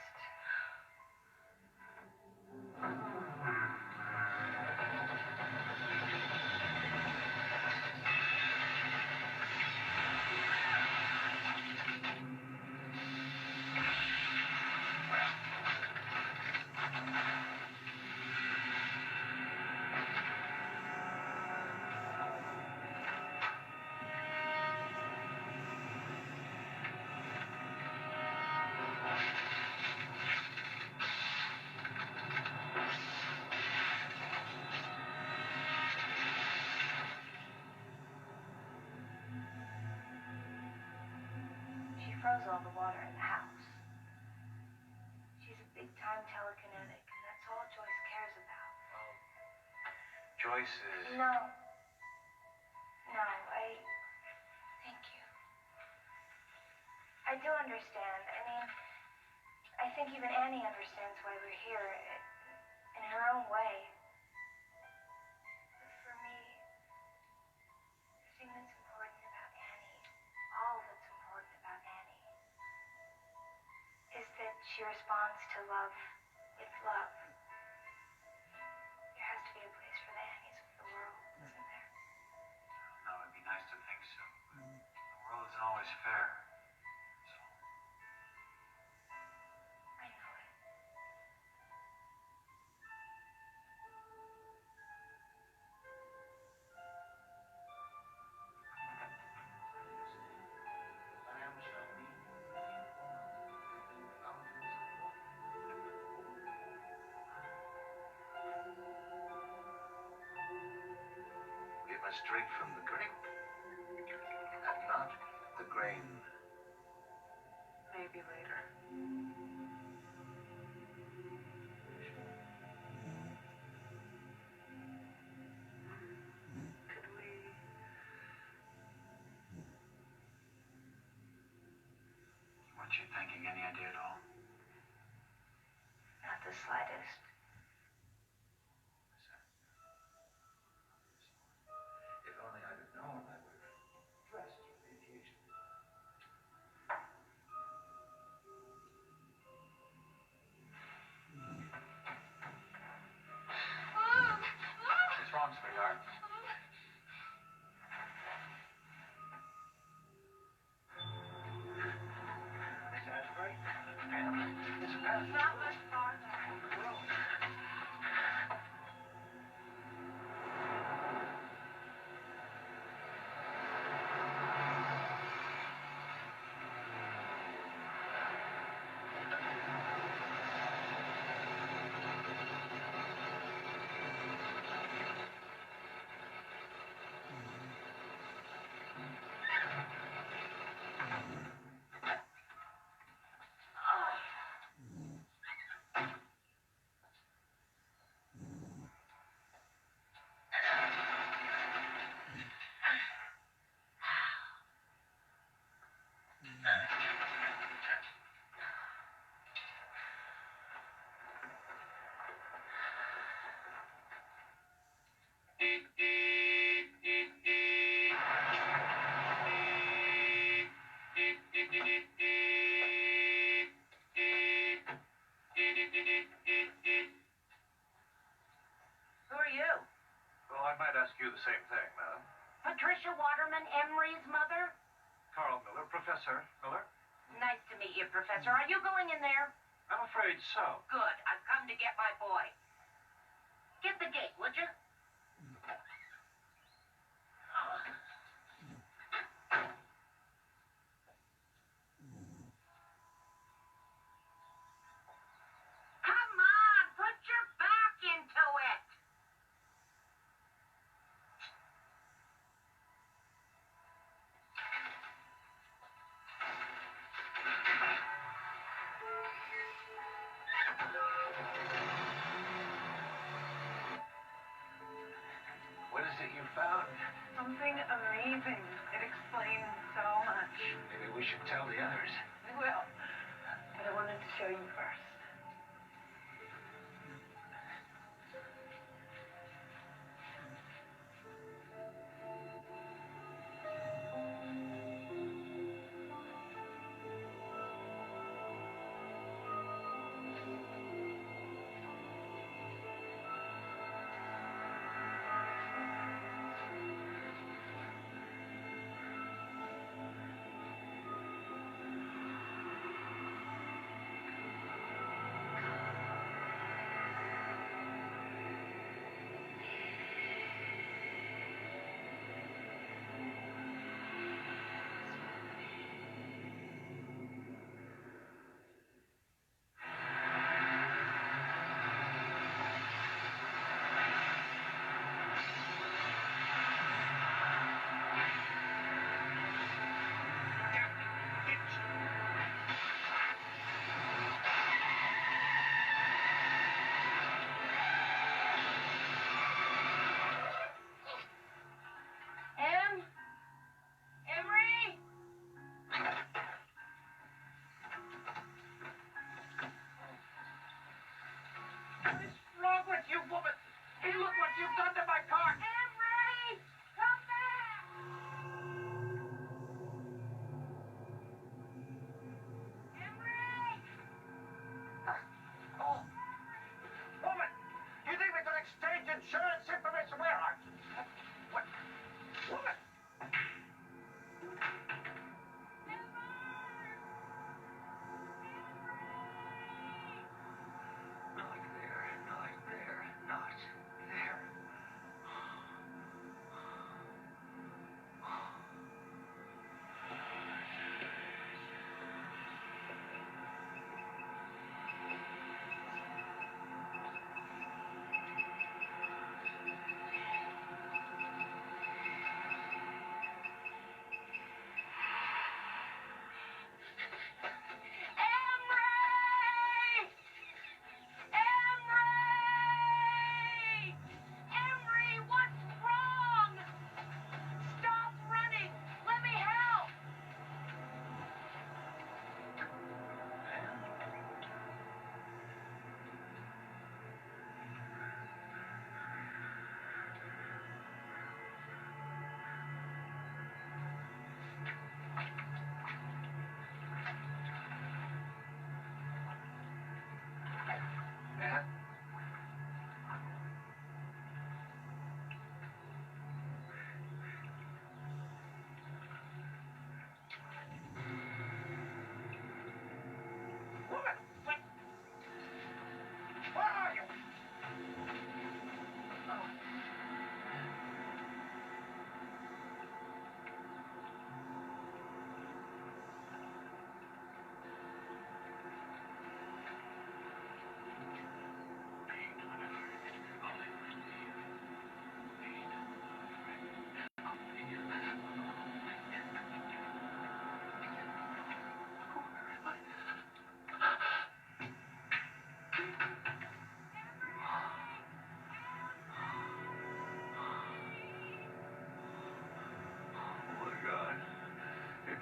She froze all the water in the house. She's a big-time telekinetic, and that's all Joyce cares about. Joyce is... No. No, thank you. I do understand. I mean, think even Annie understands why we're here, in her own way. But for me, the thing that's important about Annie, all that's important about Annie, is that she responds to love with love. There has to be a place for the Annies of the world, isn't there? No, it'd be nice to think so, but the world isn't always fair. I know it. It was straight from the grape, and not the grain. Maybe later. Could we... What you thinking? Any idea at all? Not the slightest. If only I'd have known, I would have dressed for the occasion. What's wrong, sweetheart? Miss Asbury? Pam? Miss Pam? Not much farther. Who are you? Well, I might ask you the same thing, madam. Patricia Waterman, Emery's mother? Carl Miller, Professor Miller. Nice to meet you, Professor. Are you going in there? I'm afraid so. Good. I've come to get my boy. Get the gate, would you? Come on, put your back into it. What is it you found? Something amazing. It explains so much. Maybe we should tell the others. We will. But I wanted to show you first.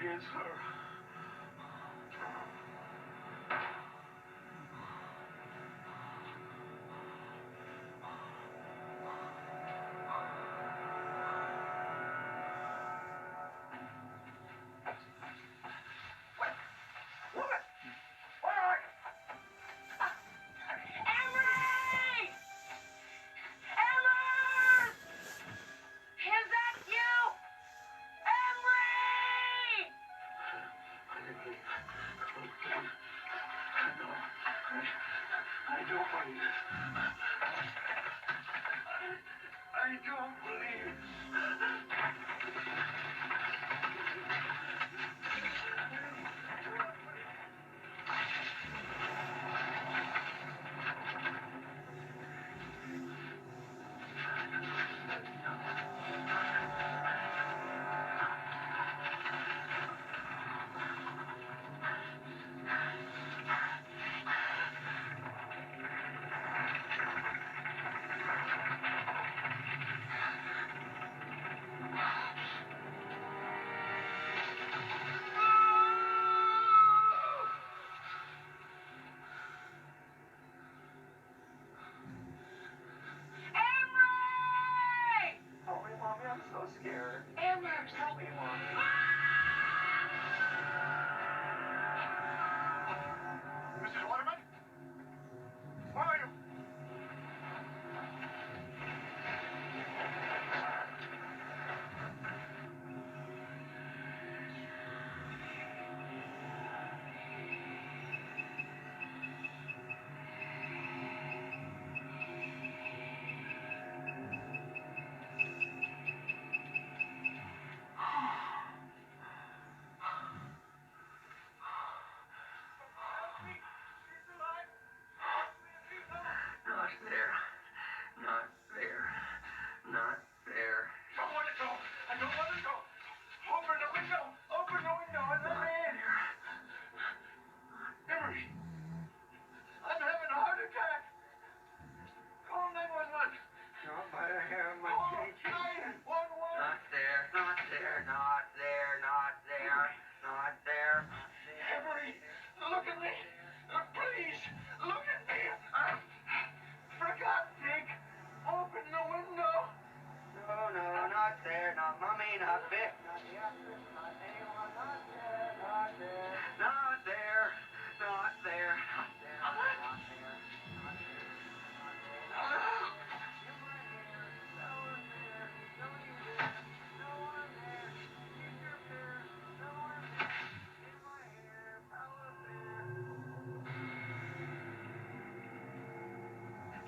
It is her. I don't believe. Help me, Mommy, I'm so scared. Amherst! Help me, Mommy. Mrs. Waterman? Where are you? Not there. Not there. Not there. Don't let it go. I don't let it go. Open the window. Open the window and let me in. Emery, I'm having a heart attack. Call 911. Not by the hair of my Call cheek. 911. Not there. Not there. Not there. Not there. Not there. Emery, look at me. Please, look at me. For God's sake, open the window. No, not there. Not Mommy. Not Vic. Not the actress. Not anyone. Not there. Not there. Not there. Not there. Not there. Not there. Not there. Not there. In my hair. No one there. No one there. No one there. Keep your hair. No one there. In my hair. Power there.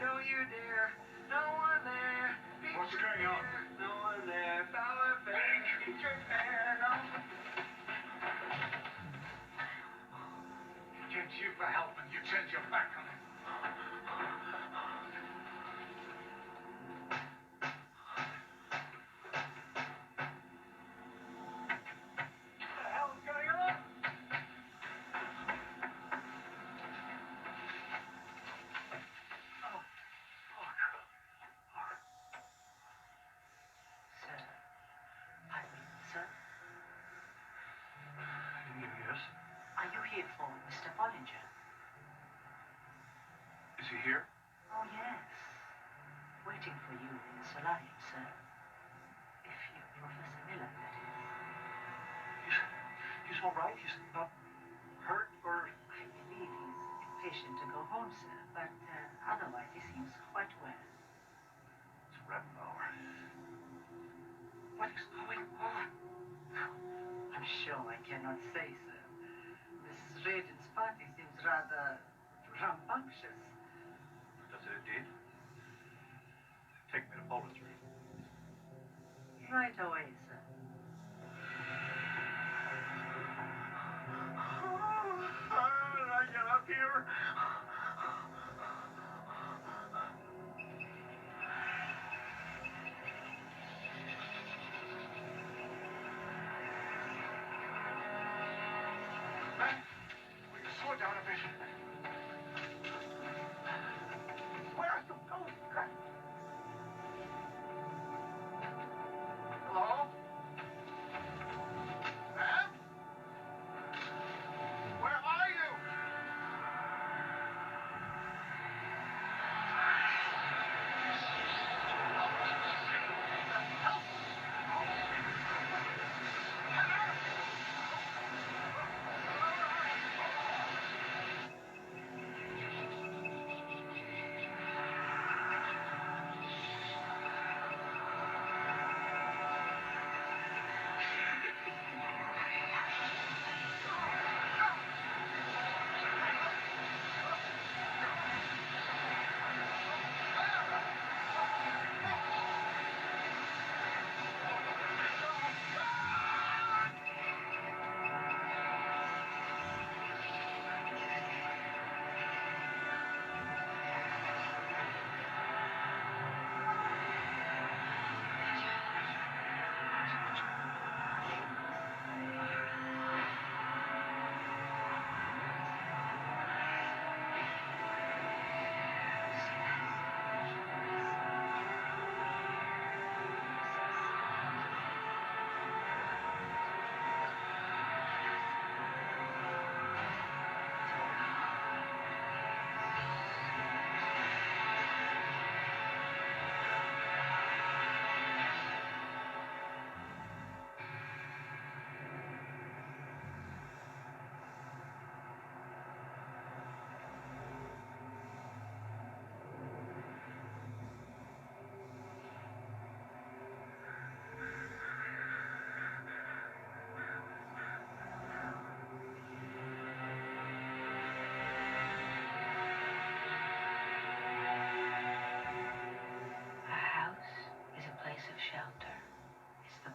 Don't you dare. No one there. What's going on? No one there. Power fair. Keep your hair. No. He came to you for help and you turned your back on him. What the hell is going on? Sir. Pardon me, sir. Yes? Are you here for Mr. Bollinger? Is he here? Oh, yes. Waiting for you in the solarium, sir. If you, Professor Miller, that is. He's all right? He's not hurt or... I believe he's impatient to go home, sir, but otherwise he seems quite well. It's Remmbauer. What is going on? I'm sure I cannot say, sir. Mrs. Reardon's party seems rather rambunctious. Does it indeed? Take me to Bollinger. Right away, sir. How did I get up here? Man, will you slow down a bit? Where are you going? Hello? Ma'am?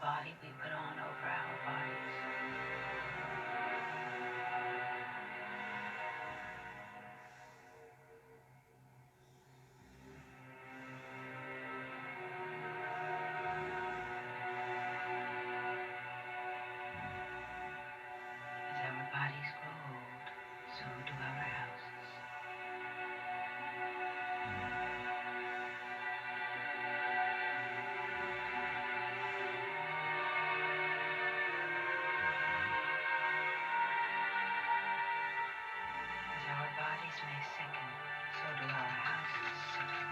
body we put on over our bodies. As our bodies grow old, so do our houses. As our bodies may sicken, so do our houses sicken.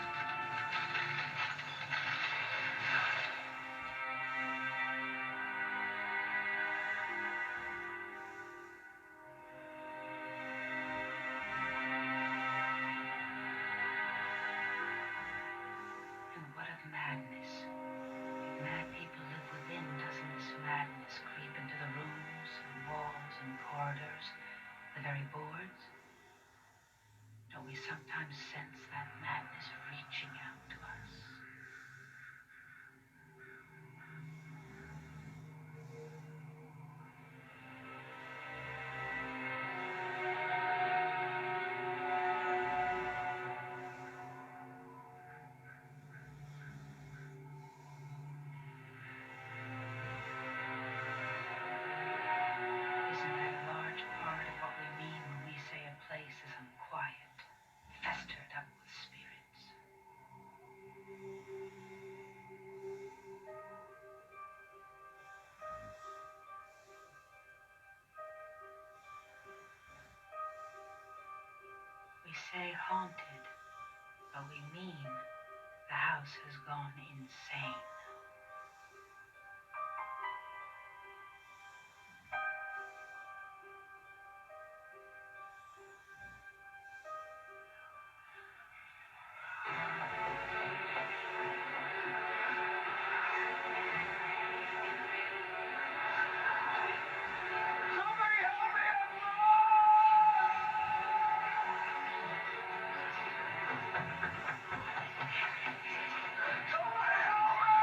And what of madness? If mad people live within, doesn't this madness creep into the rooms and walls and corridors, the very boards? Don't we sometimes sense that madness reaching out to us? Isn't that a large part of what we mean when we say a place is unquiet, festered up with spirits? We say haunted, but we mean the house has gone insane. Somebody help me! Somebody help me!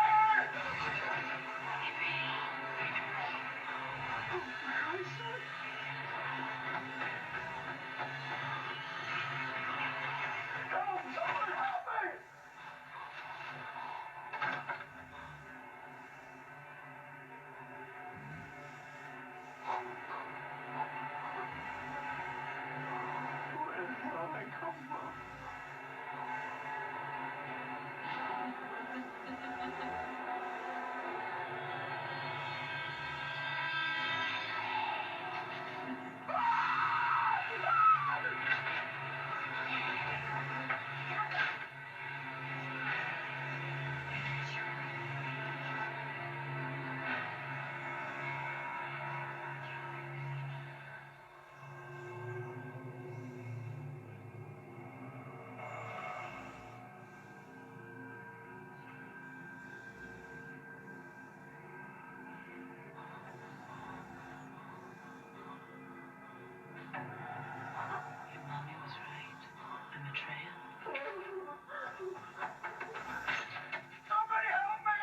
Someone help me! Where the hell did I come from? Your mommy was right. I'm a tramp. Somebody help me!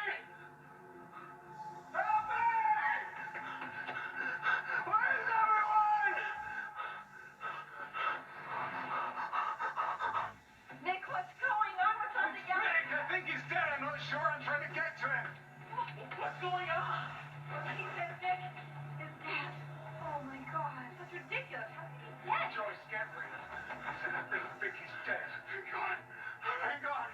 Help me! Where's everyone? Nick, what's going on? What's on the young? Nick, I think he's dead. I'm not sure. I'm trying to get to him. What's going on? He said Nick is dead. Oh my God, that's ridiculous. How could he be dead? Joyce, get ready. I said I think he's dead. Thank God. Thank God.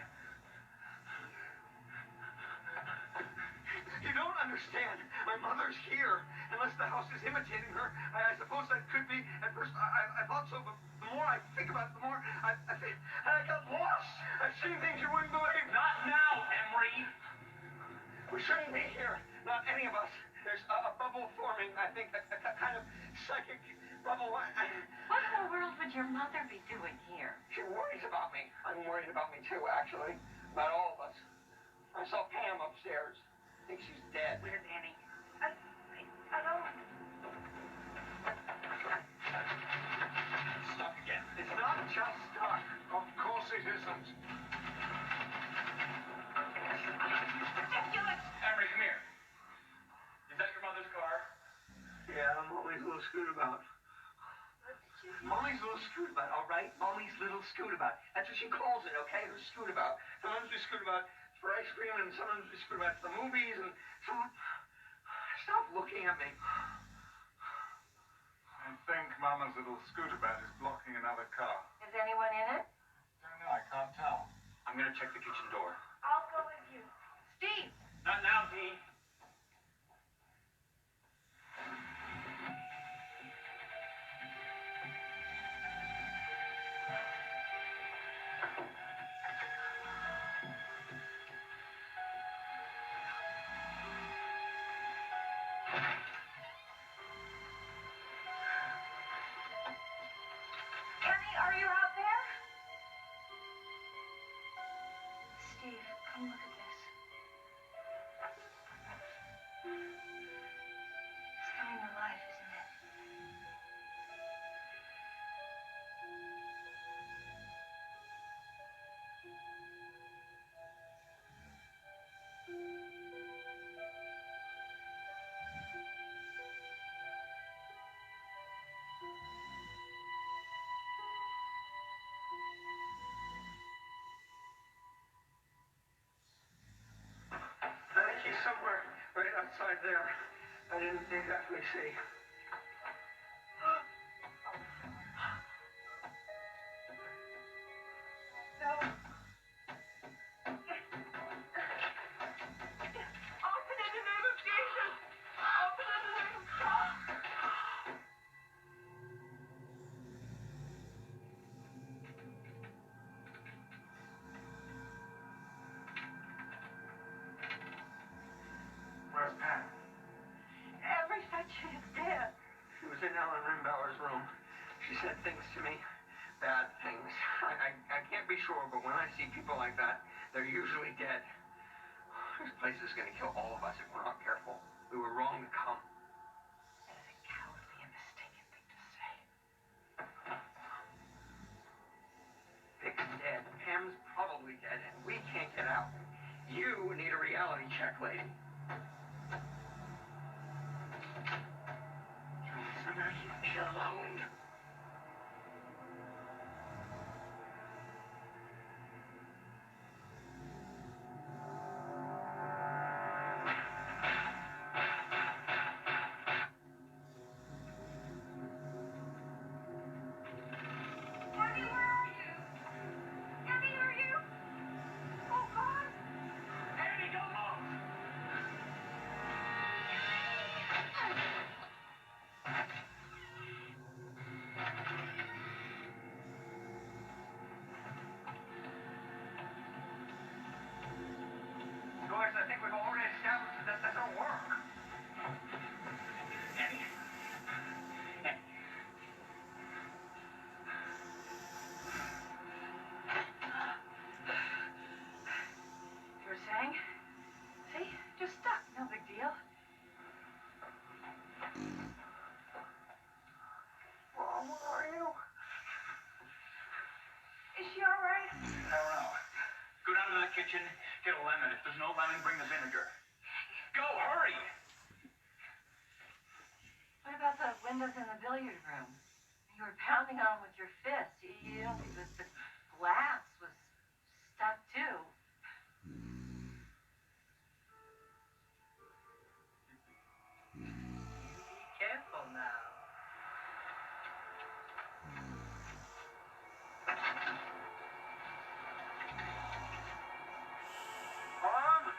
You don't understand. My mother's here. Unless the house is imitating her, I suppose that could be. At first, I thought so, but the more I think about it, the more I think. I got lost. I've seen things you wouldn't believe. Not now, Emery. We shouldn't be here. Not any of us. There's a bubble forming, I think, a kind of psychic bubble. What in the world would your mother be doing here? She worries about me. I'm worried about me too, actually. About all of us. I saw Pam upstairs. I think she's dead. Where's Annie? I don't. Stuck again. It's not just stuck. Of course it isn't. Ridiculous. Emery, come here. scootabout. Mommy's little scootabout, all right? Mommy's little scootabout. That's what she calls it, okay? Her scootabout. Sometimes we scootabout for ice cream, and sometimes we scootabout to the movies, and some... Stop looking at me. I think Mama's little scootabout is blocking another car. Is anyone in it? Don't know, I can't tell. I'm gonna check the kitchen door. I'll go with you. Steve! Not now, Dee. Kenny, are you out there? Steve, come look at this. Starting a life, isn't it? I think he's somewhere right outside there. I didn't exactly see. No. Open in the name of Jesus! Open in the name of God! Where's Pam? Every section is dead. She was in Ellen Rimbauer's room. She said things to me, bad things. I can't be sure, but when I see people like that, they're usually dead. This place is going to kill all of us if we're not careful. We were wrong to come. That is a cowardly and mistaken thing to say. Vic's dead. Pam's probably dead, and we can't get out. You need a reality check, lady. Johnson, leave me alone. Kenny, where are you? Kenny, are you? Oh, God. Andy, don't move! Joyce, I think we've already established that doesn't work. Annie. You were saying? See? Just stuck. No big deal. Mom, where are you? Is she all right? I don't know. Go down to the kitchen, get a lemon. If there's no lemon, bring the vinegar. Go, hurry! What about the windows in the billiard room? You were pounding on them with your fist. You don't think that the glass was stuck too? Be careful now. Mom?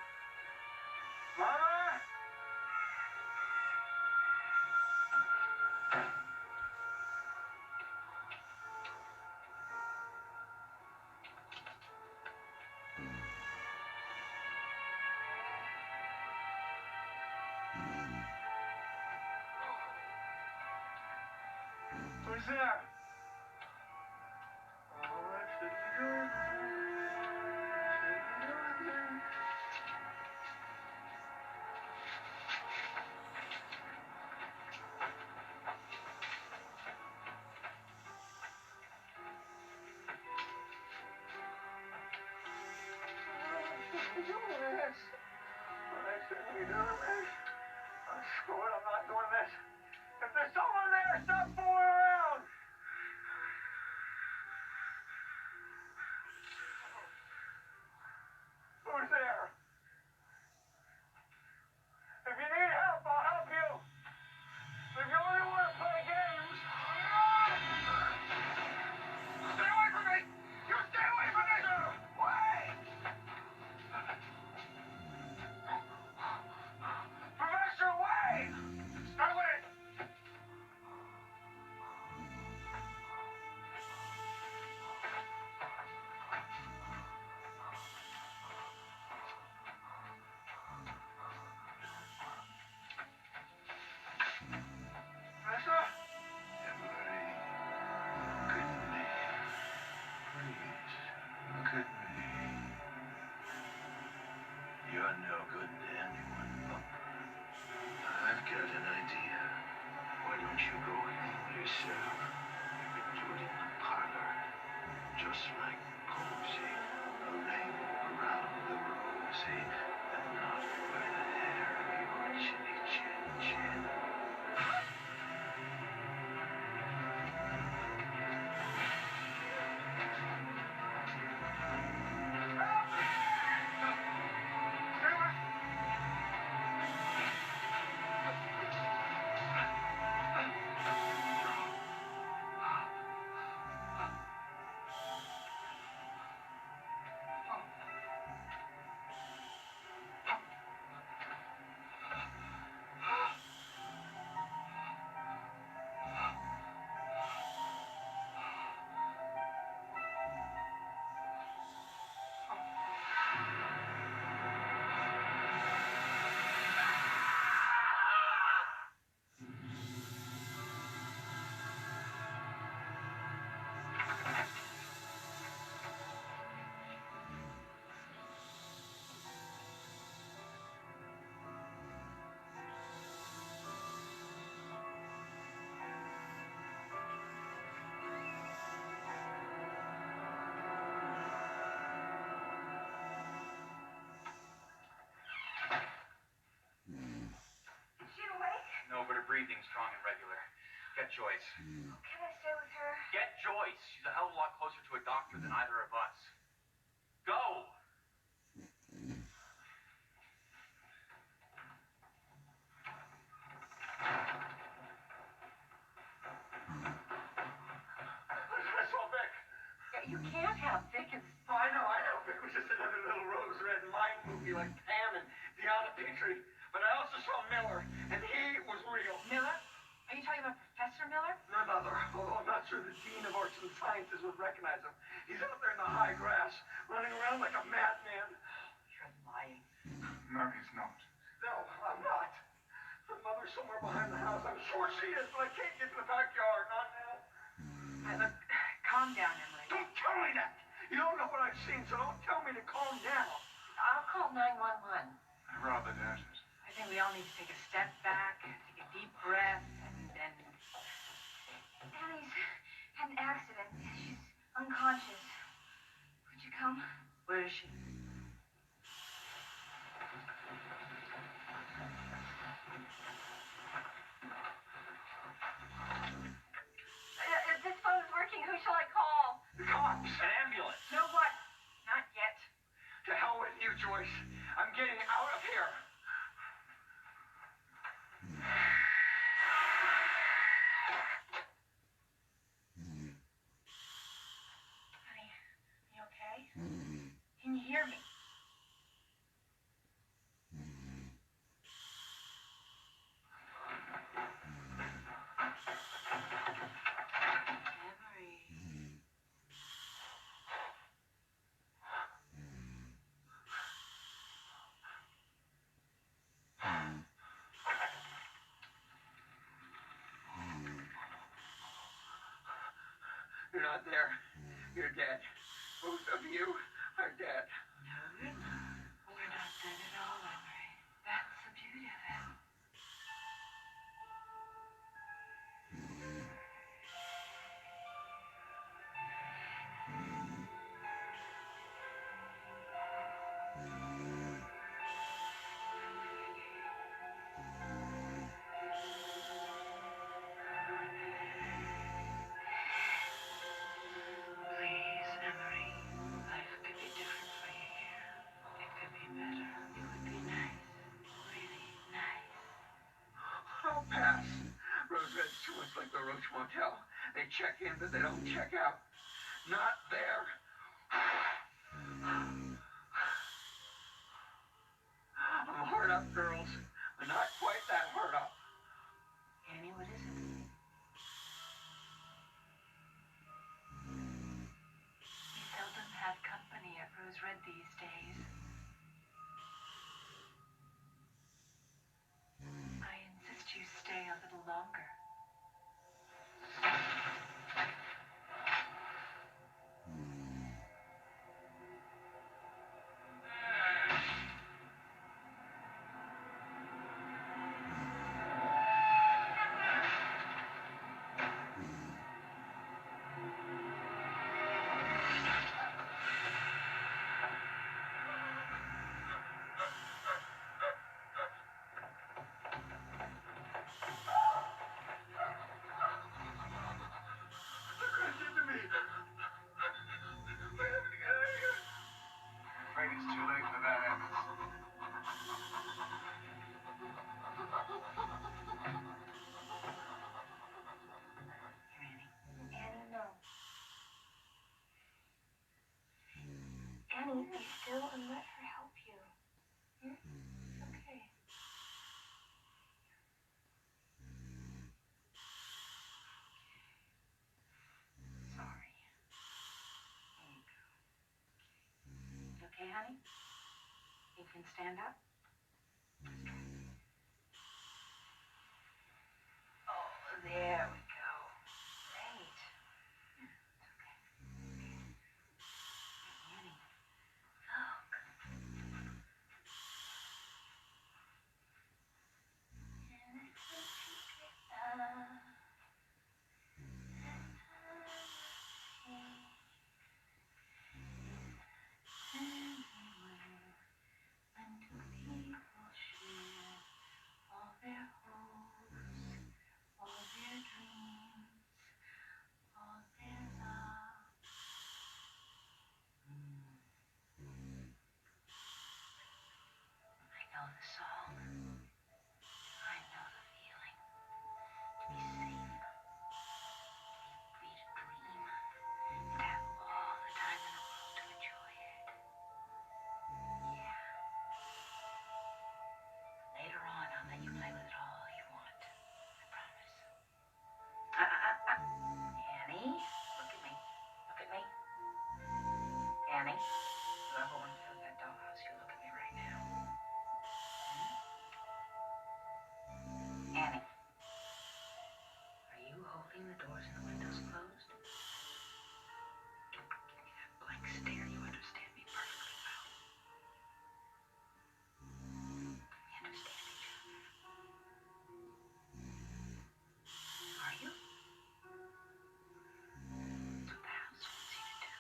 Mama? Who's there? Oh, that should be good. I shouldn't be doing this. I'm screwed. I'm not doing this. If there's someone there, just like Posey, a rainbow around the rosy, and not where the hair of your chinny chin. No, but her breathing's strong and regular. Get Joyce. Can I stay with her? Get Joyce. She's a hell of a lot closer to a doctor than either of us. Go! I saw Vic. Yeah, you can't have Vic as... Oh, I know. Vic was just another little Rose Red mind movie like Pam and Deanna Petrie. But I also saw Miller, and he was real. Miller? Are you talking about Professor Miller? None other, although I'm not sure the Dean of Arts and Sciences would recognize him. He's out there in the high grass, running around like a madman. You're lying. Mary's not. No, I'm not. Her mother's somewhere behind the house. I'm sure she is, but I can't get to the backyard. Not now. Look, calm down, Emily. Don't tell me that. You don't know what I've seen, so don't tell me to calm down. I'll call 911. I rather doubt it. I think we all need to take a step back, take a deep breath, and Annie's had an accident. She's unconscious. Would you come? where is she? If this phone's working, who shall I call? The cops. An ambulance. No what? Not yet. To hell with you, Joyce. I'm getting out of here. Honey, you okay? Can you hear me? You're not there. You're dead. Both of you are dead. No, we're not. We're not dead at all, Emery. That's the beauty of it. Please, Emery. Life could be different for you here. It could be better. It would be nice. Really nice. I'll pass. Rose Red's too much like the Roach Motel. They check in, but they don't check out. Not there. I'm hard up, girls. I'm not quite that hard up. Annie, what is it? We seldom have company at Rose Red these days. I insist you stay a little longer. stand up? Oh, there we go. Great. It's okay. Annie, look. I know the song. I know the feeling. To be safe. To be free to dream. And to have all the time in the world to enjoy it. Yeah. Later on, I'll let you play with it all you want. I promise. Annie, look at me. Look at me. Annie, whoever wants to have that dollhouse, you look at me right now. Annie, are you holding the doors and the windows closed? Don't give me that blank stare. You understand me perfectly well. We understand each other. Are you? It's what the house wants you to do.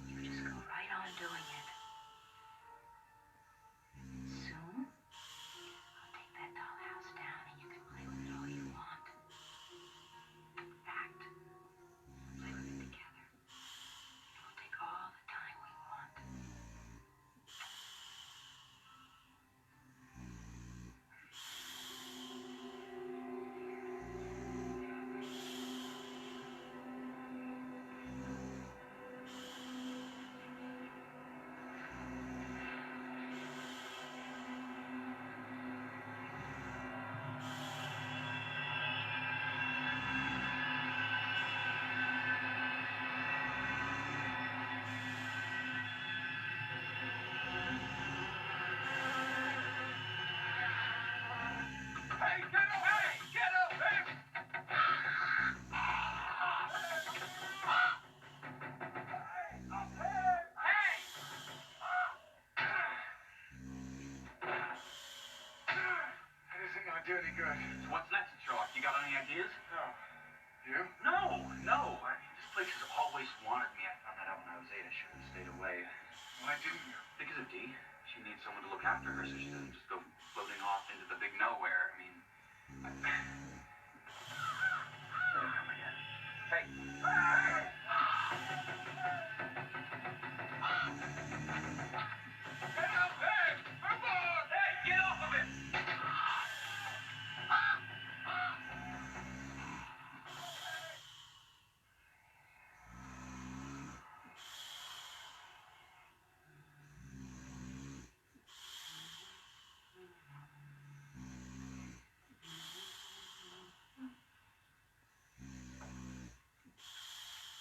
You just go right on doing it. Soon, I'll take that dollhouse down and you can play with it all you want. In fact, we'll play with it together. And we'll take all the time we want. Hey, get up! Hey, get up! Hey! That isn't gonna do any good. So what's next, Sherlock? You got any ideas? No. You? No. This place has always wanted me. I found that out when I was 8. I should have stayed away. Why didn't you? Because of Dee. She needs someone to look after her so she doesn't just go floating off into the big nowhere. I mean, there they come again. Hey. Get up! Hey! Come on! Hey, get off of it!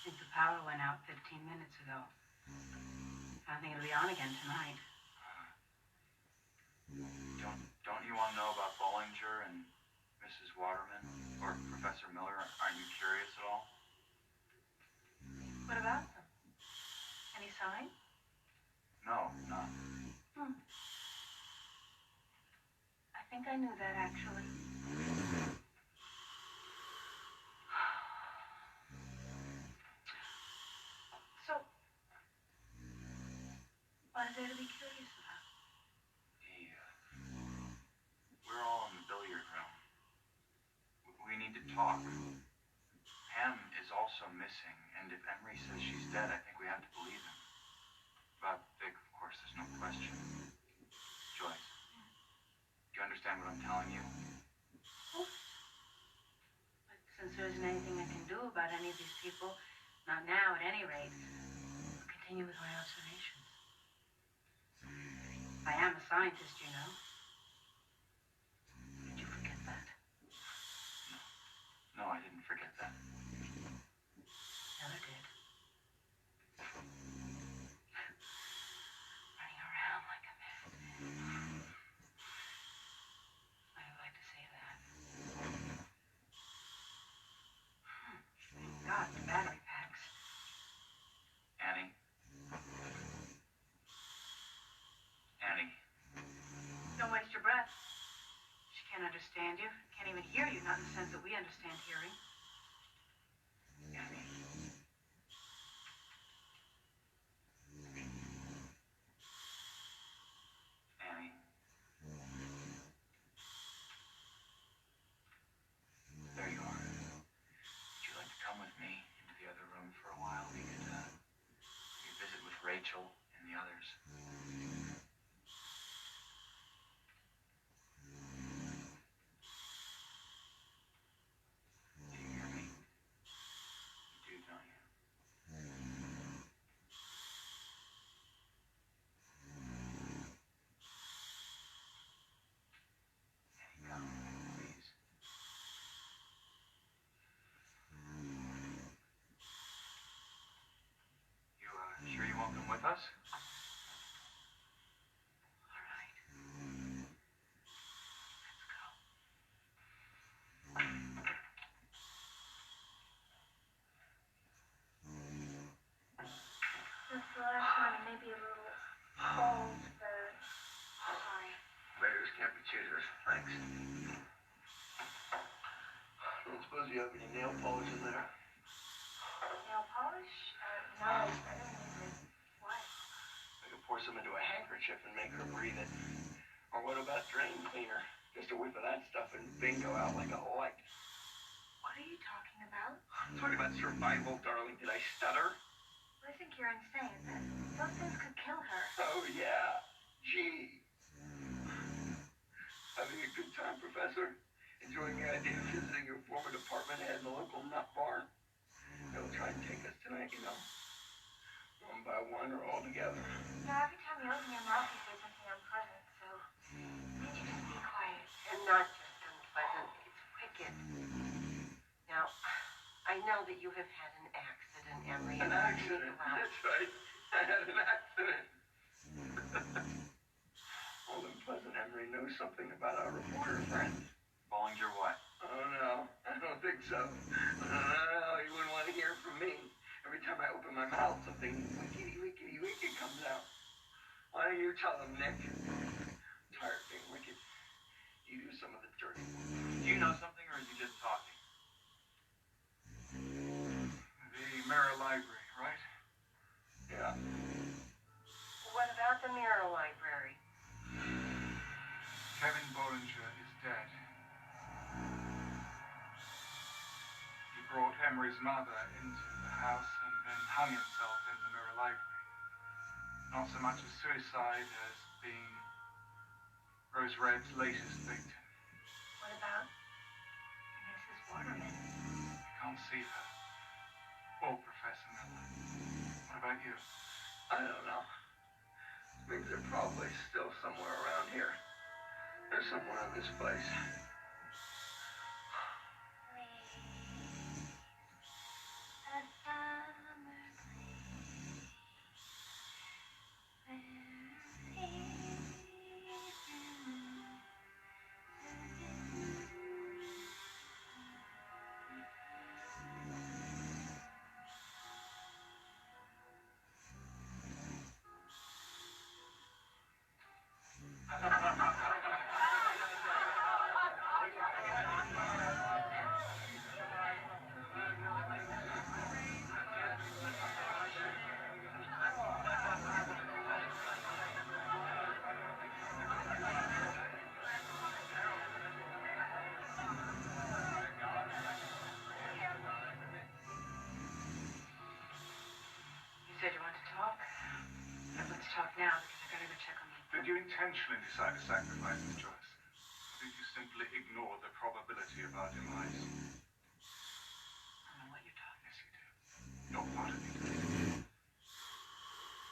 I think the power went out 15 minutes ago. I don't think it'll be on again tonight. Don't you want to know about Bollinger and Mrs. Waterman or Professor Miller? Aren't you curious at all? What about them? Any sign? No, none. I think I knew that, actually. So, what is there to be curious about? We're all in the billiard room. We need to talk. Pam is also missing, and if Emery says she's dead, I think we have to believe him. About Vic, of course, there's no question. Joyce, do you understand what I'm telling you? But since there isn't anything I can do about any of these people, not now at any rate, I'll continue with my observations. I am a scientist, you know. Did you forget that? No, I didn't forget that. Never did. Running understand you. Can't even hear you, not in the sense that we understand hearing. Annie. There you are. Would you like to come with me into the other room for a while? We could visit with Rachel and the others. Do you hear me? You do, don't you? Annie, come, please. You sure you won't come with us? All right. Let's go. Since the last one, maybe a little cold, but sorry. Bears can't be choosers. Thanks. I don't suppose you have any nail polish in there. Nail polish? No, I don't use it. Why? I could pour some into a handkerchief and make her breathe it. Or what about drain cleaner? Just a whiff of that stuff and bingo out like a light. What are you talking about? Talking about survival, darling. Did I stutter? I think you're insane. Those things could kill her. Oh, yeah. Gee. Having a good time, Professor? Enjoying the idea of visiting your former department head in the local nut barn? They'll try and take us tonight, you know. One by one or all together. Every time you open your mouth, you say something unpleasant, so need you just be quiet. And not just unpleasant, it's wicked. Now, I know that you have had an accident, Emery. An accident? That's right. I had an accident. Old unpleasant Emery knows something about our reporter friend. Bollinger what? Oh, no. I don't think so. No, you wouldn't want to hear from me. Every time I open my mouth, something wickedy comes out. Why don't you tell them, Nick? I'm tired of being wicked. You do some of the dirty work. Do you know something, or is he just talking? The Mirror Library, right? Yeah. What about the Mirror Library? Kevin Bollinger is dead. He brought Emery's mother into the house and then hung himself in the Mirror Library. Not so much a suicide as being Rose Red's latest victim. What about Mrs. Waterman? I can't see her. Or Professor Miller. What about you? I don't know. Means they're probably still somewhere around here. They're somewhere in this place. You said you wanted to talk? Let's talk now, because I gotta go check on my... Did you intentionally decide to sacrifice Miss Joyce? Or did you simply ignore the probability of our demise? I don't know what you're talking Yes, you do. You're part of it.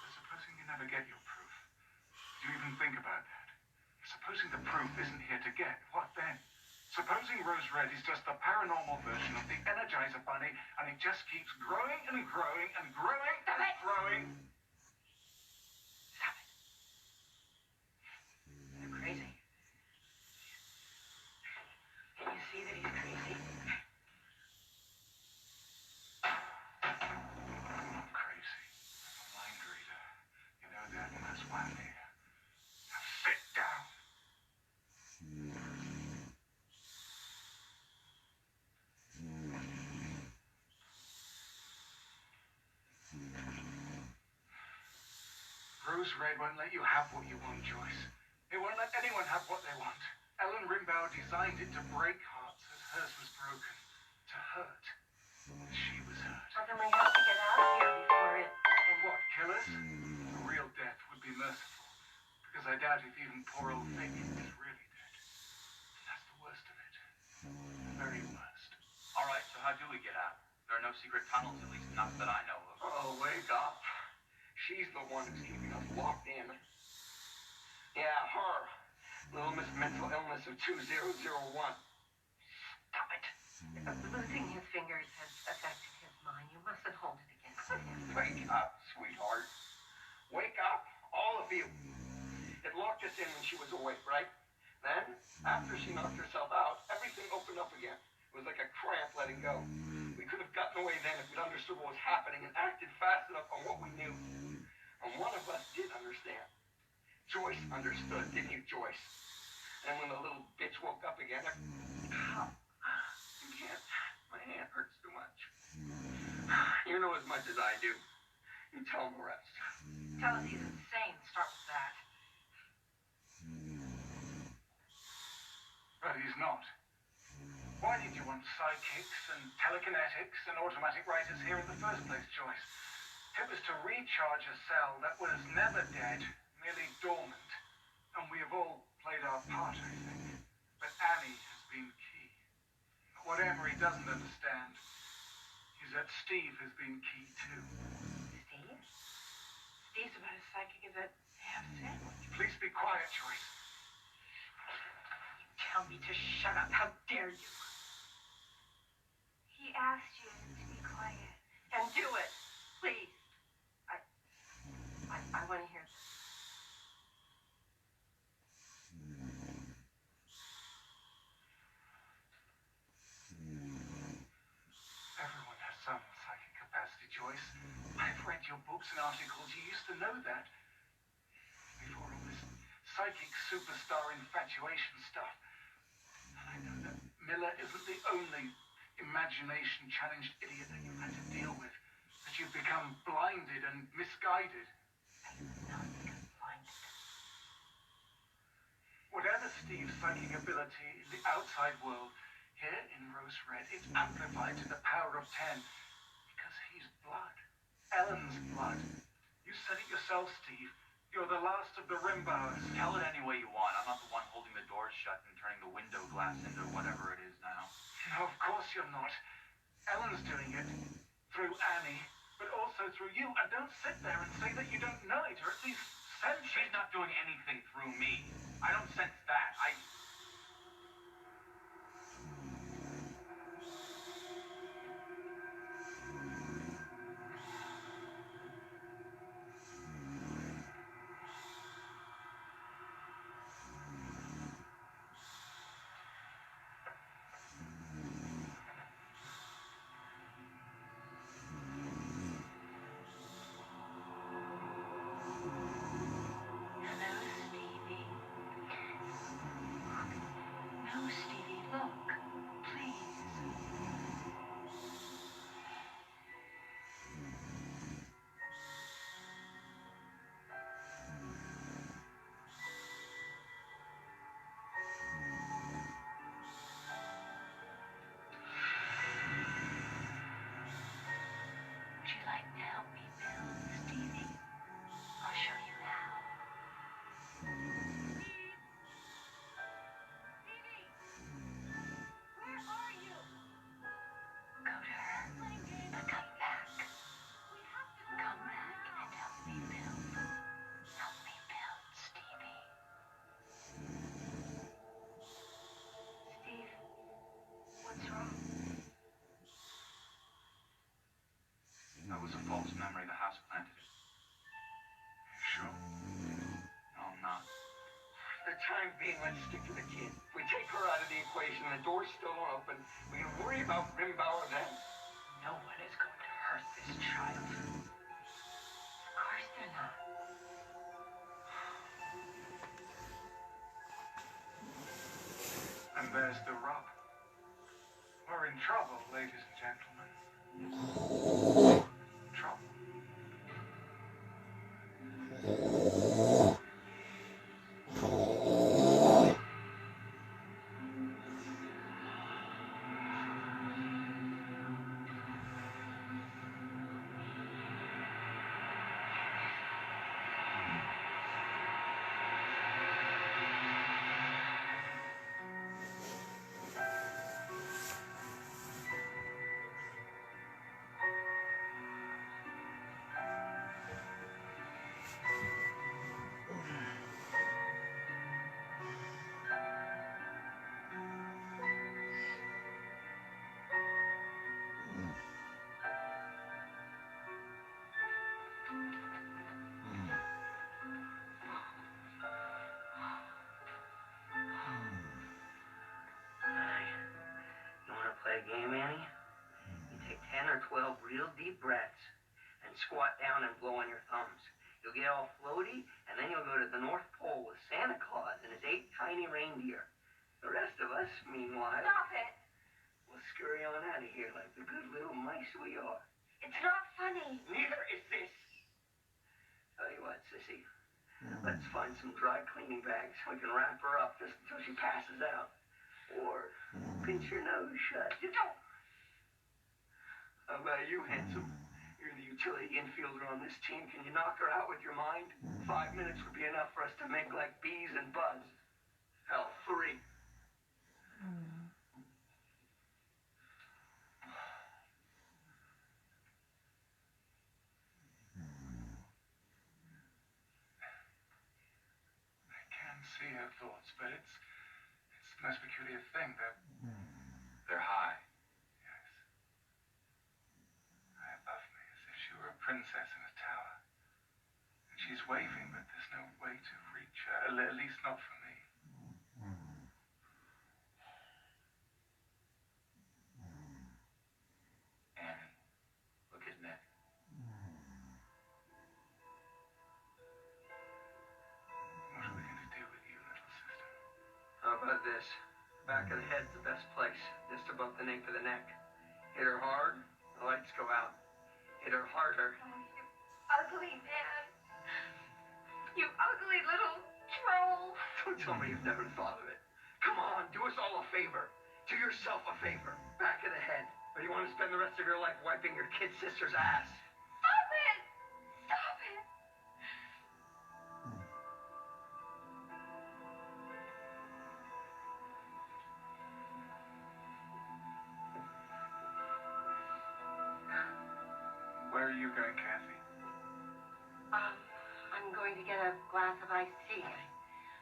But supposing you never get your proof, do you even think about that? Supposing the proof isn't here to get, what then? Supposing Rose Red is just the paranormal version of the Energizer Bunny, and it just keeps growing and growing and growing and growing. Stop it. You're crazy. Can you see that he's crazy? I'm crazy. I'm a mind reader. You know that, and that's why I'm here. Now sit down. Rose Red won't let you have what you want, Joyce. It won't let anyone have what they want. Ellen Rimbauer designed it to break hearts as hers was broken. To hurt as she was hurt. Well, then we have to get out of here before it... What, kill us? A real death would be merciful. Because I doubt if even poor old Vic is really dead. And that's the worst of it. The very worst. All right, so how do we get out? There are no secret tunnels, at least not that I know of. Oh, wake up. She's the one who's keeping us locked in. Yeah, her. Little Miss Mental Illness of 2001. Stop it. Losing his fingers has affected his mind. You mustn't hold it against him. Wake up, sweetheart. Wake up, all of you. It locked us in when she was awake, right? Then, after she knocked herself out, everything opened up again. It was like a cramp letting go. We could have gotten away then if we'd understood what was happening and acted fast enough on what we knew. And one of us did understand. Joyce understood, didn't you, Joyce? And when the little bitch woke up again, I can't. My hand hurts too much. You know as much as I do. You tell him the rest. Tell us he's insane. Start with that. But he's not. Why did you want psychics and telekinetics and automatic writers here in the first place, Joyce? It was to recharge a cell that was never dead, merely dormant. And we have all played our part, I think. But Annie has been key. But what Emery doesn't understand is that Steve has been key too. Steve? Steve's about as psychic as a half sandwich. Please be quiet, Joyce. You tell me to shut up. How dare you? He asked you to be quiet. And do it, please. I want to hear this. Everyone has some psychic capacity, Joyce. I've read your books and articles. You used to know that. Before all this psychic superstar infatuation stuff. And I know that Miller isn't the only imagination-challenged idiot that you've had to deal with. That you've become blinded and misguided. Whatever Steve's psychic ability in the outside world, here in Rose Red, it's amplified to the power of 10. Because he's blood. Ellen's blood. You said it yourself, Steve. You're the last of the Rimbauers. Tell it any way you want. I'm not the one holding the doors shut and turning the window glass into whatever it is now. No, of course you're not. Ellen's doing it. Through Annie. But also through you. And don't sit there and say that you don't know it, or at least sense it. She's not doing anything through me. I don't sense that. That was a false memory. The house planted it. Sure? No, I'm not. For the time being, let's stick to the kid. If we take her out of the equation and the door's still open, we can worry about Rimbauer then. No one is going to hurt this child. Of course they're not. And there's the rub. We're in trouble, ladies and gentlemen. Trouble. play a game, Annie? You take 10 or 12 real deep breaths and squat down and blow on your thumbs. You'll get all floaty, and then you'll go to the North Pole with Santa Claus and his 8 tiny reindeer. The rest of us, meanwhile... Stop it! We'll scurry on out of here like the good little mice we are. It's not funny. Neither is this. Tell you what, sissy. Let's find some dry cleaning bags. We can wrap her up just until she passes out. Or pinch her nose shut. You don't. How about you, handsome? You're the utility infielder on this team. Can you knock her out with your mind? 5 minutes would be enough for us to make like bees and buds. Hell, 3. See her thoughts, but it's the most peculiar thing. They're high. Yes. High above me, as if she were a princess in a tower. And she's waving, but there's no way to reach her, at least not for me. Annie, look at Nick. What are we going to do with you, little sister? How about this? Back of the head's the best place, just above the nape of the neck. Hit her hard, the lights go out. Hit her harder. Oh, you ugly man. You ugly little troll. Don't tell me you've never thought of it. Come on, do us all a favor. Do yourself a favor. Back of the head. Or do you want to spend the rest of your life wiping your kid sister's ass? Stop it! Stop it! Where are you going, Kathy? I'm going to get a glass of iced tea. I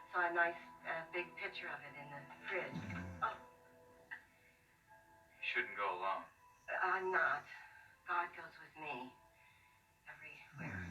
saw a nice big picture of it in the fridge. Oh, You shouldn't go alone. I'm not. God goes with me. Everywhere.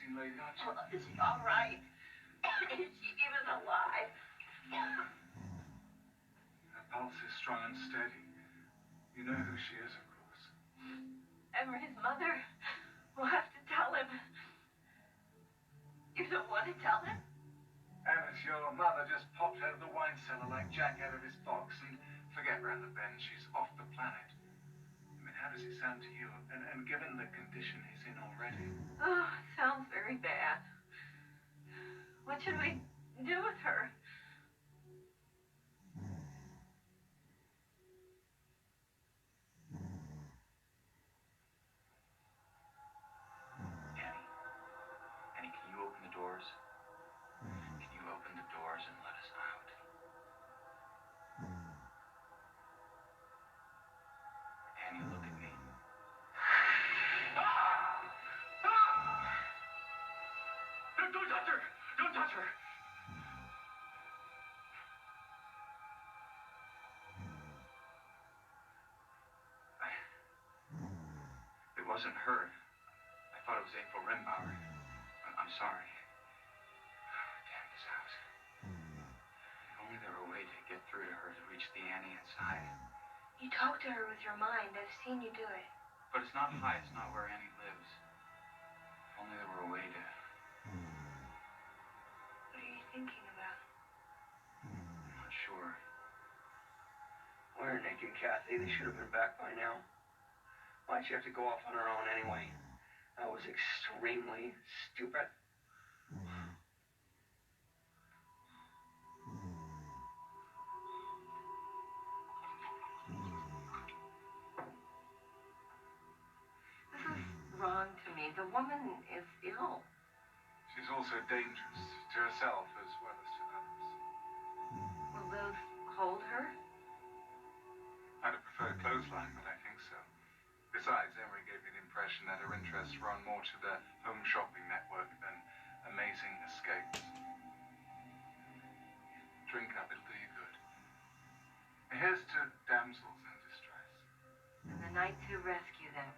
waiting, lady, aren't you? Well, is she all right? Is she even alive? Her pulse is strong and steady. You know who she is, of course. Emery's mother. We'll have to tell him. You don't want to tell him? Alice, your mother just popped out of the wine cellar like Jack out of his box, and forget round the bend, she's off the planet. I mean, how does it sound to you? And given the condition he's in already. Oh, it sounds very bad. What should we do with her? Annie, can you open the doors? Can you open the doors and let us out? Annie, look at me. Don't touch her! Don't touch her! It wasn't her. I thought it was April Rimbauer. I'm sorry. Damn this house. If only there were a way to get through to her to reach the Annie inside. You talk to her with your mind. I've seen you do it. But it's not high. It's not where Annie lives. If only there were a way to... What are you thinking about? I'm not sure. Where are Nick and Kathy? They should have been back by now. Why'd she have to go off on her own anyway? That was extremely stupid. This is wrong to me. The woman is ill. She's also dangerous to herself as well as to others. Will Liz hold her? I'd have preferred clothesline, but I think so. Besides, Emery gave me the impression that her interests run more to the home shopping network than amazing escapes. Drink up, it'll do you good. Here's to damsels in distress. And the knights who rescue them.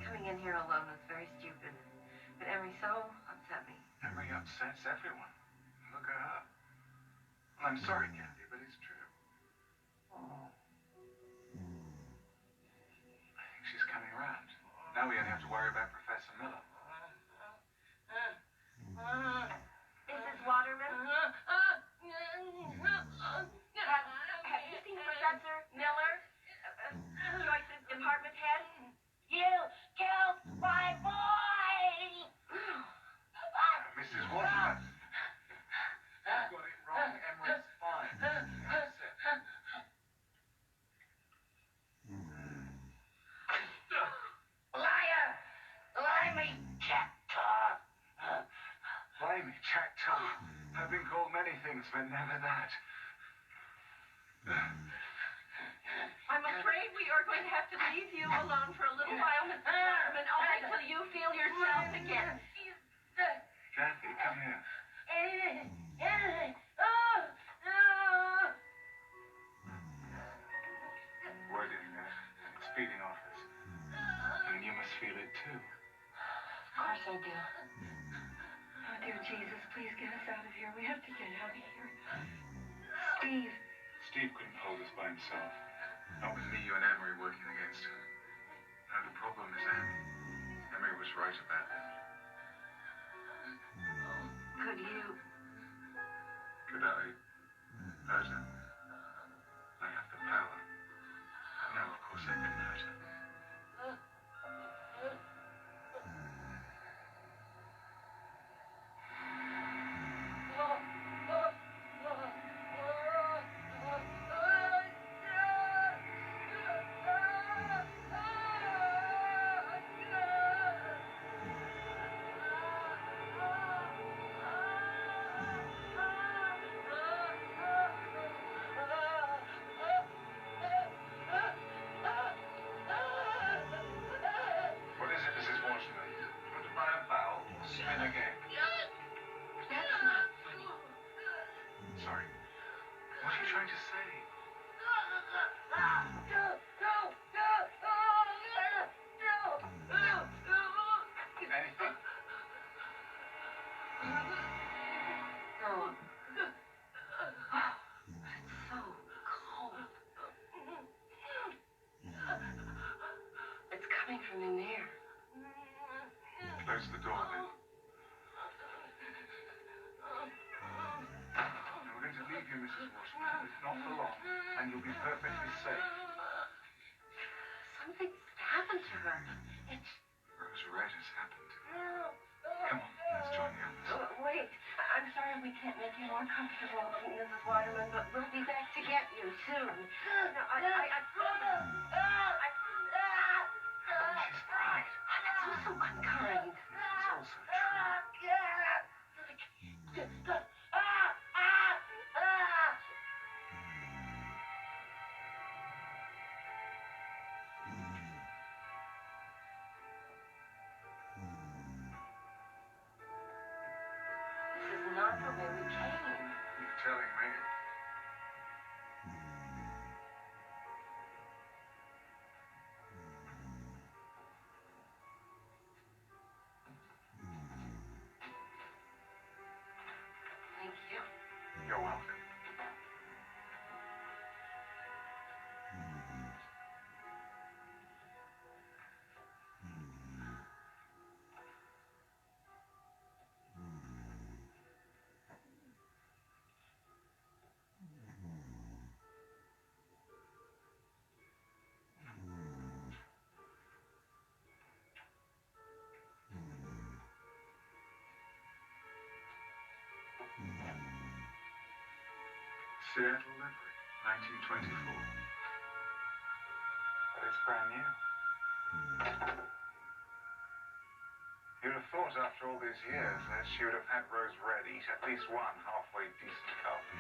Coming in here alone was very stupid. But Emery so upset me. Emery upsets everyone. Look at her. Well, I'm sorry, Candy, but it's true. I think she's coming around. Now we only have to worry about Professor Miller. Mrs. Waterman? Have you seen Professor Miller? Joyce's department head? You killed my boy! Mrs. Waterman. You've got it wrong. Emery's fine. That's it. Liar! Lie me, Jackdaw! Blimey, Jackdaw. I've been called many things, but never that. I'm afraid we are going to have to leave you alone for a little while, Mrs. Waterman, only until you feel yourself again. Kathy, come here. Word in there. It's feeding off us. And you must feel it too. Of course I do. Oh, dear Jesus, please get us out of here. We have to get out of here. Steve. Steve couldn't hold us by himself. Not with me, you and Emery working against her. Now the problem is Annie. Emery was right about that. Could you? Could I hurt her? I have the power. No, of course I couldn't hurt her. close the door then. And we're going to leave you, Mrs. Washington, but not for long, and you'll be perfectly safe. Something's happened to her. It's... Rose Red has happened to her. Come on, let's join the others. Wait, I'm sorry we can't make you more comfortable, Mrs. Waterman, but we'll be back to get you soon. No, I promise. She's right. That's also unkind. It's also true. This is not the way we came. You're telling me. Thank you. You're welcome. Seattle livery, 1924. But it's brand new. You'd have thought after all these years that she would have had Rose Red eat at least one halfway decent carpet.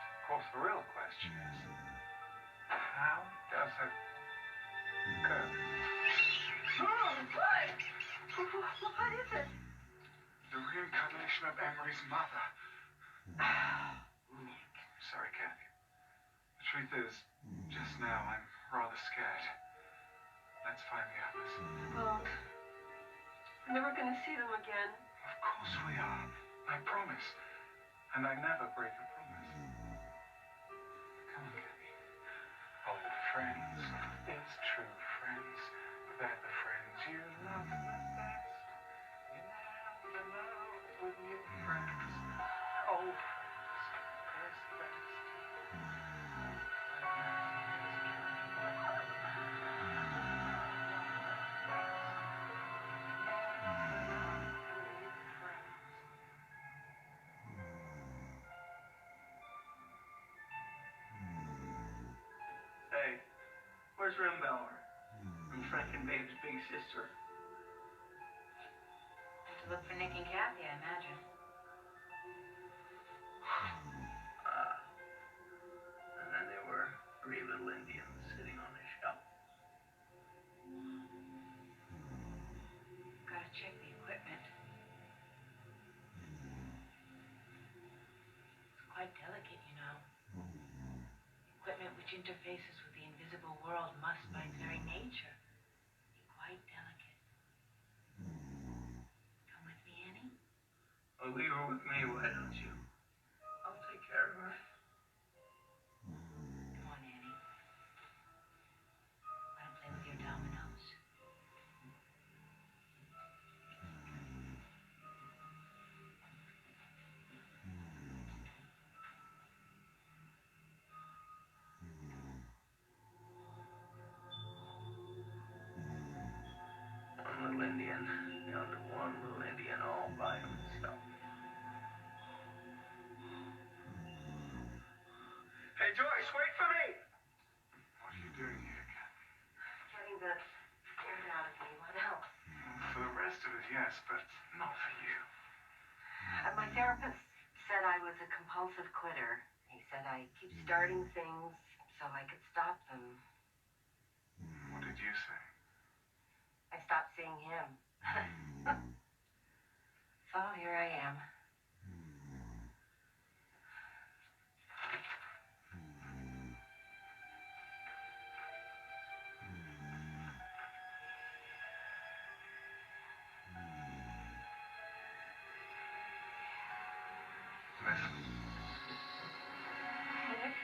Of course, the real question is, how does it go? What is it? The reincarnation of Emery's mother. Nick. Sorry, Kathy. The truth is, just now I'm rather scared. Let's find the others. Well, we're never going to see them again. Of course we are. I promise. And I never break a promise. Come on, Kathy. Old friends is true friends. They're the friends you love the best. You never know with new friends. Old friends is best. Hey, where's Rimbauer? I'm Frank and Babe's big sister. Have to look for Nick and Kathy, I imagine. And then there were 3 little Indians sitting on the shelf. Gotta check the equipment. It's quite delicate, you know. Equipment which interfaces with the invisible world must, by its very nature, be quite delicate. Come with me, Annie? Oh, leave her with me, why don't you? I'll take care of her. Come on, Annie. Wanna play with your dominoes? One little Indian, down to one little Indian all by himself. Hey, Joyce, wait for me! What are you doing here, Kathy? Getting the spirit out of me. What else? For the rest of us, yes, but not for you. My therapist said I was a compulsive quitter. He said I keep starting things so I could stop them. What did you say? I stopped seeing him. So here I am. Listen. Nick?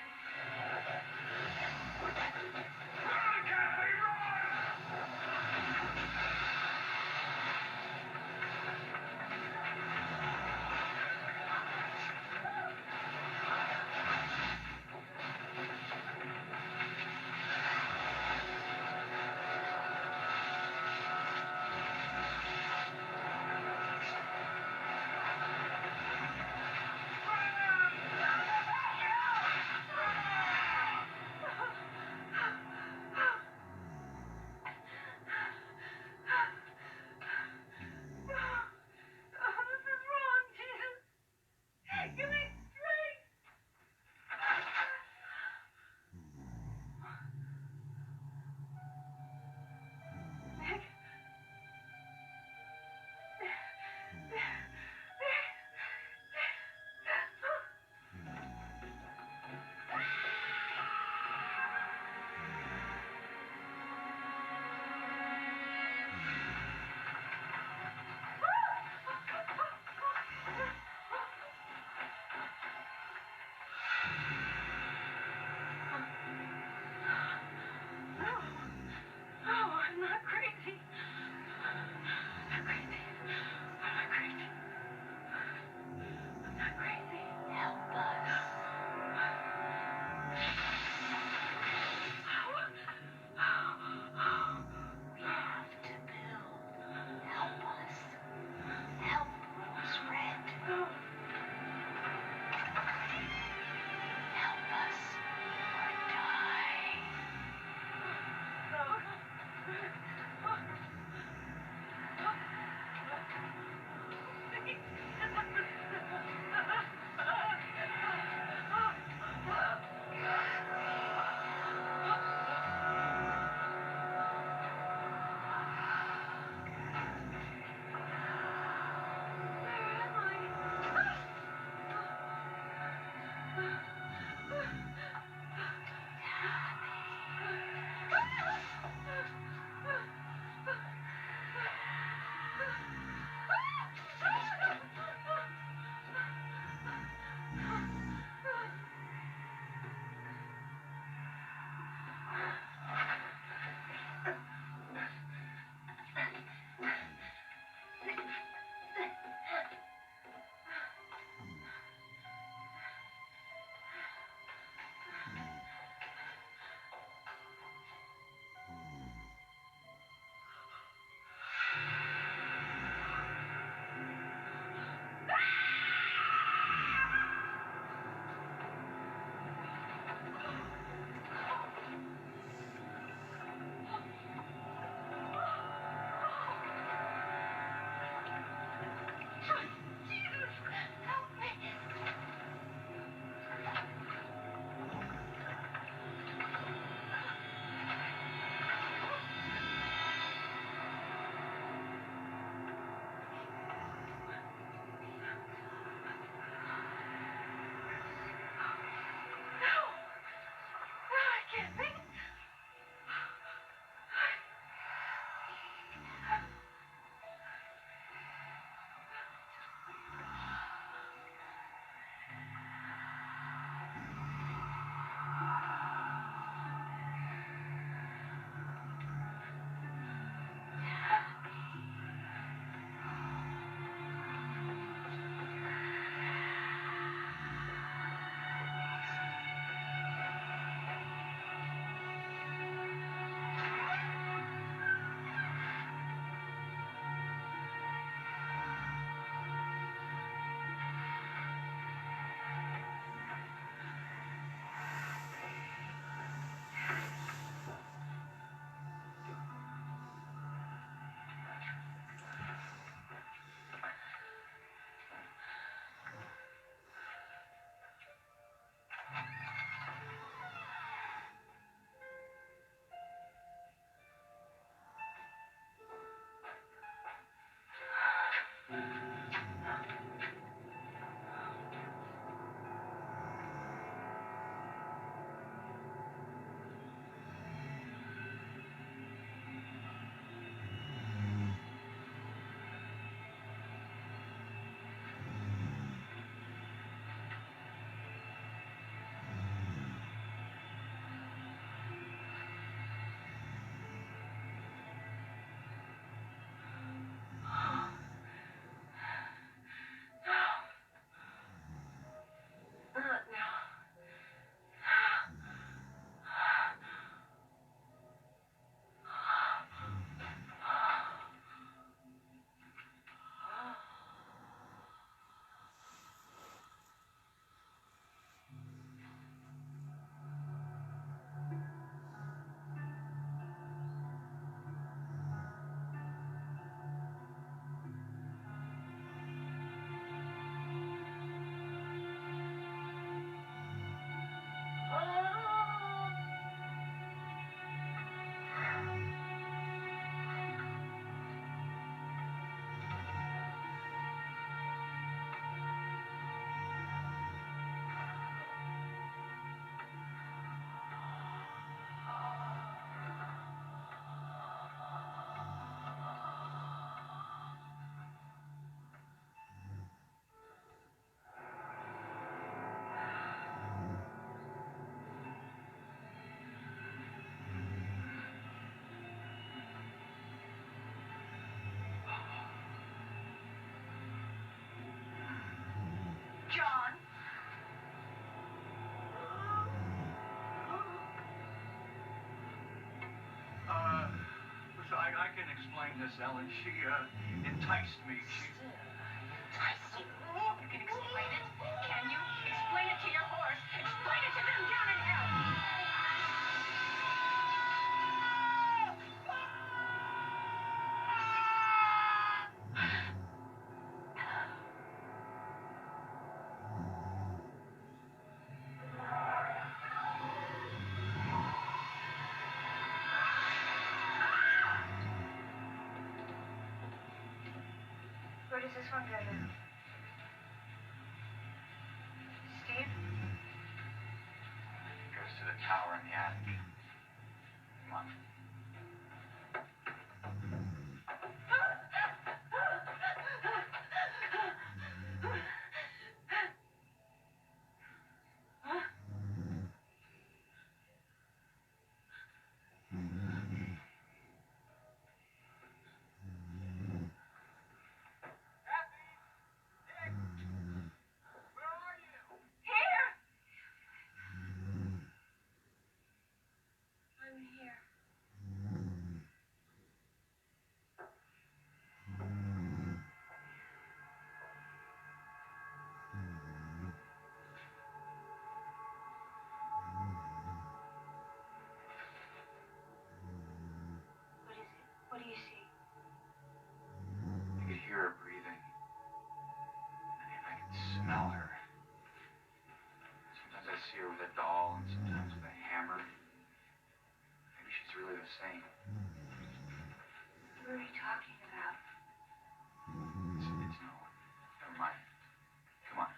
explain this, Ellen. She, enticed me. She... Enticed you? You can explain it? Can you? Explain it to your horse. Explain it to them down in hell. Where does this one go to? Steve? Goes to the tower in the attic. Come on. What do you see? I could hear her breathing. And I could smell her. Sometimes I see her with a doll and sometimes with a hammer. Maybe she's really the same. What are you talking about? It's no. Never mind. Come on.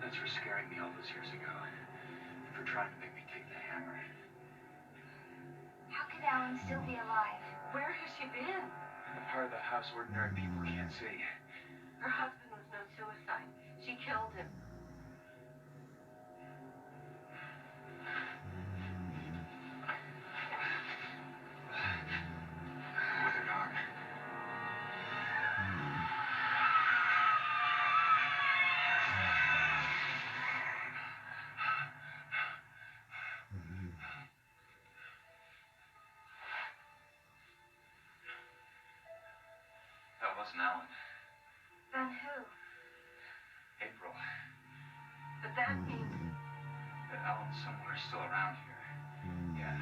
Thanks for scaring me all those years ago. And for trying to make me take the hammer. How could Alan still be alive? Where has she been? In the part of the house ordinary people can't see. Her husband was no suicide. She killed him. Withered arm. That wasn't Alan. Then who? April. But that means That Alan's somewhere still around here. Yeah.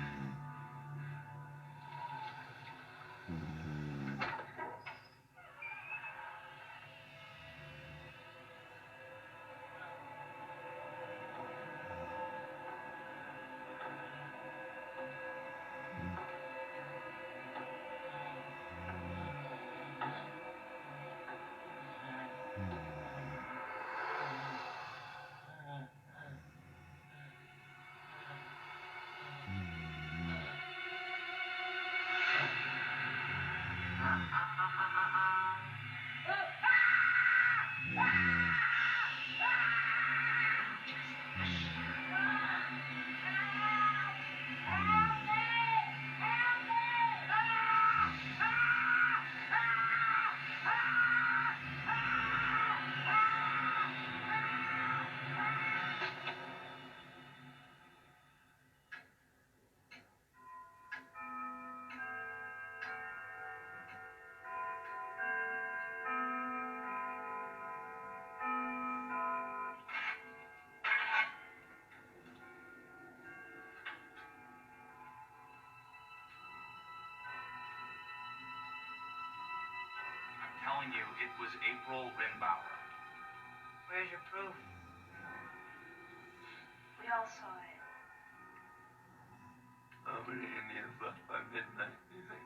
Telling you, it was April Rimbauer. Where's your proof? We all saw it. How many Indians left by midnight, do you think?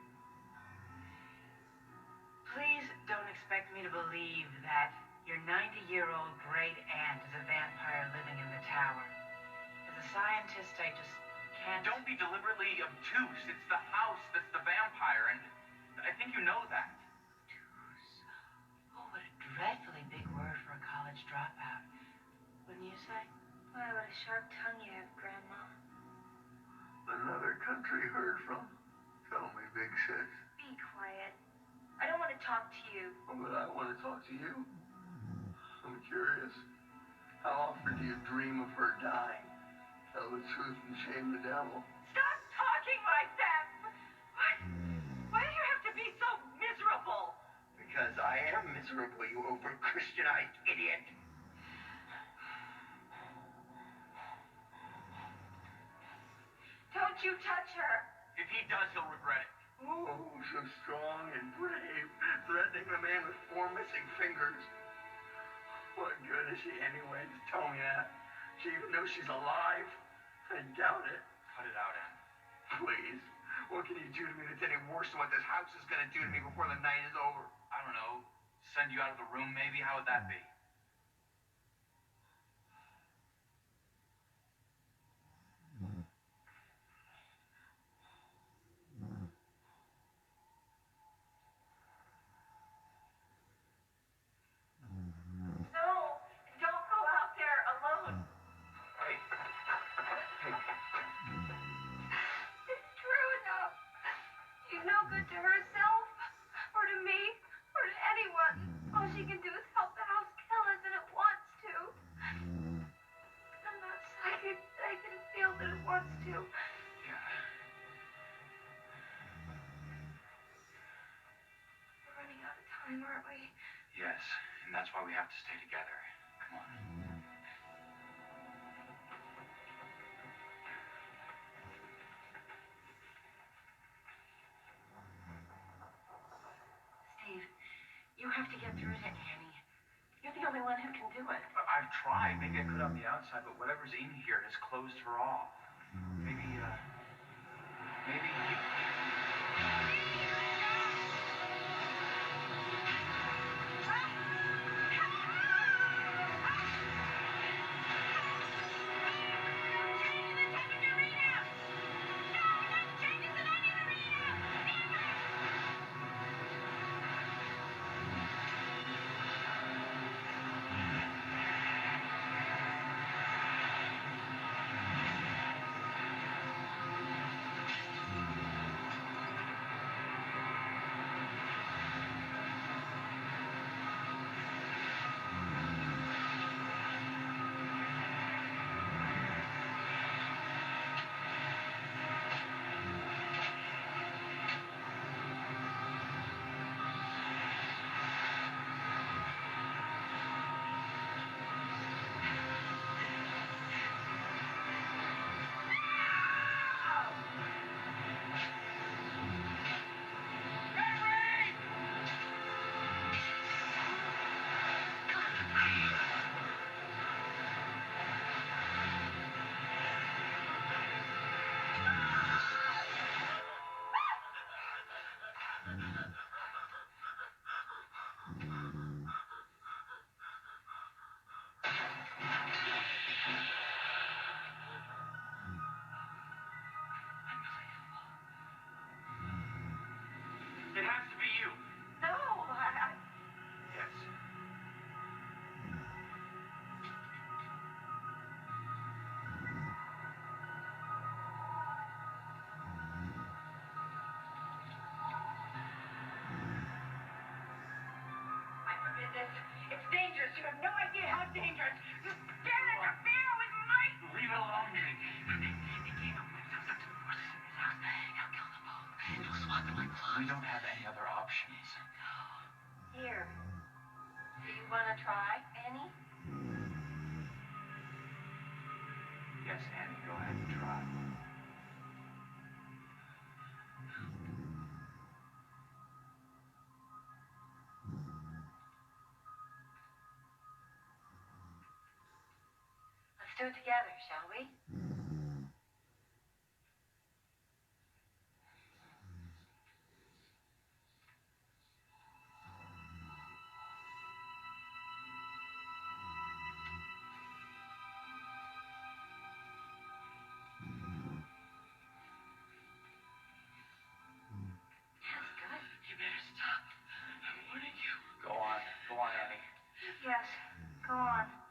Please don't expect me to believe that your 90-year-old great aunt is a vampire living in the tower. As a scientist, I just can't. Don't be deliberately obtuse. It's the house that's the vampire, and I think you know that. Oh, what a dreadfully big word for a college dropout. Wouldn't you say? Why, what a sharp tongue you have, Grandma. Another country heard from? Tell me, big sis. Be quiet. I don't want to talk to you. Oh, but I want to talk to you. I'm curious. How often do you dream of her dying? Tell the truth and shame the devil. Stop talking like that! Why do you have to be so miserable? Because I am miserable, you over-Christianized idiot. Don't you touch her! If he does, he'll regret it. Oh, so strong and brave, threatening the man with 4 missing fingers. What good is she anyway? Just tell me that. She even knows she's alive? I doubt it. Cut it out, Ann. Please. What can you do to me that's any worse than what this house is going to do to me before the night is over? I don't know. Send you out of the room, maybe? How would that be? No! Don't go out there alone! Hey. Hey. It's true enough. She's no good to herself, or to me, or to anyone. All she can do is help the house kill us, and it wants to. I'm not psychic, but I can feel that it wants to. Yeah. We're running out of time, aren't we? Yes, and that's why we have to stay together. Come on. Steve, you have to get through to Annie. You're the only one who can do it. I've tried. Maybe I could on the outside, but whatever's in here has closed her off. Maybe it has to be you. No! Yes. I forbid this. It's dangerous. You have no idea how dangerous. You can't interfere with my... Leave it alone. We don't have any other options. Here. Do you want to try, Annie? Yes, Annie, go ahead and try. Let's do it together, shall we? gone.